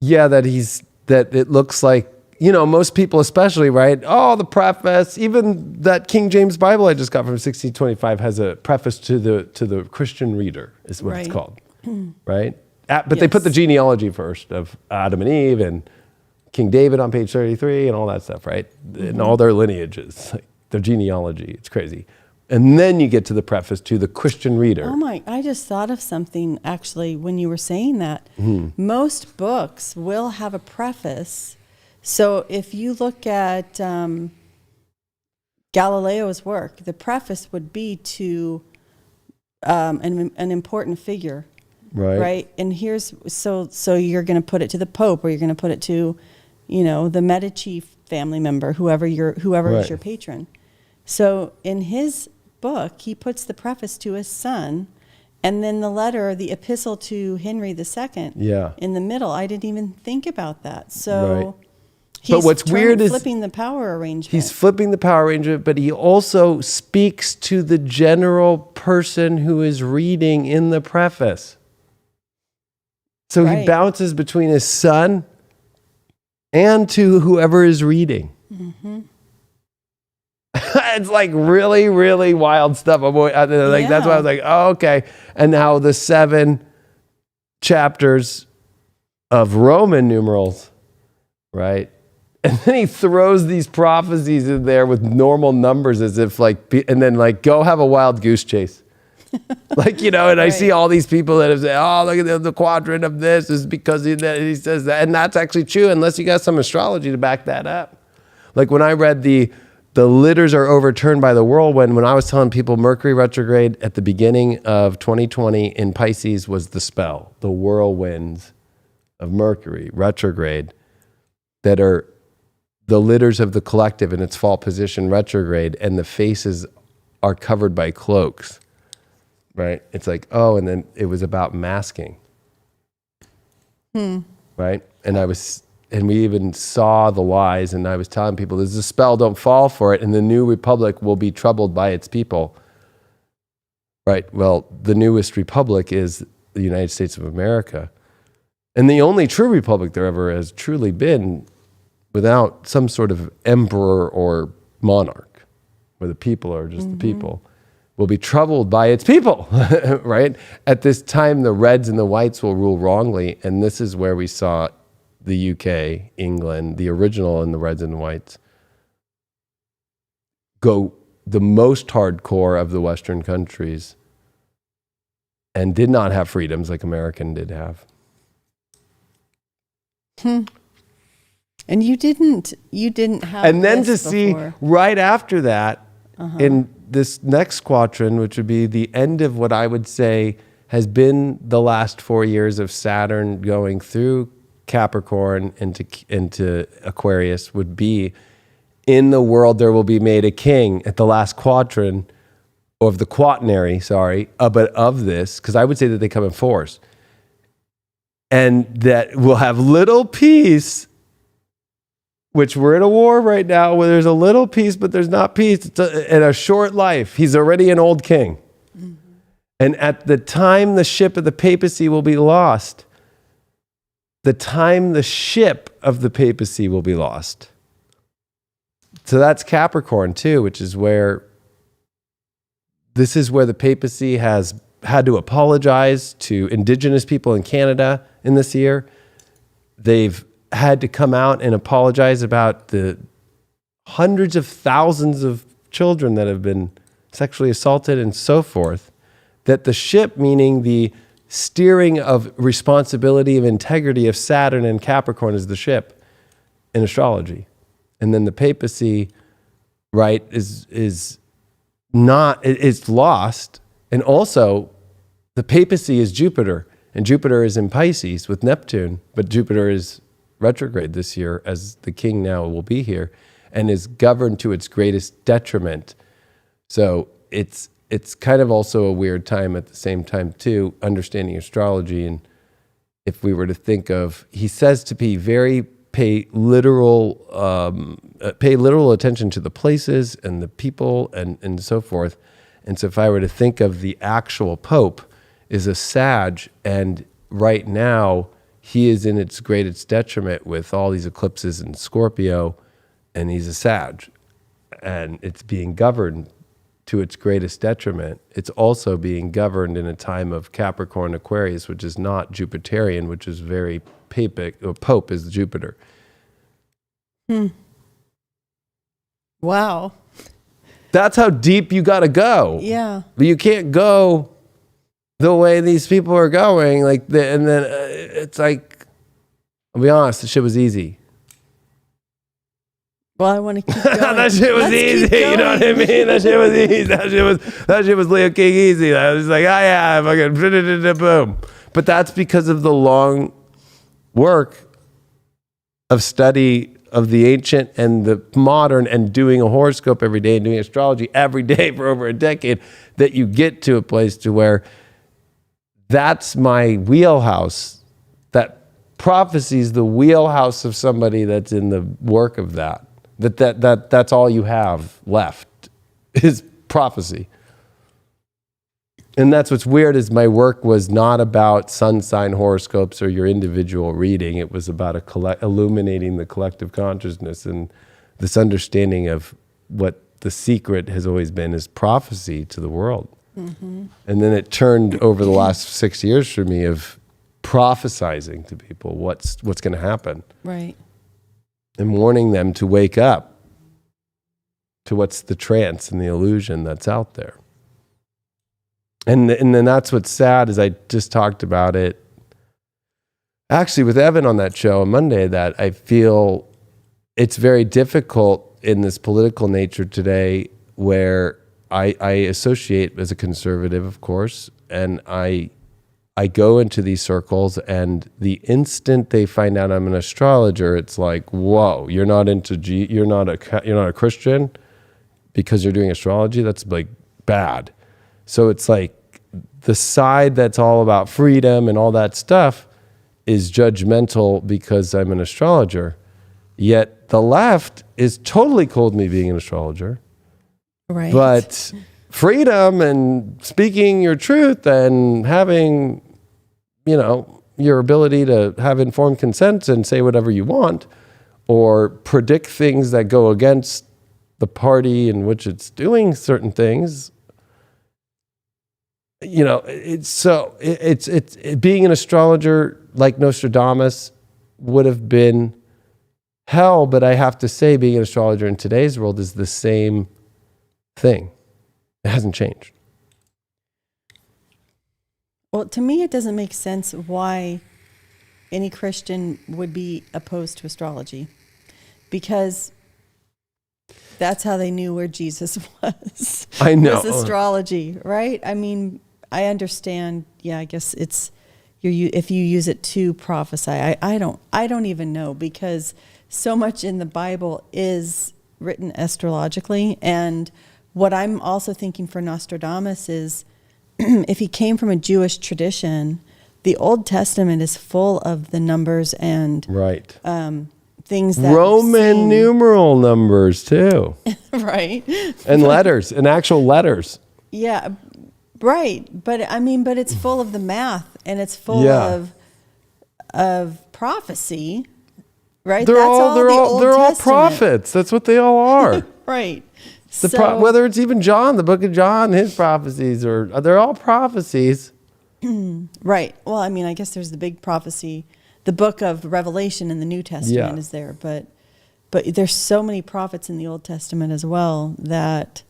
Yeah, that it looks like, most people especially, right? Oh, the preface, even that King James Bible I just got from 1625 has a preface to the Christian reader, is what it's called, right? But they put the genealogy first of Adam and Eve and King David on page 33 and all that stuff, right? Mm-hmm. And all their lineages, their genealogy. It's crazy. And then you get to the preface to the Christian reader. I just thought of something actually when you were saying that. Mm-hmm. Most books will have a preface. So if you look at Galileo's work, the preface would be to an important figure. Right. And here's, so you're going to put it to the Pope, or you're going to put it to, the Medici family member, whoever is your patron. So in his book, he puts the preface to his son, and then the letter, the epistle to Henry II in the middle. I didn't even think about that. So he's flipping the power arrangement. He's flipping the power arrangement, but he also speaks to the general person who is reading in the preface. So he bounces between his son and to whoever is reading. Mm-hmm. It's like really, really wild stuff. That's why I was like, oh, okay. And now the 7 chapters of Roman numerals, right? And then he throws these prophecies in there with normal numbers as if and then go have a wild goose chase. And I see all these people that have said, oh, look at the quadrant of this is because he says that. And that's actually true unless you got some astrology to back that up. Like when I read the litters are overturned by the whirlwind, when I was telling people Mercury retrograde at the beginning of 2020 in Pisces was the spell, the whirlwinds of Mercury retrograde that are the litters of the collective in its fall position retrograde, and the faces are covered by cloaks, right? It's like, oh, and then it was about masking, right? And we even saw the lies, and I was telling people, there's a spell, don't fall for it, and the new republic will be troubled by its people, right? Well, the newest republic is the United States of America, and the only true republic there ever has truly been without some sort of emperor or monarch, where the people are just the people, will be troubled by its people, right? At this time, the reds and the whites will rule wrongly, and this is where we saw the UK, England, the original and the reds and the whites, go the most hardcore of the Western countries and did not have freedoms like American did have. And you didn't have. And then this to see before. right after that, in this next quadrant, which would be the end of what I would say has been the last 4 years of Saturn going through Capricorn into Aquarius, would be in the world there will be made a king at the last quadrant of the quaternary, but of this, because I would say that they come in fours. And that will have little peace, which we're in a war right now where there's a little peace, but there's not peace. It's in a short life. He's already an old king. Mm-hmm. And at the time the ship of the papacy will be lost, the time the ship of the papacy will be lost. So that's Capricorn too, which is where the papacy has had to apologize to indigenous people in Canada in this year. They've had to come out and apologize about the hundreds of thousands of children that have been sexually assaulted and so forth. That the ship, meaning the steering of responsibility of integrity of Saturn and Capricorn, is the ship in astrology. And then the papacy, right, is lost. And also the papacy is Jupiter, and Jupiter is in Pisces with Neptune, but Jupiter is retrograde this year, as the king now will be here, and is governed to its greatest detriment. So it's kind of also a weird time at the same time too, understanding astrology. And if we were to think of, he says to be pay literal attention to the places and the people and so forth. And so if I were to think of the actual Pope is a Sag, and right now he is in its greatest detriment with all these eclipses in Scorpio, and he's a Sag, and it's being governed to its greatest detriment. It's also being governed in a time of Capricorn Aquarius, which is not Jupiterian, which is very papic, or Pope is Jupiter. Wow. That's how deep you got to go. Yeah. But you can't go the way these people are going. It's like, I'll be honest, the shit was easy. Well, I want to keep going. That shit was easy. You know what I mean? That shit was easy. That shit was Leo King easy. I was like, oh yeah, fucking boom. But that's because of the long work of study of the ancient and the modern, and doing a horoscope every day and doing astrology every day for over a decade, that you get to a place to where that's my wheelhouse. That prophecy is the wheelhouse of somebody that's in the work of that. That's all you have left is prophecy. And that's what's weird is my work was not about sun sign horoscopes or your individual reading. It was about illuminating the collective consciousness and this understanding of what the secret has always been is prophecy to the world. Mm-hmm. And then it turned over the last 6 years for me of prophesizing to people what's going to happen. Right. And warning them to wake up to what's the trance and the illusion that's out there. And then that's what's sad is I just talked about it actually with Evan on that show on Monday, that I feel it's very difficult in this political nature today where I associate as a conservative, of course, and I go into these circles, and the instant they find out I'm an astrologer, it's like, whoa, you're not a Christian because you're doing astrology? That's like bad. So it's like the side that's all about freedom and all that stuff is judgmental because I'm an astrologer. Yet the left is totally cool with me being an astrologer. Right. But freedom and speaking your truth and having, your ability to have informed consent and say whatever you want or predict things that go against the party in which it's doing certain things, it's being an astrologer like Nostradamus would have been hell, but I have to say being an astrologer in today's world is the same thing. It hasn't changed. Well, to me, it doesn't make sense why any Christian would be opposed to astrology, because that's how they knew where Jesus was. I know. Was astrology, right? I mean, I understand. Yeah, I guess it's if you use it to prophesy. I don't even know, because so much in the Bible is written astrologically. And what I'm also thinking for Nostradamus is if he came from a Jewish tradition, the Old Testament is full of the numbers and right. Things that Roman numeral numbers too. Right. And letters, and actual letters. Yeah, right. But it's full of the math, and it's full of prophecy. Right? They're all prophets. That's what they all are. Right. Whether it's even John, the book of John, his prophecies, they're all prophecies. Right. Well, I guess there's the big prophecy. The book of Revelation in the New Testament is there, but there's so many prophets in the Old Testament as well that,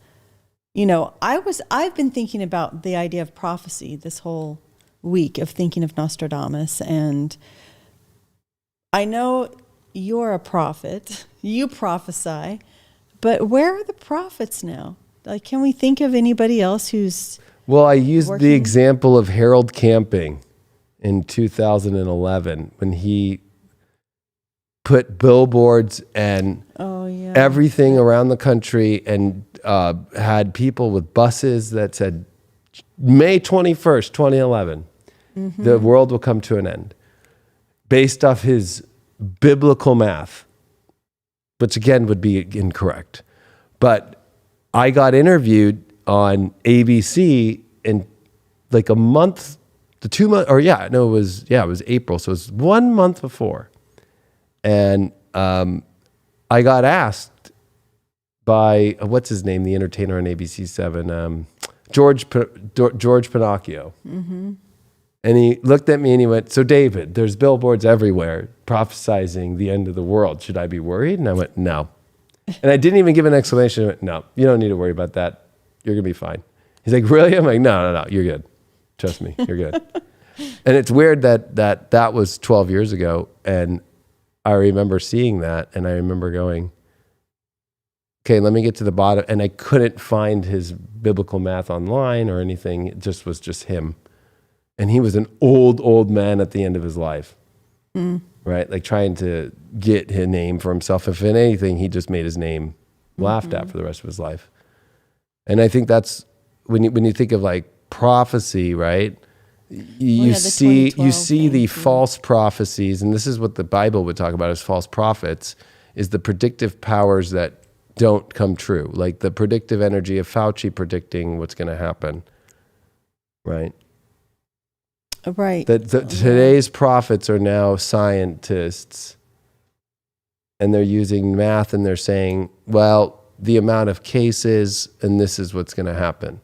I've been thinking about the idea of prophecy this whole week, of thinking of Nostradamus, and I know you're a prophet, you prophesy, but where are the prophets now? Like, can we think of anybody else who's Well, I used the example of Harold Camping in 2011 when he put billboards and everything around the country and had people with buses that said, May 21st, 2011, the world will come to an end, based off his biblical math, which again would be incorrect. But I got interviewed on ABC in like a month, it was April. So it was 1 month before. And I got asked by, what's his name, the entertainer on ABC 7, George Pinocchio. Mm-hmm. And he looked at me and he went, so David, there's billboards everywhere prophesizing the end of the world. Should I be worried? And I went, no. And I didn't even give an explanation. I went, no, you don't need to worry about that. You're going to be fine. He's like, really? I'm like, no, you're good. Trust me, you're good. And it's weird that was 12 years ago. And I remember seeing that. And I remember going, okay, let me get to the bottom. And I couldn't find his biblical math online or anything. It just was just him. And he was an old man at the end of his life, right? Like trying to get his name for himself. If in anything, he just made his name laughed at for the rest of his life. And I think that's when you think of like prophecy, right? You see the false prophecies, and this is what the Bible would talk about as false prophets, is the predictive powers that don't come true, like the predictive energy of Fauci predicting what's going to happen. right? Right. Today's prophets are now scientists, and they're using math, and they're saying, well, the amount of cases, and this is what's going to happen.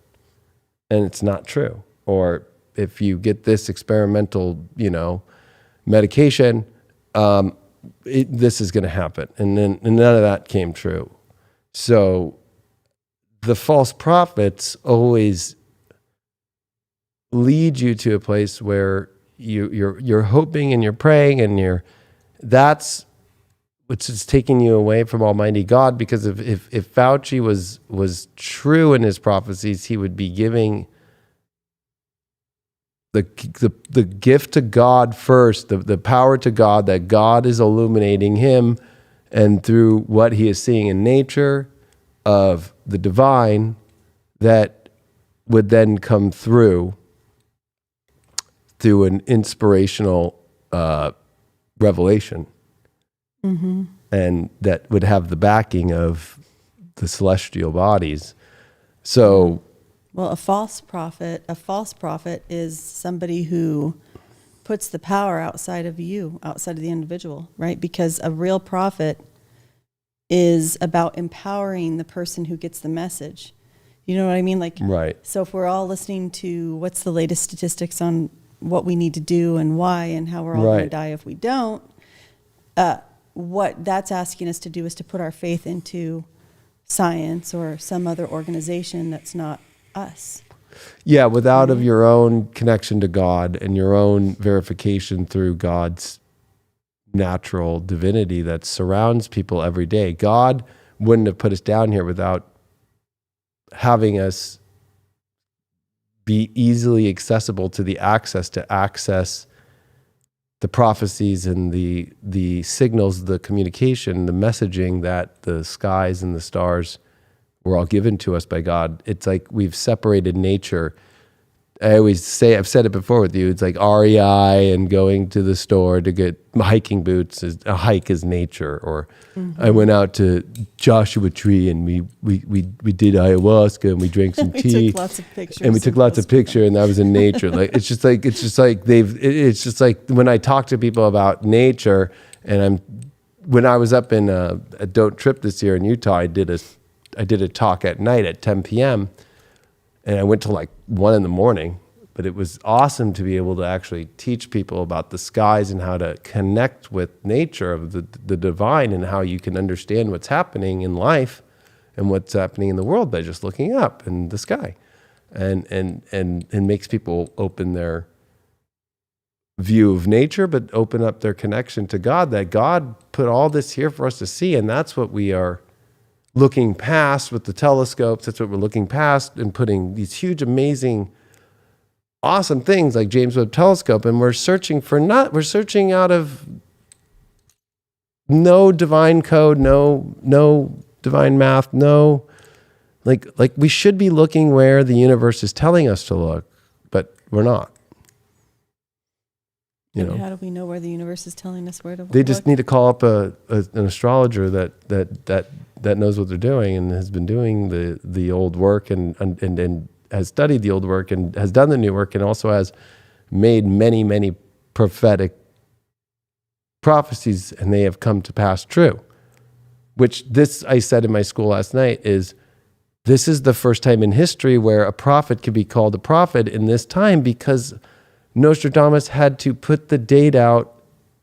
And it's not true. Or if you get this experimental, medication, this is going to happen. And none of that came true. So the false prophets always lead you to a place where you're hoping and you're praying, and that's which is taking you away from Almighty God. Because if Fauci was true in his prophecies, he would be giving the gift to God first, the power to God, that God is illuminating him, and through what he is seeing in nature of the divine, that would then come through an inspirational revelation. Mm-hmm. And that would have the backing of the celestial bodies. So, well, a false prophet is somebody who puts the power outside of you, outside of the individual, right? Because a real prophet is about empowering the person who gets the message. You know what I mean? Like, right. So if we're all listening to what's the latest statistics on what we need to do and why and how we're all going to die if we don't, what that's asking us to do is to put our faith into science or some other organization that's not us. Yeah, without of your own connection to God and your own verification through God's natural divinity that surrounds people every day. God wouldn't have put us down here without having us be easily accessible to access the prophecies and the signals, the communication, the messaging that the skies and the stars were all given to us by God. It's like we've separated nature. I always say, I've said it before with you, it's like REI and going to the store to get hiking boots. A hike is nature. Or I went out to Joshua Tree and we did ayahuasca and we drank some tea. We took lots of pictures. And we took lots of pictures, and that was in nature. Like it's just like when I talk to people about nature, and when I was up in a Don't Trip this year in Utah, I did a talk at night at 10 p.m. and I went till like 1 a.m. But it was awesome to be able to actually teach people about the skies and how to connect with nature of the divine, and how you can understand what's happening in life and what's happening in the world by just looking up in the sky, and makes people open their view of nature, but open up their connection to God, that God put all this here for us to see. And that's what we are looking past with the telescopes. That's what we're looking past and putting these huge, amazing, awesome things like James Webb Telescope. And we're searching out of no divine code, no divine math, no, like we should be looking where the universe is telling us to look, but we're not. How do we know where the universe is telling us where to look? They just need to call up an astrologer that knows what they're doing and has been doing the old work and has studied the old work and has done the new work, and also has made many, many prophetic prophecies, and they have come to pass true. Which this, I said in my school last night, this is the first time in history where a prophet could be called a prophet in this time, because Nostradamus had to put the date out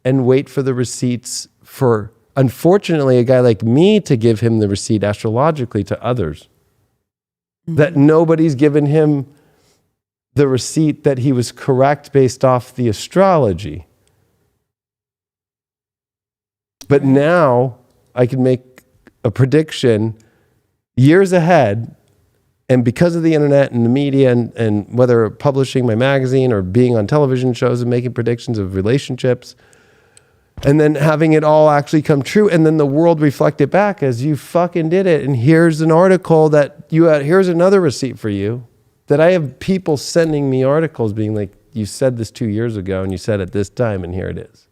and wait for the receipts for, unfortunately, a guy like me to give him the receipt astrologically to others. Mm-hmm. That nobody's given him the receipt that he was correct based off the astrology. But now I can make a prediction years ahead. And because of the internet and the media, and whether publishing my magazine or being on television shows and making predictions of relationships, and then having it all actually come true, and then the world reflect it back as you fucking did it. And here's an article that you had, here's another receipt for you, that I have people sending me articles being like, you said this 2 years ago and you said it this time and here it is.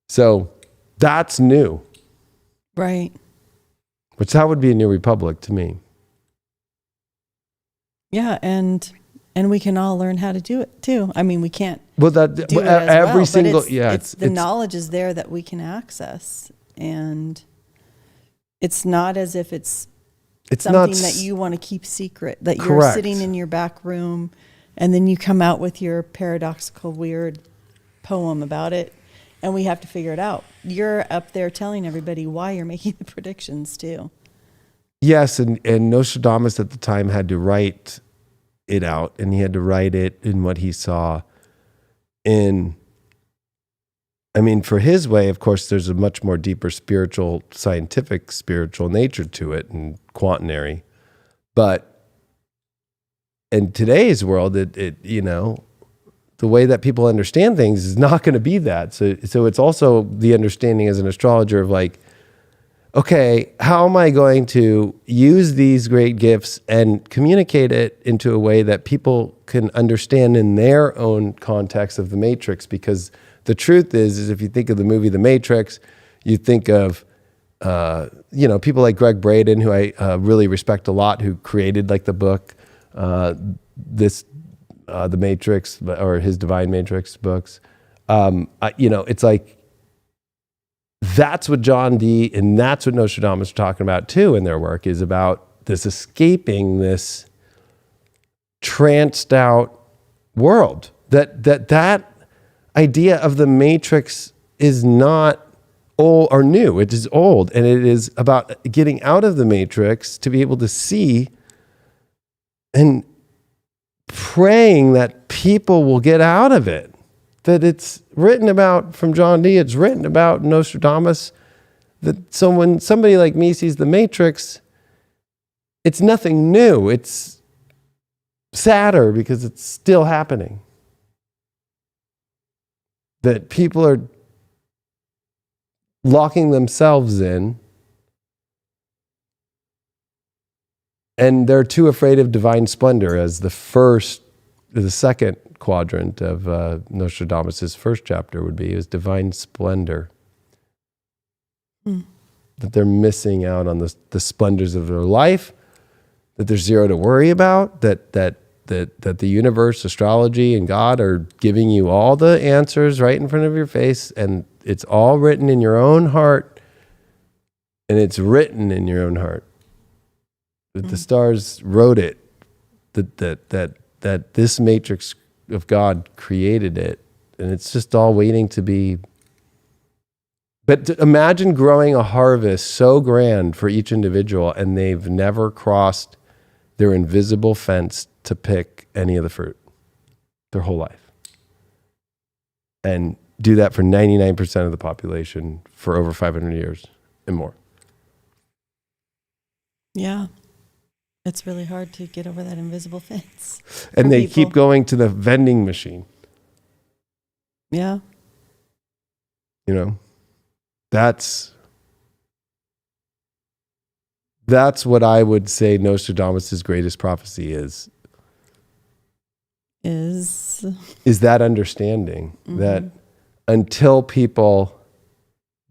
So that's new. Right. Which that would be a new republic to me. Yeah, and And we can all learn how to do it too. I mean, we can't do it every well, single, but it's the knowledge is there that we can access. And it's not as if it's something that you want to keep secret, that you're sitting in your back room and then you come out with your paradoxical, weird poem about it and we have to figure it out. You're up there telling everybody why you're making the predictions too. Yes, and Nostradamus at the time had to write it out, and he had to write it in what he saw in, I mean, for his way, of course, there's a much more deeper spiritual, scientific, spiritual nature to it and quaternary. But in today's world, it you know, the way that people understand things is not going to be that. So it's also the understanding as an astrologer of like, okay, how am I going to use these great gifts and communicate it into a way that people can understand in their own context of the Matrix? Because the truth is if you think of the movie The Matrix, you think of, people like Greg Braden, who I really respect a lot, who created like the book, The Matrix, or his Divine Matrix books. It's like, that's what John Dee and that's what Nostradamus are talking about too in their work, is about this escaping this tranced out world. That idea of the Matrix is not old or new. It is old, and it is about getting out of the Matrix to be able to see and praying that people will get out of it. That it's written about from John Dee, it's written about Nostradamus, that somebody like me sees the Matrix, it's nothing new. It's sadder because it's still happening. That people are locking themselves in and they're too afraid of divine splendor as the second quadrant of Nostradamus' first chapter would be, is divine splendor. That they're missing out on the splendors of their life, that there's zero to worry about, that the universe, astrology, and God are giving you all the answers right in front of your face, and it's all written in your own heart, and it's written in your own heart. That the stars wrote it, that this matrix of God created it, and it's just all waiting to be. But imagine growing a harvest so grand for each individual, and they've never crossed their invisible fence to pick any of the fruit their whole life. And do that for 99% of the population for over 500 years and more. Yeah. It's really hard to get over that invisible fence. And they keep going to the vending machine. Yeah. That's what I would say Nostradamus' greatest prophecy is. Is that understanding that until people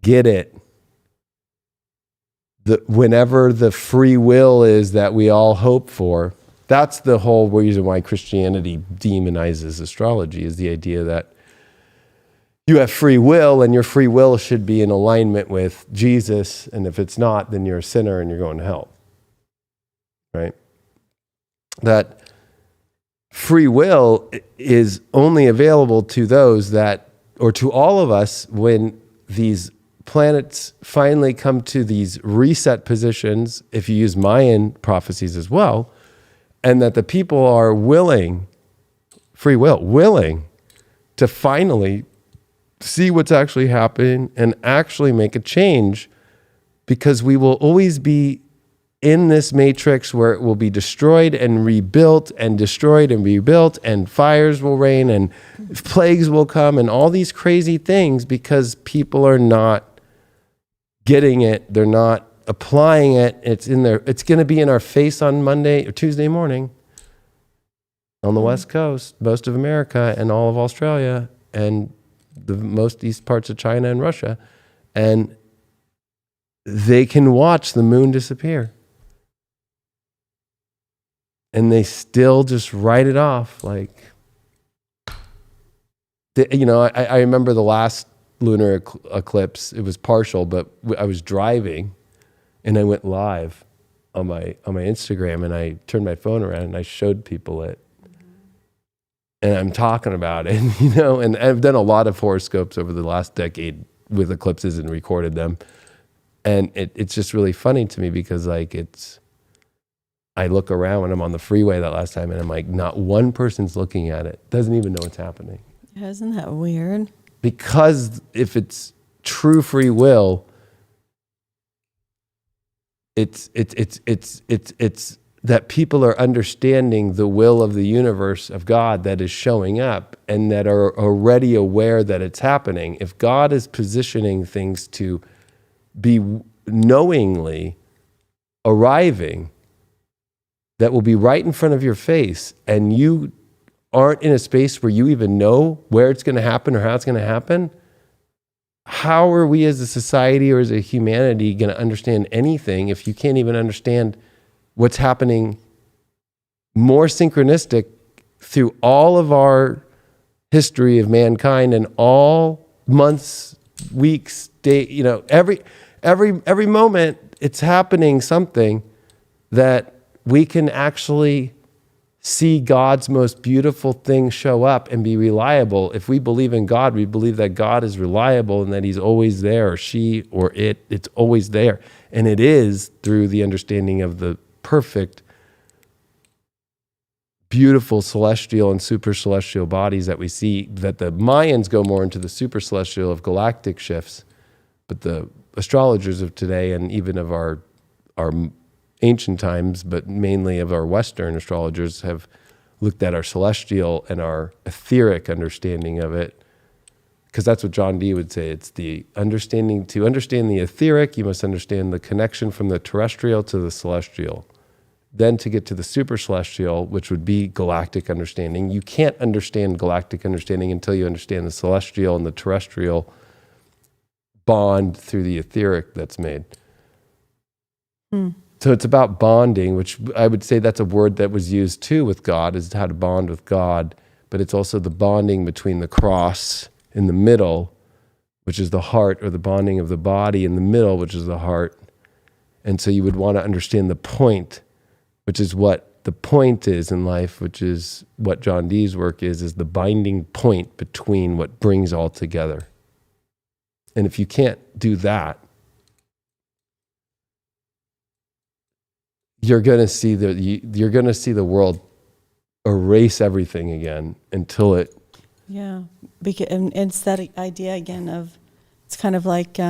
get it, whenever the free will is that we all hope for, that's the whole reason why Christianity demonizes astrology, is the idea that you have free will and your free will should be in alignment with Jesus, and if it's not, then you're a sinner and you're going to hell. Right? That free will is only available to those that, or to all of us, when these planets finally come to these reset positions, if you use Mayan prophecies as well, and that the people are willing to finally see what's actually happening and actually make a change, because we will always be in this matrix where it will be destroyed and rebuilt and destroyed and rebuilt, and fires will rain and plagues will come and all these crazy things, because people are not getting it. They're not applying it. It's in there. It's going to be in our face on Monday or Tuesday morning on the West Coast, most of America and all of Australia and the most east parts of China and Russia. And they can watch the moon disappear. And they still just write it off. Like, I remember the last lunar eclipse. It was partial, but I was driving and I went live on my Instagram, and I turned my phone around and I showed people it. And I'm talking about it, and I've done a lot of horoscopes over the last decade with eclipses and recorded them. And it's just really funny to me because I look around when I'm on the freeway that last time and I'm like, not one person's looking at it, doesn't even know what's happening. Isn't that weird? Because if it's true free will, it's that people are understanding the will of the universe of God that is showing up and that are already aware that it's happening. If God is positioning things to be knowingly arriving, that will be right in front of your face, and you aren't in a space where you even know where it's going to happen or how it's going to happen, how are we as a society or as a humanity going to understand anything if you can't even understand what's happening more synchronistic through all of our history of mankind and all months, weeks, day, every moment it's happening something that we can actually see God's most beautiful thing show up and be reliable. If we believe in God, we believe that God is reliable and that he's always there, or she or it's always there. And it is through the understanding of the perfect, beautiful celestial and super celestial bodies that we see, that the Mayans go more into the super celestial of galactic shifts, but the astrologers of today and even of our ancient times, but mainly of our Western astrologers, have looked at our celestial and our etheric understanding of it. Because that's what John Dee would say. It's the understanding. To understand the etheric, you must understand the connection from the terrestrial to the celestial. Then to get to the super celestial, which would be galactic understanding. You can't understand galactic understanding until you understand the celestial and the terrestrial bond through the etheric that's made. So it's about bonding, which I would say that's a word that was used too with God, is how to bond with God. But it's also the bonding between the cross in the middle, which is the heart, or the bonding of the body in the middle, which is the heart. And so you would want to understand the point, which is what the point is in life, which is what John Dee's work is the binding point between what brings all together. And if you can't do that, you're going to see the world erase everything again until it. Yeah, because and it's that idea again of, it's kind of like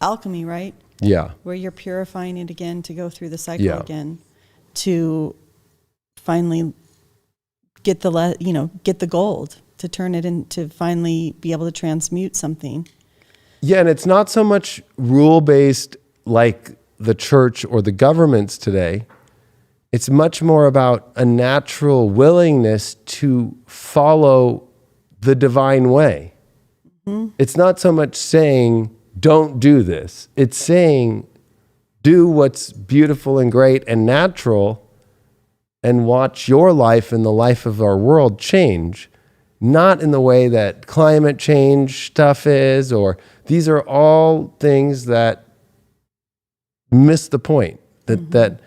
alchemy, right? Yeah. Where you're purifying it again to go through the cycle again, to finally get the gold, to turn it into finally be able to transmute something. Yeah, and it's not so much rule-based like the church or the governments today. It's much more about a natural willingness to follow the divine way. Mm-hmm. It's not so much saying, don't do this. It's saying, do what's beautiful and great and natural and watch your life and the life of our world change. Not in the way that climate change stuff is, or these are all things that miss the point. That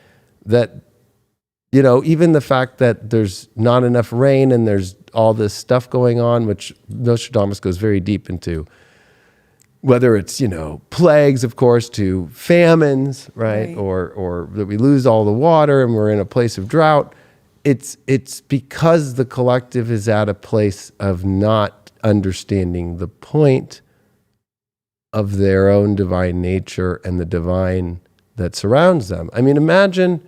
even the fact that there's not enough rain and there's all this stuff going on, which Nostradamus goes very deep into, whether it's, plagues, of course, to famines, right? Or that we lose all the water and we're in a place of drought. It's because the collective is at a place of not understanding the point of their own divine nature and the divine that surrounds them. I mean, imagine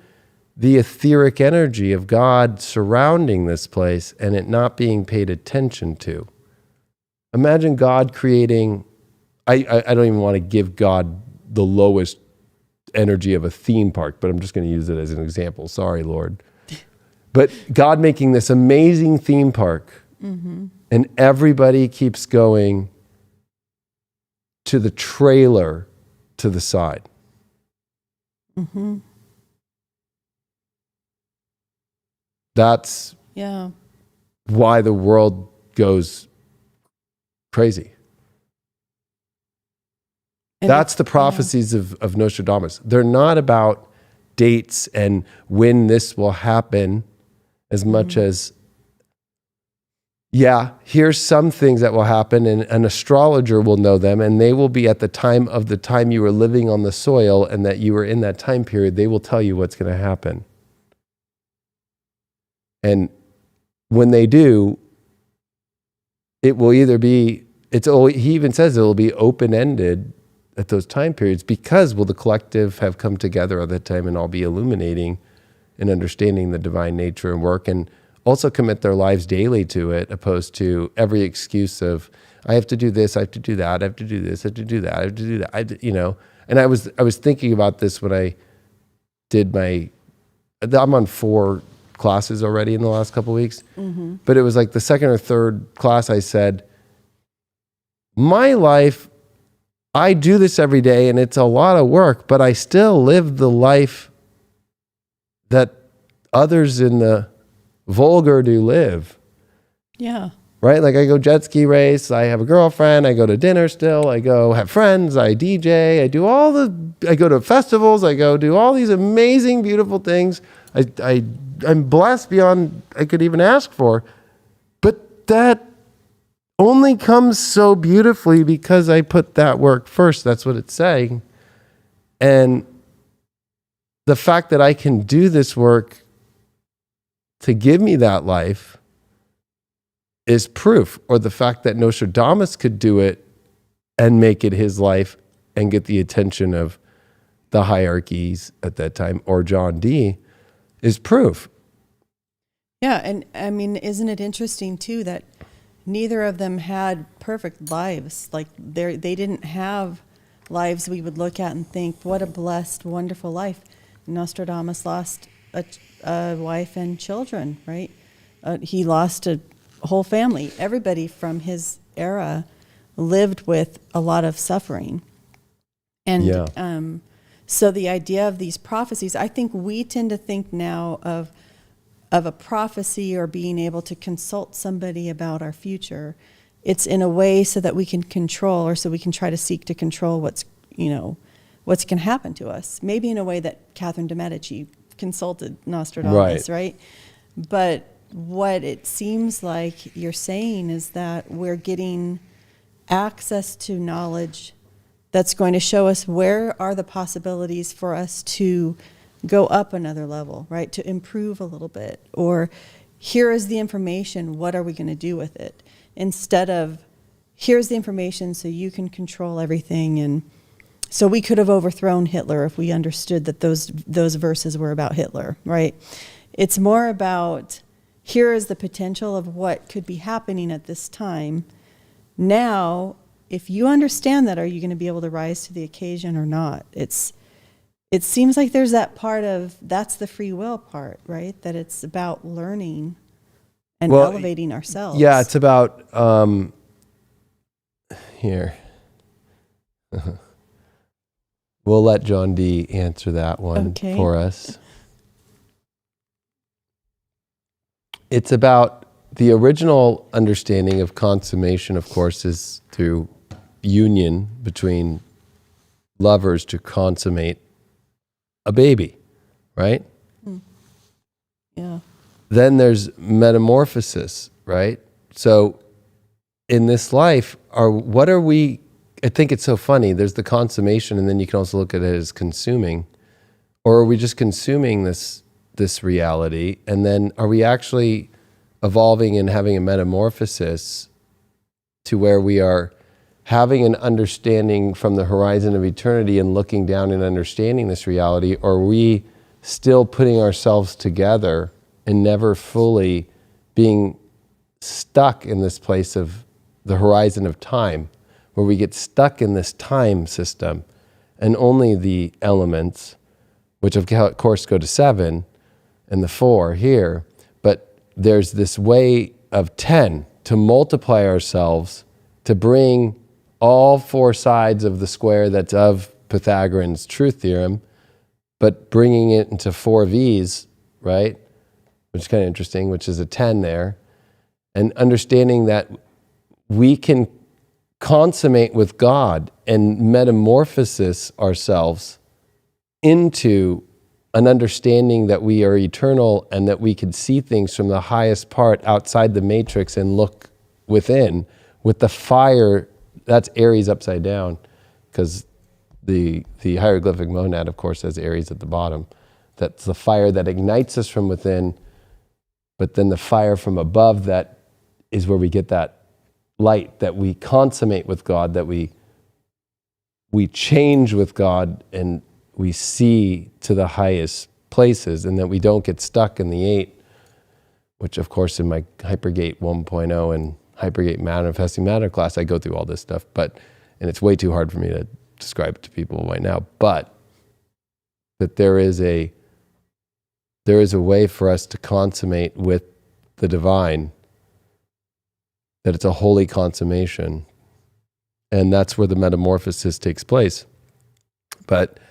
the etheric energy of God surrounding this place and it not being paid attention to. Imagine God creating, I don't even want to give God the lowest energy of a theme park, but I'm just going to use it as an example. Sorry, Lord. But God making this amazing theme park, and everybody keeps going to the trailer to the side. That's why the world goes crazy. And that's the prophecies of Nostradamus. They're not about dates and when this will happen as much as, here's some things that will happen, and an astrologer will know them, and they will be at the time you were living on the soil and that you were in that time period. They will tell you what's going to happen. And when they do, it will either be, he even says it will be open-ended at those time periods, because will the collective have come together at that time and all be illuminating and understanding the divine nature and work, and also commit their lives daily to it, opposed to every excuse of, I have to do this, I have to do that, I have to do this, I have to do that, I have to do that. And I was thinking about this when I did I'm on 4 classes already in the last couple of weeks, but it was like the second or third class I said, my life, I do this every day and it's a lot of work, but I still live the life that others in the vulgar do live. Yeah. Right? Like I go jet ski race, I have a girlfriend, I go to dinner still, I go have friends, I DJ, I go to festivals, I go do all these amazing, beautiful things. I'm blessed beyond I could even ask for. But that only comes so beautifully because I put that work first. That's what it's saying. And the fact that I can do this work to give me that life is proof, or the fact that Nostradamus could do it and make it his life and get the attention of the hierarchies at that time, or John Dee, is proof. Yeah, and I mean, isn't it interesting too that neither of them had perfect lives? Like they didn't have lives we would look at and think, what a blessed, wonderful life. Nostradamus lost a wife and children, right? He lost a whole family. Everybody from his era lived with a lot of suffering. And so the idea of these prophecies, I think we tend to think now of a prophecy or being able to consult somebody about our future. It's in a way so that we can control, or so we can try to seek to control what's can happen to us. Maybe in a way that Catherine de Medici consulted Nostradamus, right? But what it seems like you're saying is that we're getting access to knowledge that's going to show us where are the possibilities for us to go up another level, right? To improve a little bit. Or here is the information, what are we going to do with it? Instead of, here's the information so you can control everything. And so we could have overthrown Hitler if we understood that those verses were about Hitler, right? It's more about, here is the potential of what could be happening at this time. Now, if you understand that, are you going to be able to rise to the occasion or not? It seems like there's that part of, that's the free will part, right? That it's about learning and elevating ourselves. Yeah, it's about, here. We'll let John Dee answer that one for us. It's about the original understanding of consummation, of course, is through union between lovers to consummate a baby, right? Yeah. Then there's metamorphosis, right? So in this life, I think it's so funny. There's the consummation, and then you can also look at it as consuming. Or are we just consuming this reality? And then are we actually evolving and having a metamorphosis to where we are having an understanding from the horizon of eternity and looking down and understanding this reality? Or are we still putting ourselves together and never fully being stuck in this place of the horizon of time, where we get stuck in this time system and only the elements, which of course go to 7 and the 4 here, but there's this way of 10 to multiply ourselves, to bring all 4 sides of the square that's of Pythagorean's truth theorem, but bringing it into 4 V's, right? which is kind of interesting, which is a 10 there. And understanding that we can consummate with God and metamorphosis ourselves into an understanding that we are eternal and that we can see things from the highest part outside the matrix and look within with the fire. That's Aries upside down, because the hieroglyphic monad, of course, has Aries at the bottom. That's the fire that ignites us from within, but then the fire from above, that is where we get that light, that we consummate with God, that we change with God, and we see to the highest places, and that we don't get stuck in the 8, which of course in my Hypergate 1.0 and Hypergate Manifesting Matter class, I go through all this stuff, and it's way too hard for me to describe it to people right now, but that there is a way for us to consummate with the divine, that it's a holy consummation, and that's where the metamorphosis takes place. But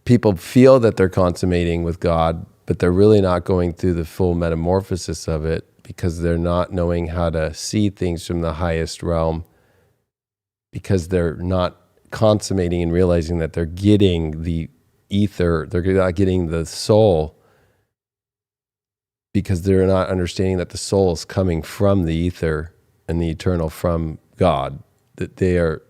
people feel that they're consummating with God, but they're really not going through the full metamorphosis of it, because they're not knowing how to see things from the highest realm, because they're not consummating and realizing that they're getting the ether, they're not getting the soul, because they're not understanding that the soul is coming from the ether and the eternal from God, that they are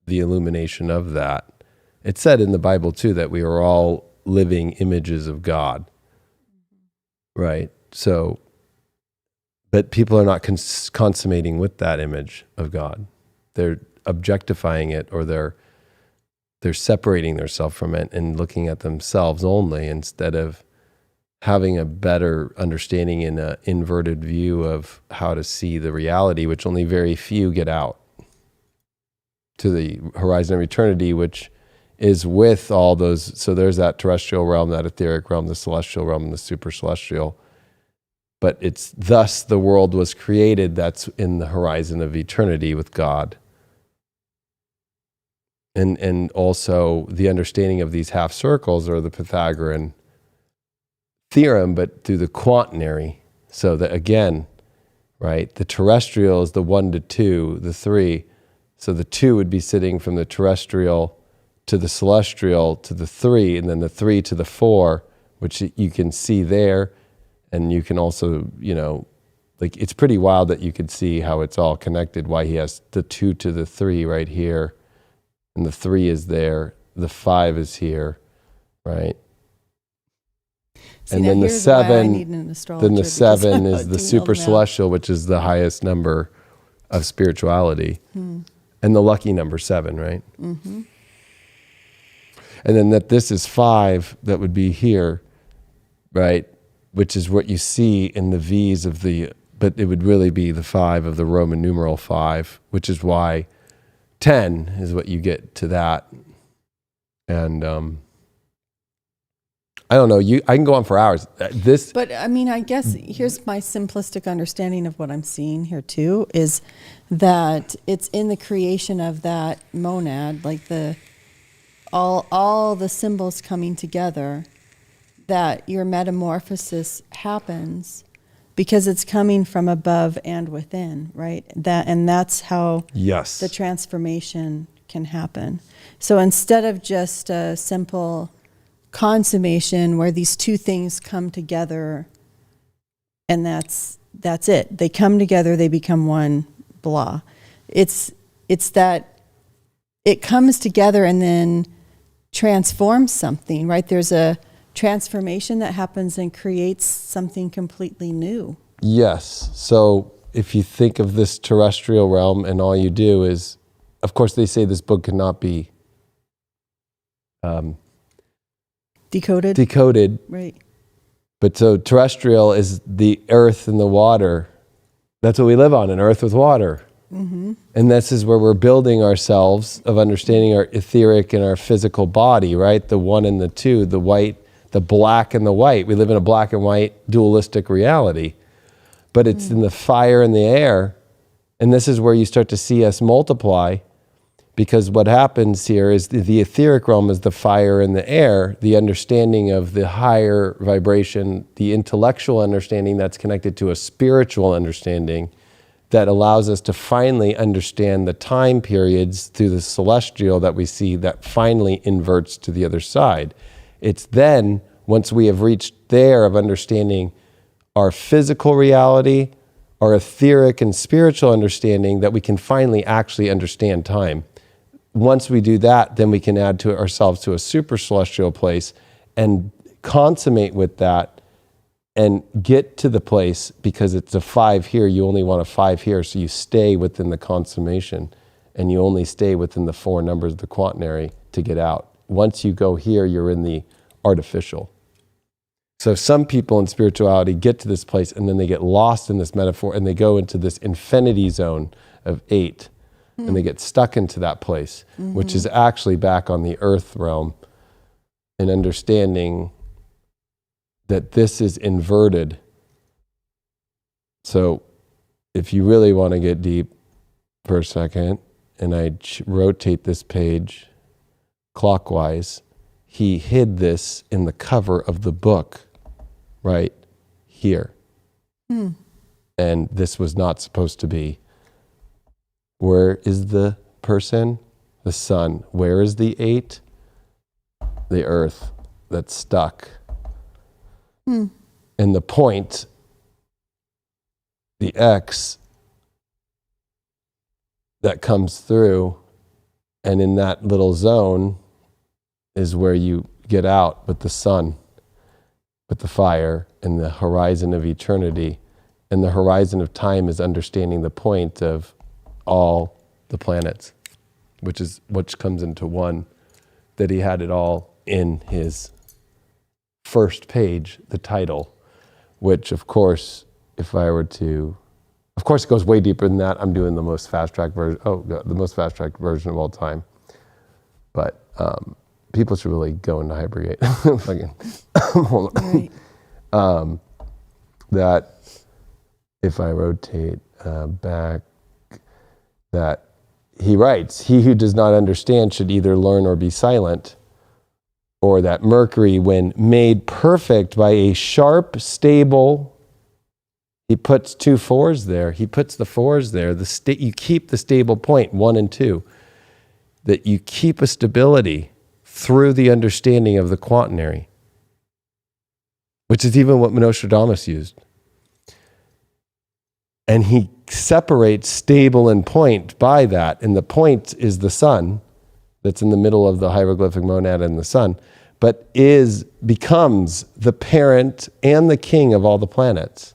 the illumination of that. It's said in the Bible too that we are all living images of God, right? So, but people are not consummating with that image of God. They're objectifying it, or they're separating themselves from it and looking at themselves only, instead of having a better understanding in an inverted view of how to see the reality, which only very few get out to the horizon of eternity, which is with all those. So there's that terrestrial realm, that etheric realm, the celestial realm, and the super celestial. But it's thus the world was created, that's in the horizon of eternity with God. And also the understanding of these half circles, or the Pythagorean theorem, but through the quaternary. So that again, right, the terrestrial is the 1 to 2, the 3. So the 2 would be sitting from the terrestrial to the celestial to the 3, and then the 3 to the 4, which you can see there. And you can also, like, it's pretty wild that you could see how it's all connected, why he has the 2 to the 3 right here, and the 3 is there, the 5 is here, right? See, and then the 7, then the 7 is the super celestial, which is the highest number of spirituality, and the lucky number 7, right? Mm-hmm. And then that this is 5, that would be here, right? Which is what you see in the V's of but it would really be the 5 of the Roman numeral 5, which is why 10 is what you get to that. And I don't know, I can go on for hours. But I mean, I guess here's my simplistic understanding of what I'm seeing here too, is that it's in the creation of that monad, like all the symbols coming together, that your metamorphosis happens because it's coming from above and within, right? That's how the transformation can happen. So instead of just a simple consummation where these two things come together and that's it. They come together, they become one, blah. It's that it comes together and then transforms something, right? There's a transformation that happens and creates something completely new. Yes. So if you think of this terrestrial realm, and all you do is, of course they say this book cannot be decoded. Right. But so terrestrial is the earth and the water. That's what we live on, an earth with water. Mm-hmm. And this is where we're building ourselves, of understanding our etheric and our physical body, right? The 1 and the 2, the white, the black and the white. We live in a black and white dualistic reality, but it's in the fire and the air. And this is where you start to see us multiply, Because what happens here is the etheric realm is the fire and the air, the understanding of the higher vibration, the intellectual understanding that's connected to a spiritual understanding that allows us to finally understand the time periods through the celestial that we see that finally inverts to the other side. It's then, once we have reached there of understanding our physical reality, our etheric and spiritual understanding, that we can finally actually understand time. Once we do that, then we can add to ourselves to a super celestial place and consummate with that and get to the place, because it's a 5 here, you only want a 5 here, so you stay within the consummation and you only stay within the 4 numbers of the quaternary to get out. Once you go here, you're in the artificial. So some people in spirituality get to this place and then they get lost in this metaphor and they go into this infinity zone of 8. And they get stuck into that place, which is actually back on the earth realm, and understanding that this is inverted. So if you really want to get deep for a second, and I rotate this page clockwise, he hid this in the cover of the book right here. And this was not supposed to be. Where is the person? The sun. Where is the 8? The earth that's stuck. And the point, the X that comes through, and in that little zone is where you get out with the sun, with the fire, and the horizon of eternity. And the horizon of time is understanding the point of all the planets, which comes into one, that he had it all in his first page, the title, which of course, if I were to, of course it goes way deeper than that. I'm doing the most fast-track version, the most fast-track version of all time. But people should really go into Hypergate. Hold on. Right. That if I rotate back, that he writes, he who does not understand should either learn or be silent. Or that Mercury, when made perfect by a sharp, stable, he puts 2 4s there. He puts the 4s there. You keep the stable point, 1 and 2. That you keep a stability through the understanding of the quaternary, which is even what Nostradamus used. And he separates stable and point by that. And the point is the sun that's in the middle of the hieroglyphic monad and the sun, but becomes the parent and the king of all the planets.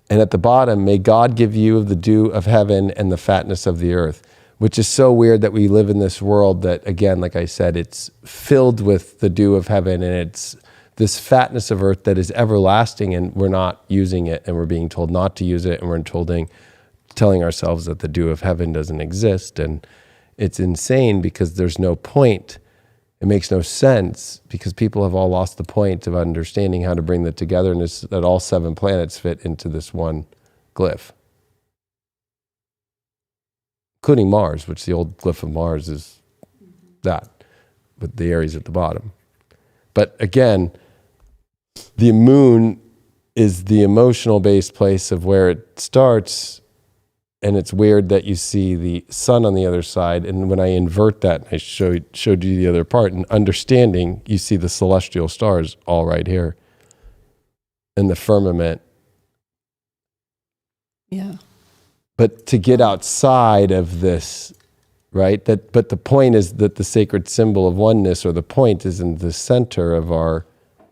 And at the bottom, may God give you of the dew of heaven and the fatness of the earth, which is so weird that we live in this world that, again, like I said, it's filled with the dew of heaven, and it's this fatness of earth that is everlasting, and we're not using it, and we're being told not to use it, and we're telling ourselves that the dew of heaven doesn't exist. And it's insane because there's no point. It makes no sense because people have all lost the point of understanding how to bring the togetherness that all 7 planets fit into this one glyph, including Mars, which the old glyph of Mars is that, with the Aries at the bottom. But again, the moon is the emotional based place of where it starts, and it's weird that you see the sun on the other side. And when I invert that, I showed you the other part, and understanding, you see the celestial stars all right here in the firmament. Yeah. But to get outside of this, right? But the point is that the sacred symbol of oneness, or the point, is in the center of our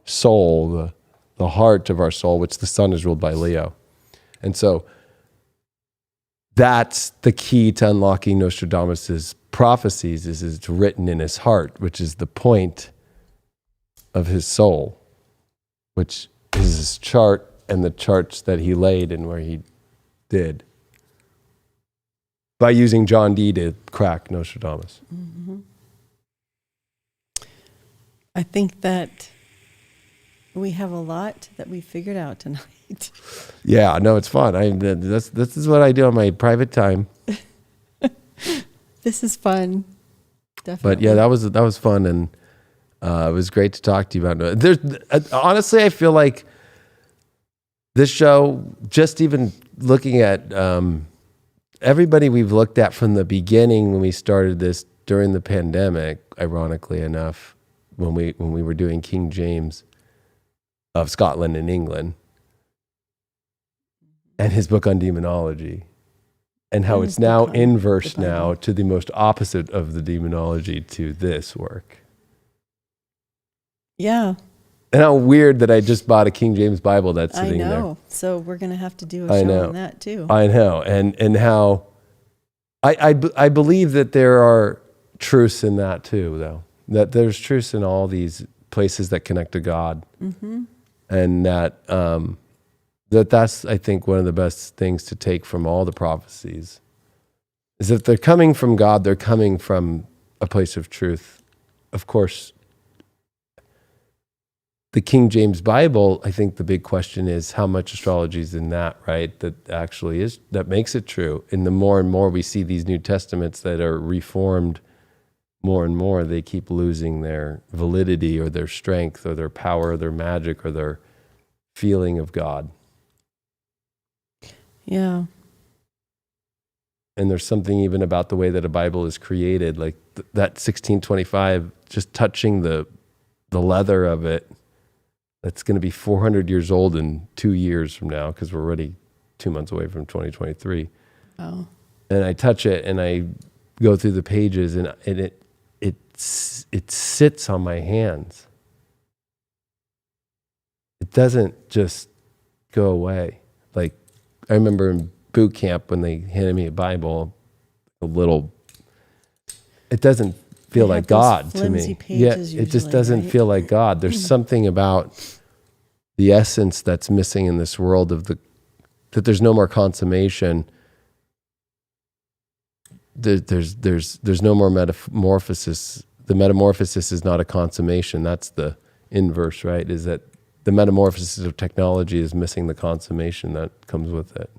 soul, the heart of our soul, which the sun is ruled by Leo. And so that's the key to unlocking Nostradamus's prophecies, is it's written in his heart, which is the point of his soul, which is his chart and the charts that he laid and where he did, by using John Dee to crack Nostradamus. Mm-hmm. I think that we have a lot that we figured out tonight. Yeah, no, it's fun. This is what I do on my private time. This is fun. Definitely. But yeah, that was fun, and it was great to talk to you about it. There's honestly, I feel like this show, just even looking at everybody we've looked at from the beginning when we started this during the pandemic, ironically enough, when we were doing King James of Scotland and England, and his book on demonology, and how it's now inverse now to the most opposite of the demonology to this work. Yeah. And how weird that I just bought a King James Bible that's sitting there. I know. So we're going to have to do a show on that too. I know. And how I believe that there are truths in that too, though. That there's truths in all these places that connect to God. Mm-hmm. And that's, I think, one of the best things to take from all the prophecies is that they're coming from God, they're coming from a place of truth. Of course, the King James Bible, I think the big question is how much astrology is in that, right? That actually is, that makes it true. And the more and more we see these New Testaments that are reformed, more and more they keep losing their validity or their strength or their power or their magic or their feeling of God. Yeah. And there's something even about the way that a Bible is created, like that 1625, just touching the leather of it, that's going to be 400 years old in 2 years from now, because we're already 2 months away from 2023. Oh. And I touch it and I go through the pages and it sits on my hands. It doesn't just go away. Like, I remember in boot camp when they handed me a Bible, it doesn't feel like God to me. Yeah, it just doesn't feel like God. There's something about the essence that's missing in this world that there's no more consummation. There's no more metamorphosis. The metamorphosis is not a consummation. That's the inverse, right? Is that the metamorphosis of technology is missing the consummation that comes with it.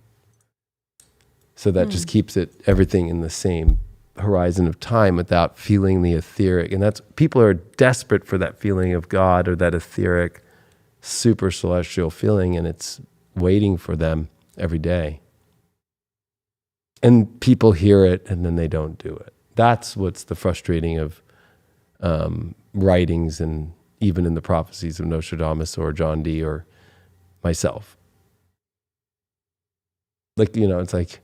So that just keeps everything in the same horizon of time without feeling the etheric. And that's, people are desperate for that feeling of God or that etheric, super celestial feeling, and it's waiting for them every day. And people hear it and then they don't do it. That's what's the frustrating of writings, and even in the prophecies of Nostradamus or John Dee or myself. Like, it's like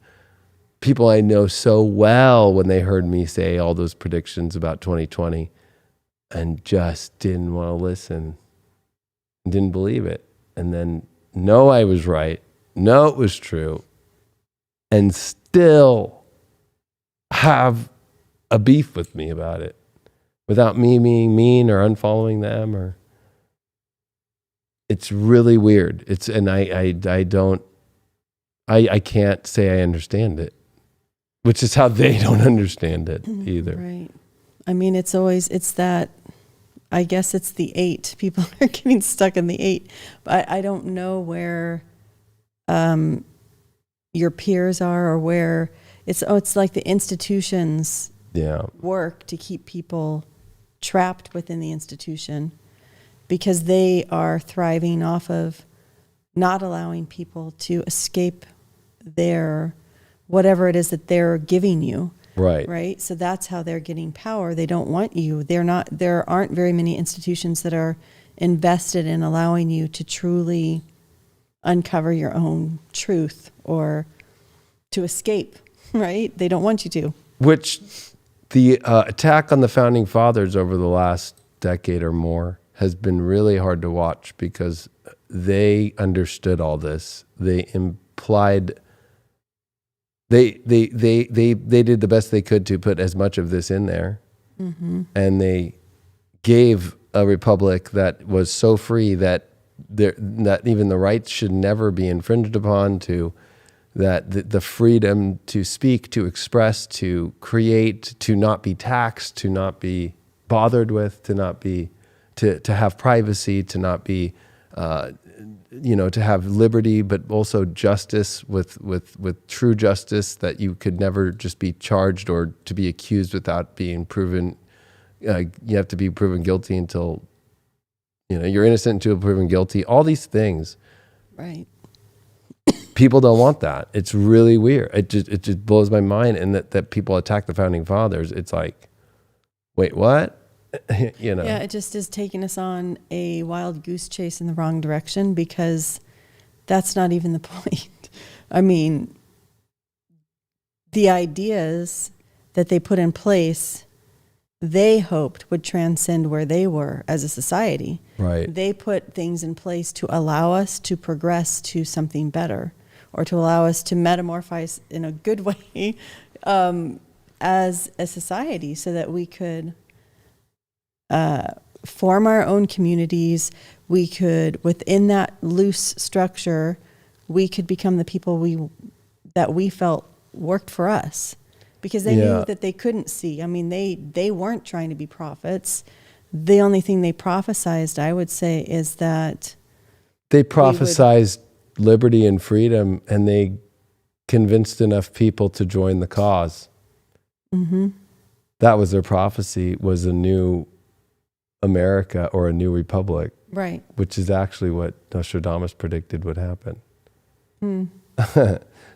people I know so well, when they heard me say all those predictions about 2020 and just didn't want to listen, didn't believe it. And then know I was right, know it was true, and still have a beef with me about it without me being mean or unfollowing them, or it's really weird. I can't say I understand it, which is how they don't understand it either. Right. I mean, it's that, I guess it's the 8. People are getting stuck in the 8. But I don't know where your peers are, or where it's like the institutions work to keep people trapped within the institution, because they are thriving off of not allowing people to escape their whatever it is that they're giving you. Right. So that's how they're getting power. They don't want you. There aren't very many institutions that are invested in allowing you to truly uncover your own truth or to escape, right? They don't want you to. Which the attack on the founding fathers over the last decade or more has been really hard to watch, because they understood all this. They implied they did the best they could to put as much of this in there. Mm-hmm. And they gave a republic that was so free that even the rights should never be infringed upon, to that the freedom to speak, to express, to create, to not be taxed, to not be bothered with, to not be to have privacy, to not be to have liberty, but also justice with true justice, that you could never just be charged or to be accused without being proven. You have to be proven guilty until, you're innocent until proven guilty. All these things. Right. People don't want that. It's really weird. It just blows my mind. And that people attack the founding fathers. It's like, wait, what? Yeah, it just is taking us on a wild goose chase in the wrong direction, because that's not even the point. I mean, the ideas that they put in place, they hoped would transcend where they were as a society. Right. They put things in place to allow us to progress to something better, or to allow us to metamorphose in a good way as a society, so that we could form our own communities. We could, within that loose structure, we could become the people that we felt worked for us, because they knew that they couldn't see. I mean, they weren't trying to be prophets. The only thing they prophesized, I would say, is that they prophesized liberty and freedom, and they convinced enough people to join the cause. Mm-hmm. That was their prophecy, was a new America or a new republic. Right. Which is actually what Nostradamus predicted would happen. Mm.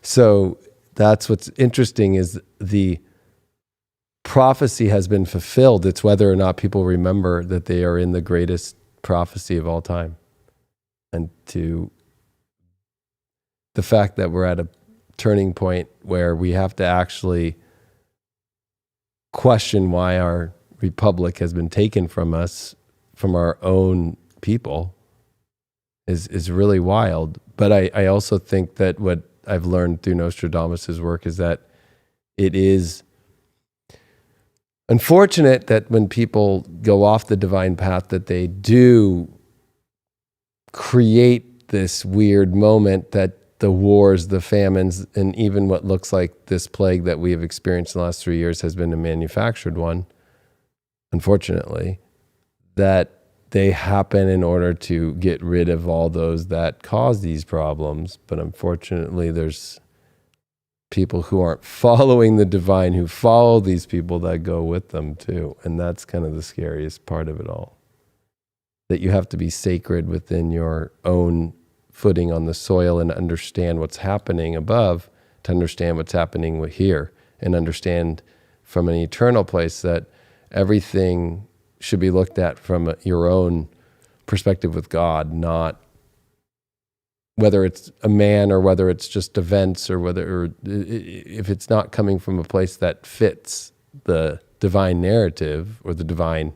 So that's what's interesting, is the prophecy has been fulfilled. It's whether or not people remember that they are in the greatest prophecy of all time. And to the fact that we're at a turning point where we have to actually question why our republic has been taken from us, from our own people, is really wild. But I also think that what I've learned through Nostradamus' work is that it is unfortunate that when people go off the divine path, that they do create this weird moment that the wars, the famines, and even what looks like this plague that we have experienced in the last 3 years has been a manufactured one, unfortunately, that they happen in order to get rid of all those that cause these problems. But unfortunately, there's people who aren't following the divine, who follow these people, that go with them too. And that's kind of the scariest part of it all. That you have to be sacred within your own footing on the soil and understand what's happening above, to understand what's happening here, and understand from an eternal place that everything should be looked at from your own perspective with God, not whether it's a man or whether it's just events, or if it's not coming from a place that fits the divine narrative or the divine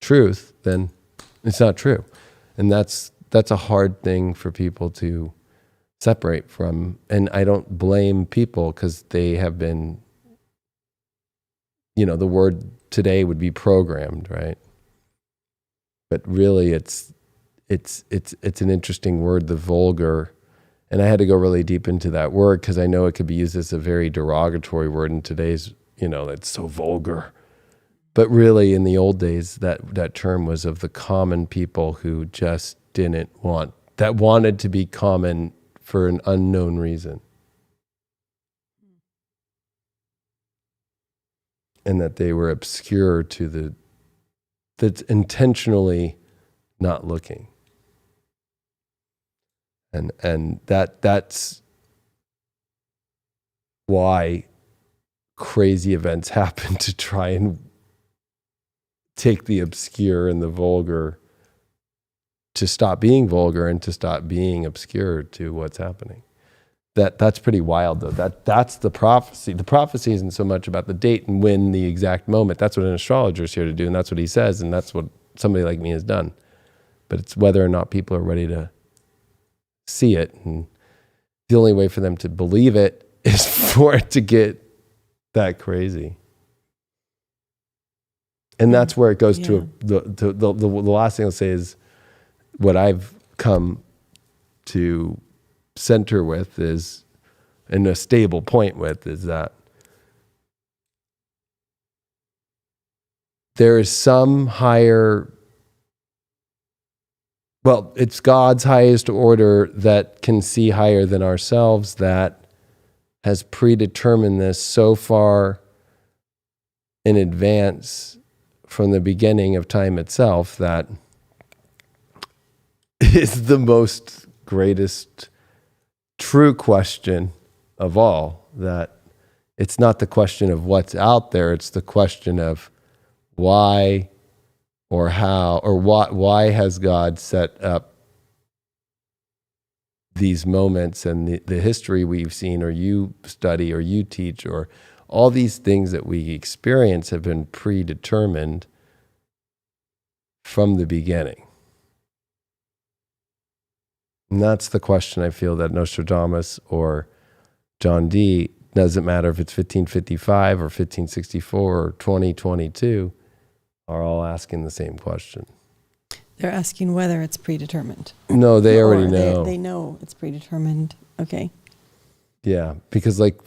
truth, then it's not true. And that's a hard thing for people to separate from. And I don't blame people, because they have been, the word today would be programmed, right? But really it's an interesting word, the vulgar. And I had to go really deep into that word, because I know it could be used as a very derogatory word in today's, it's so vulgar. But really, in the old days, that term was of the common people who just wanted to be common for an unknown reason. And that they were obscure to that's intentionally not looking. And that's why crazy events happen, to try and take the obscure and the vulgar, to stop being vulgar and to stop being obscure to what's happening. That's pretty wild, though. That's the prophecy. The prophecy isn't so much about the date and when, the exact moment. That's what an astrologer is here to do, and that's what he says, and that's what somebody like me has done. But it's whether or not people are ready to see it, and the only way for them to believe it is for it to get that crazy. And that's where it goes to the last thing I'll say is, what I've come to center with is, and a stable point with, is that there is some higher Well, it's God's highest order that can see higher than ourselves that has predetermined this so far in advance from the beginning of time itself that is the most greatest true question of all. That it's not the question of what's out there, it's the question of why or how or why has God set up these moments and the history we've seen or you study or you teach or all these things that we experience have been predetermined from the beginning. And that's the question I feel that Nostradamus or John Dee, doesn't matter if it's 1555 or 1564 or 2022, are all asking the same question. They're asking whether it's predetermined. No, they already know. They know it's predetermined. Okay. Yeah, because like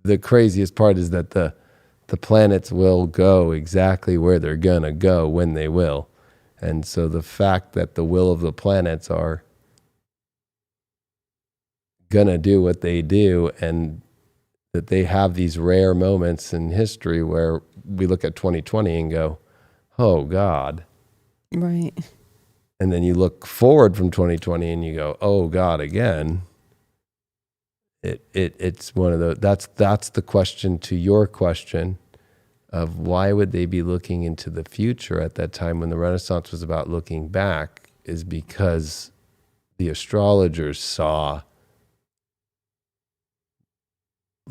the craziest part is that the planets will go exactly where they're going to go when they will. And so the fact that the will of the planets are going to do what they do and that they have these rare moments in history where we look at 2020 and go, oh God. Right. And then you look forward from 2020 and you go, oh God, again. It's one of the, that's the question to your question of why would they be looking into the future at that time when the Renaissance was about looking back, is because the astrologers saw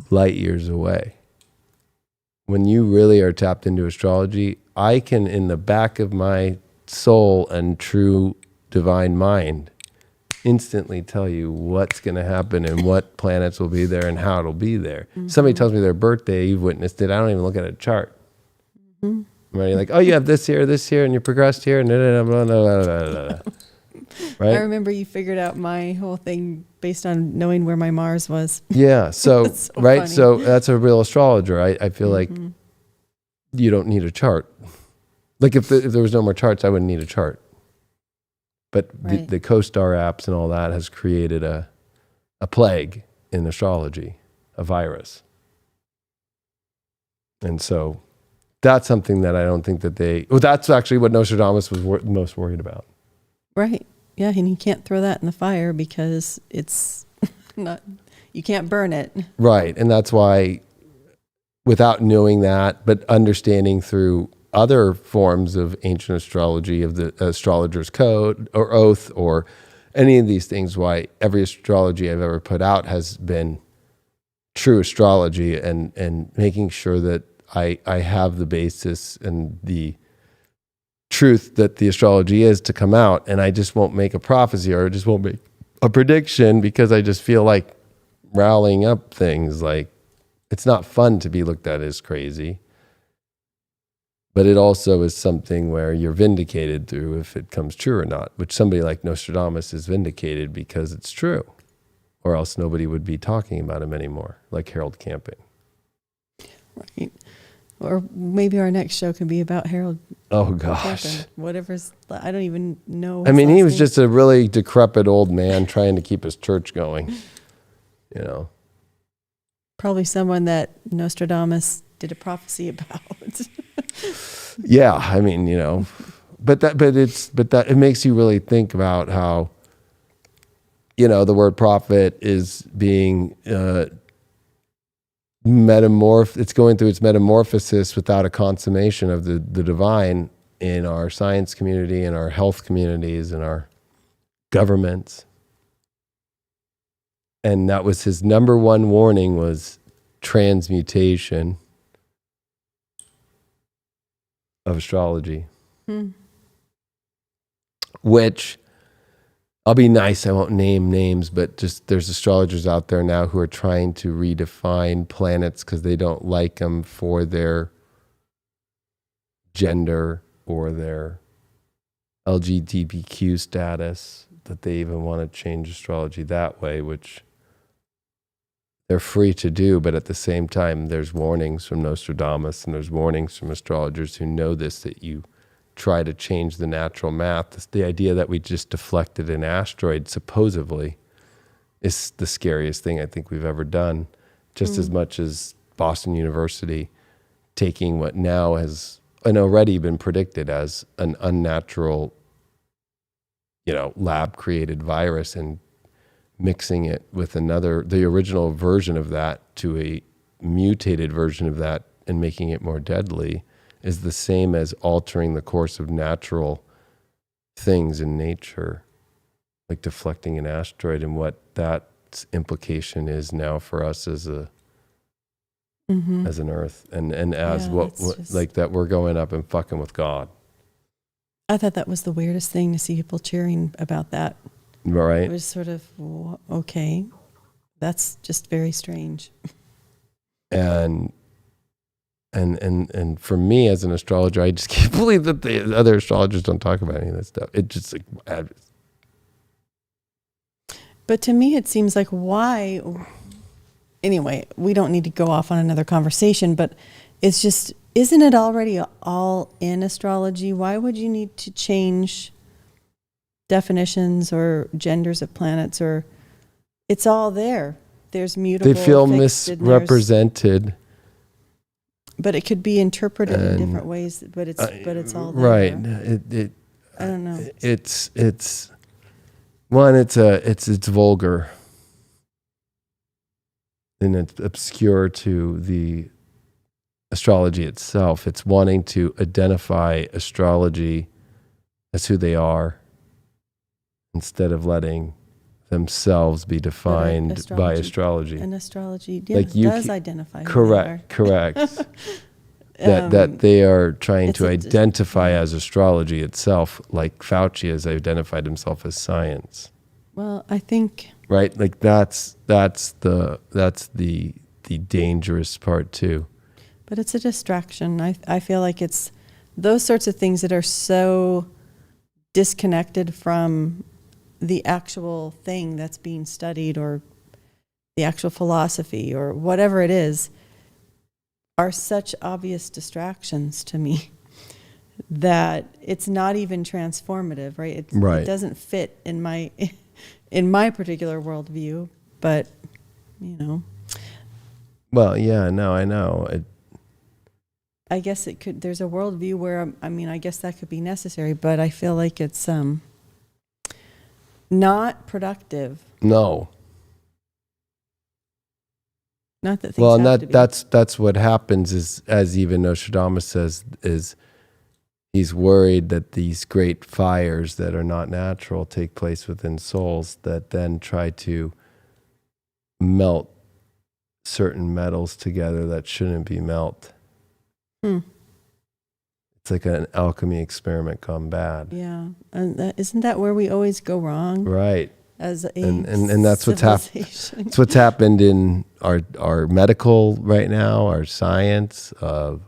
light years away. When you really are tapped into astrology, I can, in the back of my soul and true divine mind, instantly tell you what's going to happen and what planets will be there and how it'll be there. Mm-hmm. Somebody tells me their birthday, you've witnessed it, I don't even look at a chart. Mm-hmm. Right? You're like, oh, you have this here, and you progressed here, and right? I remember you figured out my whole thing based on knowing where my Mars was. Yeah, so, so right, funny. So that's a real astrologer. I feel like you don't need a chart. Like if there was no more charts, I wouldn't need a chart. But right. the CoStar apps and all that has created a plague in astrology, a virus. And so that's something that I don't think that that's actually what Nostradamus was most worried about. Right. Yeah, and you can't throw that in the fire because it's not, you can't burn it. Right. And that's why, without knowing that, but understanding through other forms of ancient astrology, of the astrologer's code or oath or any of these things, why every astrology I've ever put out has been true astrology and making sure that I have the basis and the truth that the astrology is to come out. And I just won't make a prophecy or I just won't make a prediction because I just feel like rallying up things. Like, it's not fun to be looked at as crazy. But it also is something where you're vindicated through if it comes true or not, which somebody like Nostradamus is vindicated because it's true, or else nobody would be talking about him anymore, like Harold Camping. Right. Or maybe our next show could be about Harold. Oh, gosh. Camping. Whatever's, I don't even know. I mean, he was just a really decrepit old man trying to keep his church going, you know. Probably someone that Nostradamus did a prophecy about. Yeah, I mean, you know, but it makes you really think about how, you know, the word prophet is being it's going through its metamorphosis without a consummation of the divine in our science community, in our health communities, in our governments. And that was his number one warning, was transmutation of astrology. Which, I'll be nice, I won't name names, but just there's astrologers out there now who are trying to redefine planets because they don't like them for their gender or their LGBTQ status, that they even want to change astrology that way, which they're free to do. But at the same time, there's warnings from Nostradamus and there's warnings from astrologers who know this, that you try to change the natural math. The idea that we just deflected an asteroid, supposedly, is the scariest thing I think we've ever done. Just as much as Boston University taking what now has and already been predicted as an unnatural, lab-created virus and mixing it with the original version of that to a mutated version of that and making it more deadly is the same as altering the course of natural things in nature, like deflecting an asteroid, and what that implication is now for us as an Earth, and as like that we're going up and fucking with God. I thought that was the weirdest thing to see people cheering about that. Right. It was sort of, okay, that's just very strange. And for me as an astrologer, I just can't believe that the other astrologers don't talk about any of that stuff. It just But to me, it seems like why. Anyway, we don't need to go off on another conversation, but it's just, isn't it already all in astrology? Why would you need to change definitions or genders of planets? Or it's all there. There's mutable. They feel misrepresented. But it could be interpreted in different ways. But it's all there. Right. I don't know. It's vulgar. And it's obscure to the astrology itself. It's wanting to identify astrology as who they are instead of letting themselves be defined by astrology. And astrology does identify who they are. Correct. that they are trying to identify as astrology itself, like Fauci has identified himself as science. Well, I think... Right, like that's the dangerous part too. But it's a distraction. I feel like it's those sorts of things that are so disconnected from the actual thing that's being studied or the actual philosophy or whatever it is are such obvious distractions to me that it's not even transformative, right? It doesn't fit in my particular worldview, but Well, yeah, no, I know. I guess it could. There's a worldview where I guess that could be necessary, but I feel like it's not productive. No. Not that things have to be. That's what happens is, as even Nostradamus says, is he's worried that these great fires that are not natural take place within souls that then try to melt certain metals together that shouldn't be melt. It's like an alchemy experiment gone bad. Yeah, and isn't that where we always go wrong? Right. As a and that's what's happened. It's what's happened in our medical right now, our science, and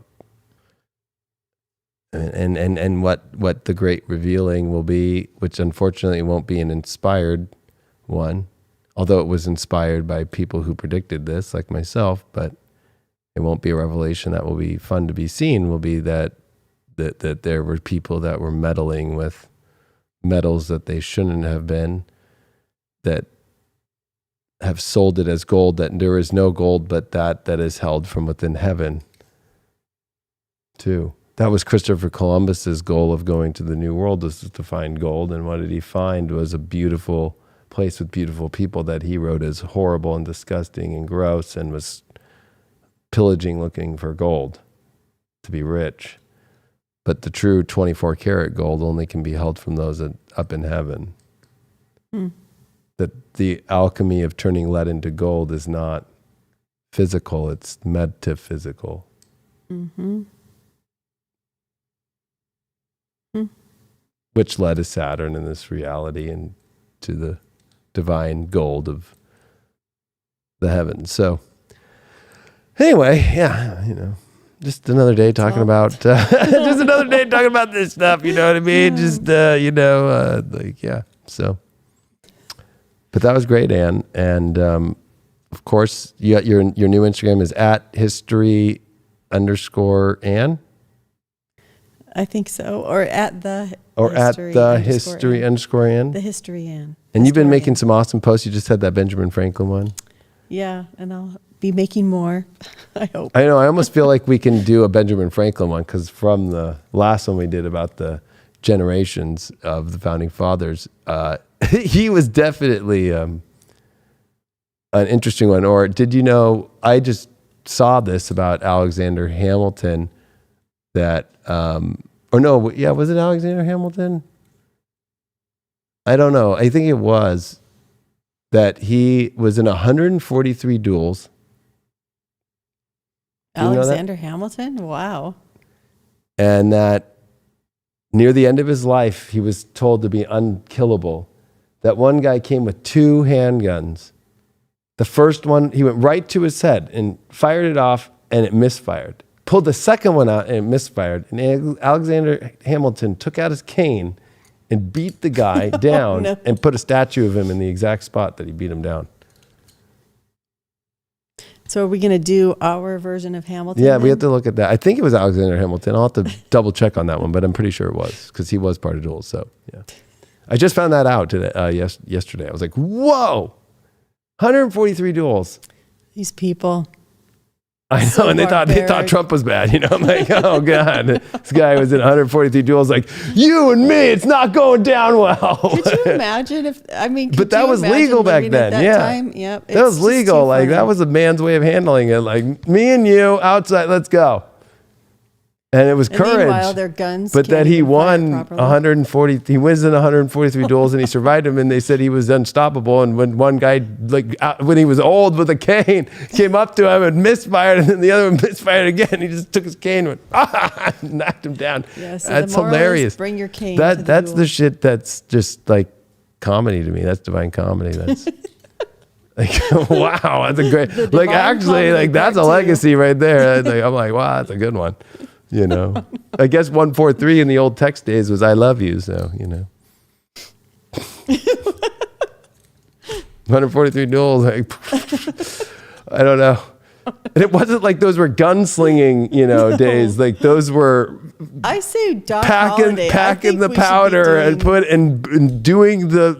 what the great revealing will be, which unfortunately won't be an inspired one, although it was inspired by people who predicted this, like myself. But it won't be a revelation that will be fun to be seen. Will be that there were people that were meddling with metals that they shouldn't have been, that have sold it as gold, that there is no gold but that is held from within heaven too. That was Christopher Columbus's goal of going to the New World, was to find gold. And what did he find? Was a beautiful place with beautiful people that he wrote as horrible and disgusting and gross, and was pillaging looking for gold to be rich. But the true 24 karat gold only can be held from those up in heaven. That the alchemy of turning lead into gold is not physical, it's metaphysical. Which led to Saturn in this reality and to the divine gold of the heavens. So anyway, yeah, just another day talking about just another day talking about this stuff, you know what I mean? Just so. But that was great, Anne. And of course, your new Instagram is @history_Anne. I think so. Or at the history underscore. The history and. And you've been making some awesome posts. You just had that Benjamin Franklin one. Yeah, and I'll be making more, I hope. I know. I almost feel like we can do a Benjamin Franklin one, because from the last one we did about the generations of the Founding Fathers, he was definitely an interesting one. Or did you know, I just saw this about Alexander Hamilton that, was it Alexander Hamilton? I don't know. I think it was that he was in 143 duels. Alexander Hamilton? Wow. And that near the end of his life, he was told to be unkillable. That one guy came with 2 handguns. The first one, he went right to his head and fired it off, and it misfired. Pulled the second one out, and it misfired. And Alexander Hamilton took out his cane and beat the guy down and put a statue of him in the exact spot that he beat him down. So are we going to do our version of Hamilton? Yeah, then? we have to look at that. I think it was Alexander Hamilton. I'll have to double check on that one, but I'm pretty sure it was, because he was part of duels. So yeah, I just found that out today. Yesterday, I was like, whoa, 143 duels. These people. I know, so and they thought Trump was bad. I'm like, oh God, this guy was in 143 duels. Like, you and me, it's not going down well. Could you imagine but that was legal back then. Time? Yep, that was legal. Like, that was a man's way of handling it. Like, me and you outside, let's go. And it was courage. Meanwhile, their guns. But that he won 140. He wins in 143 duels, and he survived them. And they said he was unstoppable. And when one guy, when he was old with a cane, came up to him and misfired, and then the other one misfired again. He just took his cane and went, knocked him down. Yeah, so that's hilarious. Bring your cane. That's the shit that's just like comedy to me. That's divine comedy. That's. Like, wow, that's a great. Like, actually, like, that's a legacy right there. I'm like, wow, that's a good one. I guess 143 in the old text days was "I love you," so 143 duels. Like, I don't know. And it wasn't like those were gunslinging, days. Like, those were. I say Doc packing the powder and doing the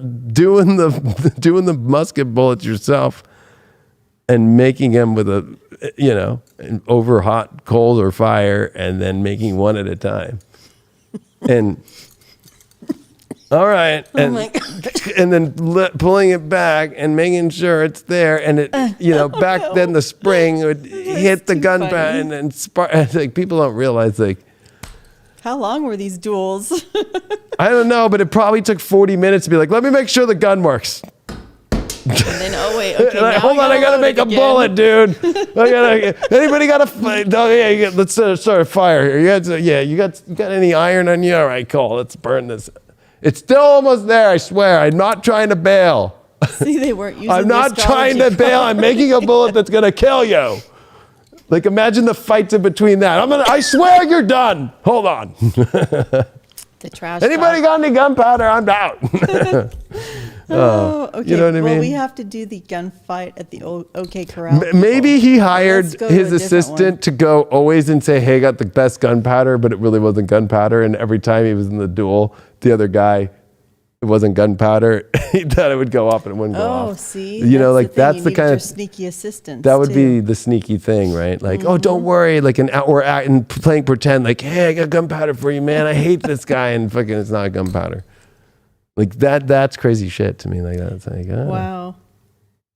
musket bullets yourself, and making them with over hot coals or fire, and then making one at a time. And all right, and and then pulling it back and making sure it's there, and it back then the spring would hit the gunpowder and then spark. Like, people don't realize, like, how long were these duels? I don't know, but it probably took 40 minutes to be like, let me make sure the gun works. And then, okay, hold on, I gotta make a bullet, dude. Anybody got a? Let's start a fire here. You got any iron on you? All right, cool. Let's burn this. It's still almost there. I swear. I'm not trying to bail. See, they weren't using. I'm not trying to bail. I'm making a bullet that's gonna kill you. Like, imagine the fights in between that. I swear you're done. Hold on. The trash. Anybody got any gunpowder? I'm out. Oh, okay. You know what I mean? Well, we have to do the gunfight at the OK Corral. Maybe he hired his assistant to go always and say, hey, I got the best gunpowder, but it really wasn't gunpowder. And every time he was in the duel, the other guy, it wasn't gunpowder. He thought it would go off and it wouldn't go off. Oh, see? That's the kind of sneaky assistance. That would be the sneaky thing, right? Like, oh, don't worry. Like, we're acting, playing pretend, like, hey, I got gunpowder for you, man. I hate this guy. And fucking, it's not gunpowder. Like, that's crazy shit to me. Like, that's like, oh. Wow.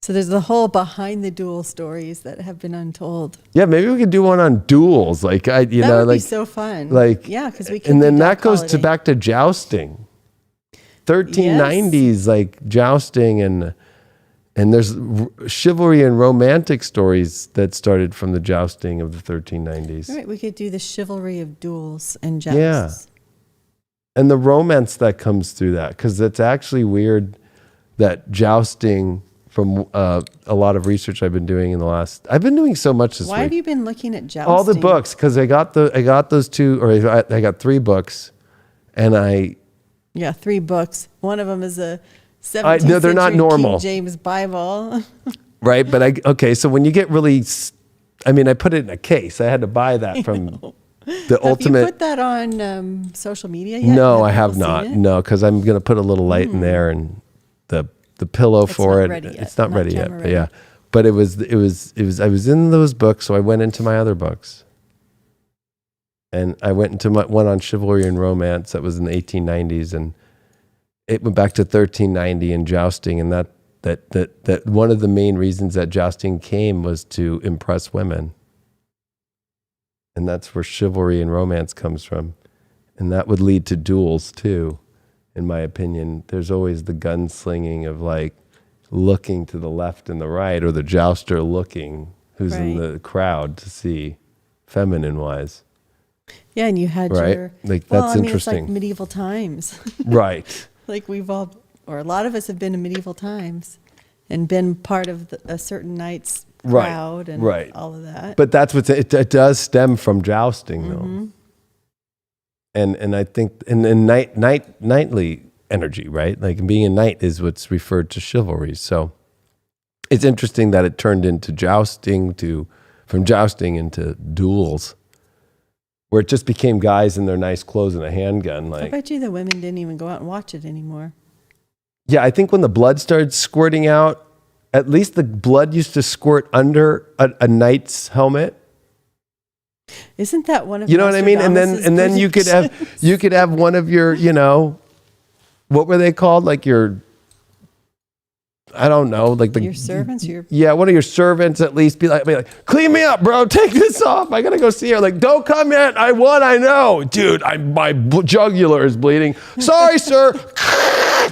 So there's the whole behind the duel stories that have been untold. Yeah, maybe we could do one on duels. Like, that would be so fun. Like, yeah, because we can. And then that goes back to jousting. 1390s, like jousting, and there's chivalry and romantic stories that started from the jousting of the 1390s. All right, we could do the chivalry of duels and jousts. Yeah. And the romance that comes through that, because it's actually weird that jousting, from a lot of research I've been doing I've been doing so much this week. Why have you been looking at jousting? All the books, because I got those two, or I got 3 books, and Yeah, 3 books. One of them is a 17th no, they're not century normal. King James Bible. Right, but so when you get really, I put it in a case. I had to buy that from The ultimate. Have you put that on social media yet? No, I have not. No, because I'm going to put a little light in there and the pillow for it. It's not ready yet. But yeah, but it was. I was in those books, so I went into my other books, and I went into one on chivalry and romance that was in the 1890s, and it went back to 1390 and jousting, and that one of the main reasons that jousting came was to impress women. And that's where chivalry and romance comes from. And that would lead to duels too, in my opinion. There's always the gunslinging of like looking to the left and the right, or the jouster looking who's in the crowd to see, feminine wise. Yeah, and you had your... Like, that's interesting. It's like medieval times. Right. Like we've all, or a lot of us have been in medieval times and been part of a certain knight's crowd and all of that. But that's what it does stem from jousting, though. And I think and knightly energy, right? Like being a knight is what's referred to chivalry. So it's interesting that it turned into from jousting into duels, where it just became guys in their nice clothes and a handgun. Like, I bet you the women didn't even go out and watch it anymore. Yeah, I think when the blood started squirting out, at least the blood used to squirt under a knight's helmet. Isn't that one of you know what I mean? And then you could have one of your, what were they called? Like your, I don't know, like your servants. One of your servants at least be like, clean me up, bro. Take this off. I gotta go see her. Like, don't come in. I know, dude. My jugular is bleeding. Sorry, sir.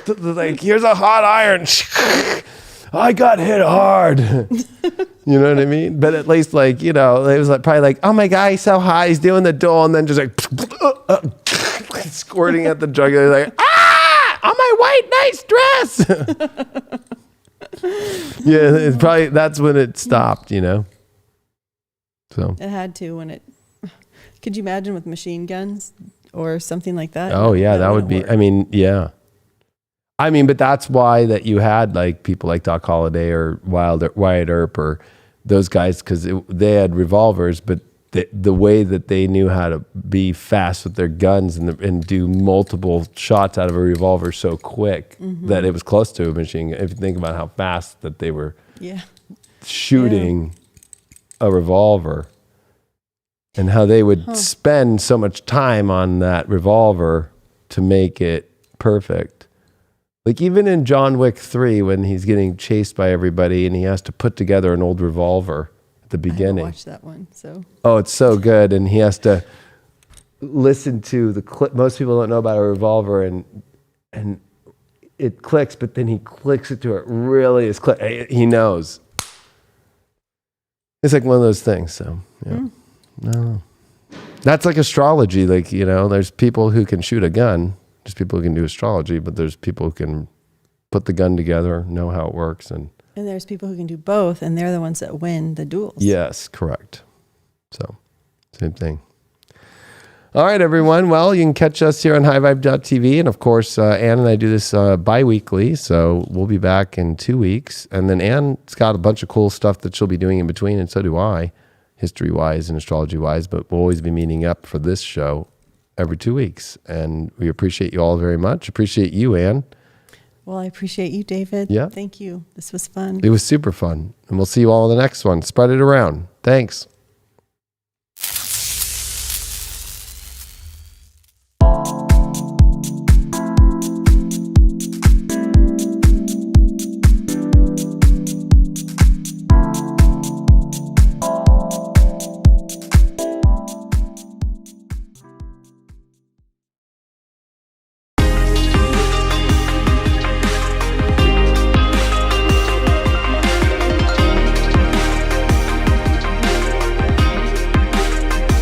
Like, here's a hot iron. I got hit hard. You know what I mean? But at least, like, it was like probably like, oh my God, he's so hot, he's doing the duel, and then just like squirting at the jugular, like, on my white nice dress. Yeah, it's probably, that's when it stopped, So it had to when it. Could you imagine with machine guns or something like that? Oh yeah, that would be. Work. I mean, yeah. But that's why that you had like people like Doc Holliday or Wyatt Earp or those guys, because they had revolvers, but the way that they knew how to be fast with their guns and do multiple shots out of a revolver so quick that it was close to a machine gun. If you think about how fast that they were shooting a revolver and how they would spend so much time on that revolver to make it perfect. Like even in John Wick 3, when he's getting chased by everybody and he has to put together an old revolver at the beginning. I watched that one, so. Oh, it's so good. And he has to listen to the clip. Most people don't know about a revolver and it clicks, but then he clicks it to it really is click. He knows. It's like one of those things. So, yeah. No. That's like astrology. Like, there's people who can shoot a gun. There's people who can do astrology, but there's people who can put the gun together, know how it works. And there's people who can do both, and they're the ones that win the duels. Yes, correct. So, same thing. All right, everyone. Well, you can catch us here on highvibe.tv. And, of course, Ann and I do this bi-weekly, so we'll be back in 2 weeks. And then Ann's got a bunch of cool stuff that she'll be doing in between, and so do I, history-wise and astrology-wise. But we'll always be meeting up for this show every 2 weeks. And we appreciate you all very much. Appreciate you, Ann. Well, I appreciate you, David. Yeah. Thank you. This was fun. It was super fun. And we'll see you all in the next one. Spread it around. Thanks.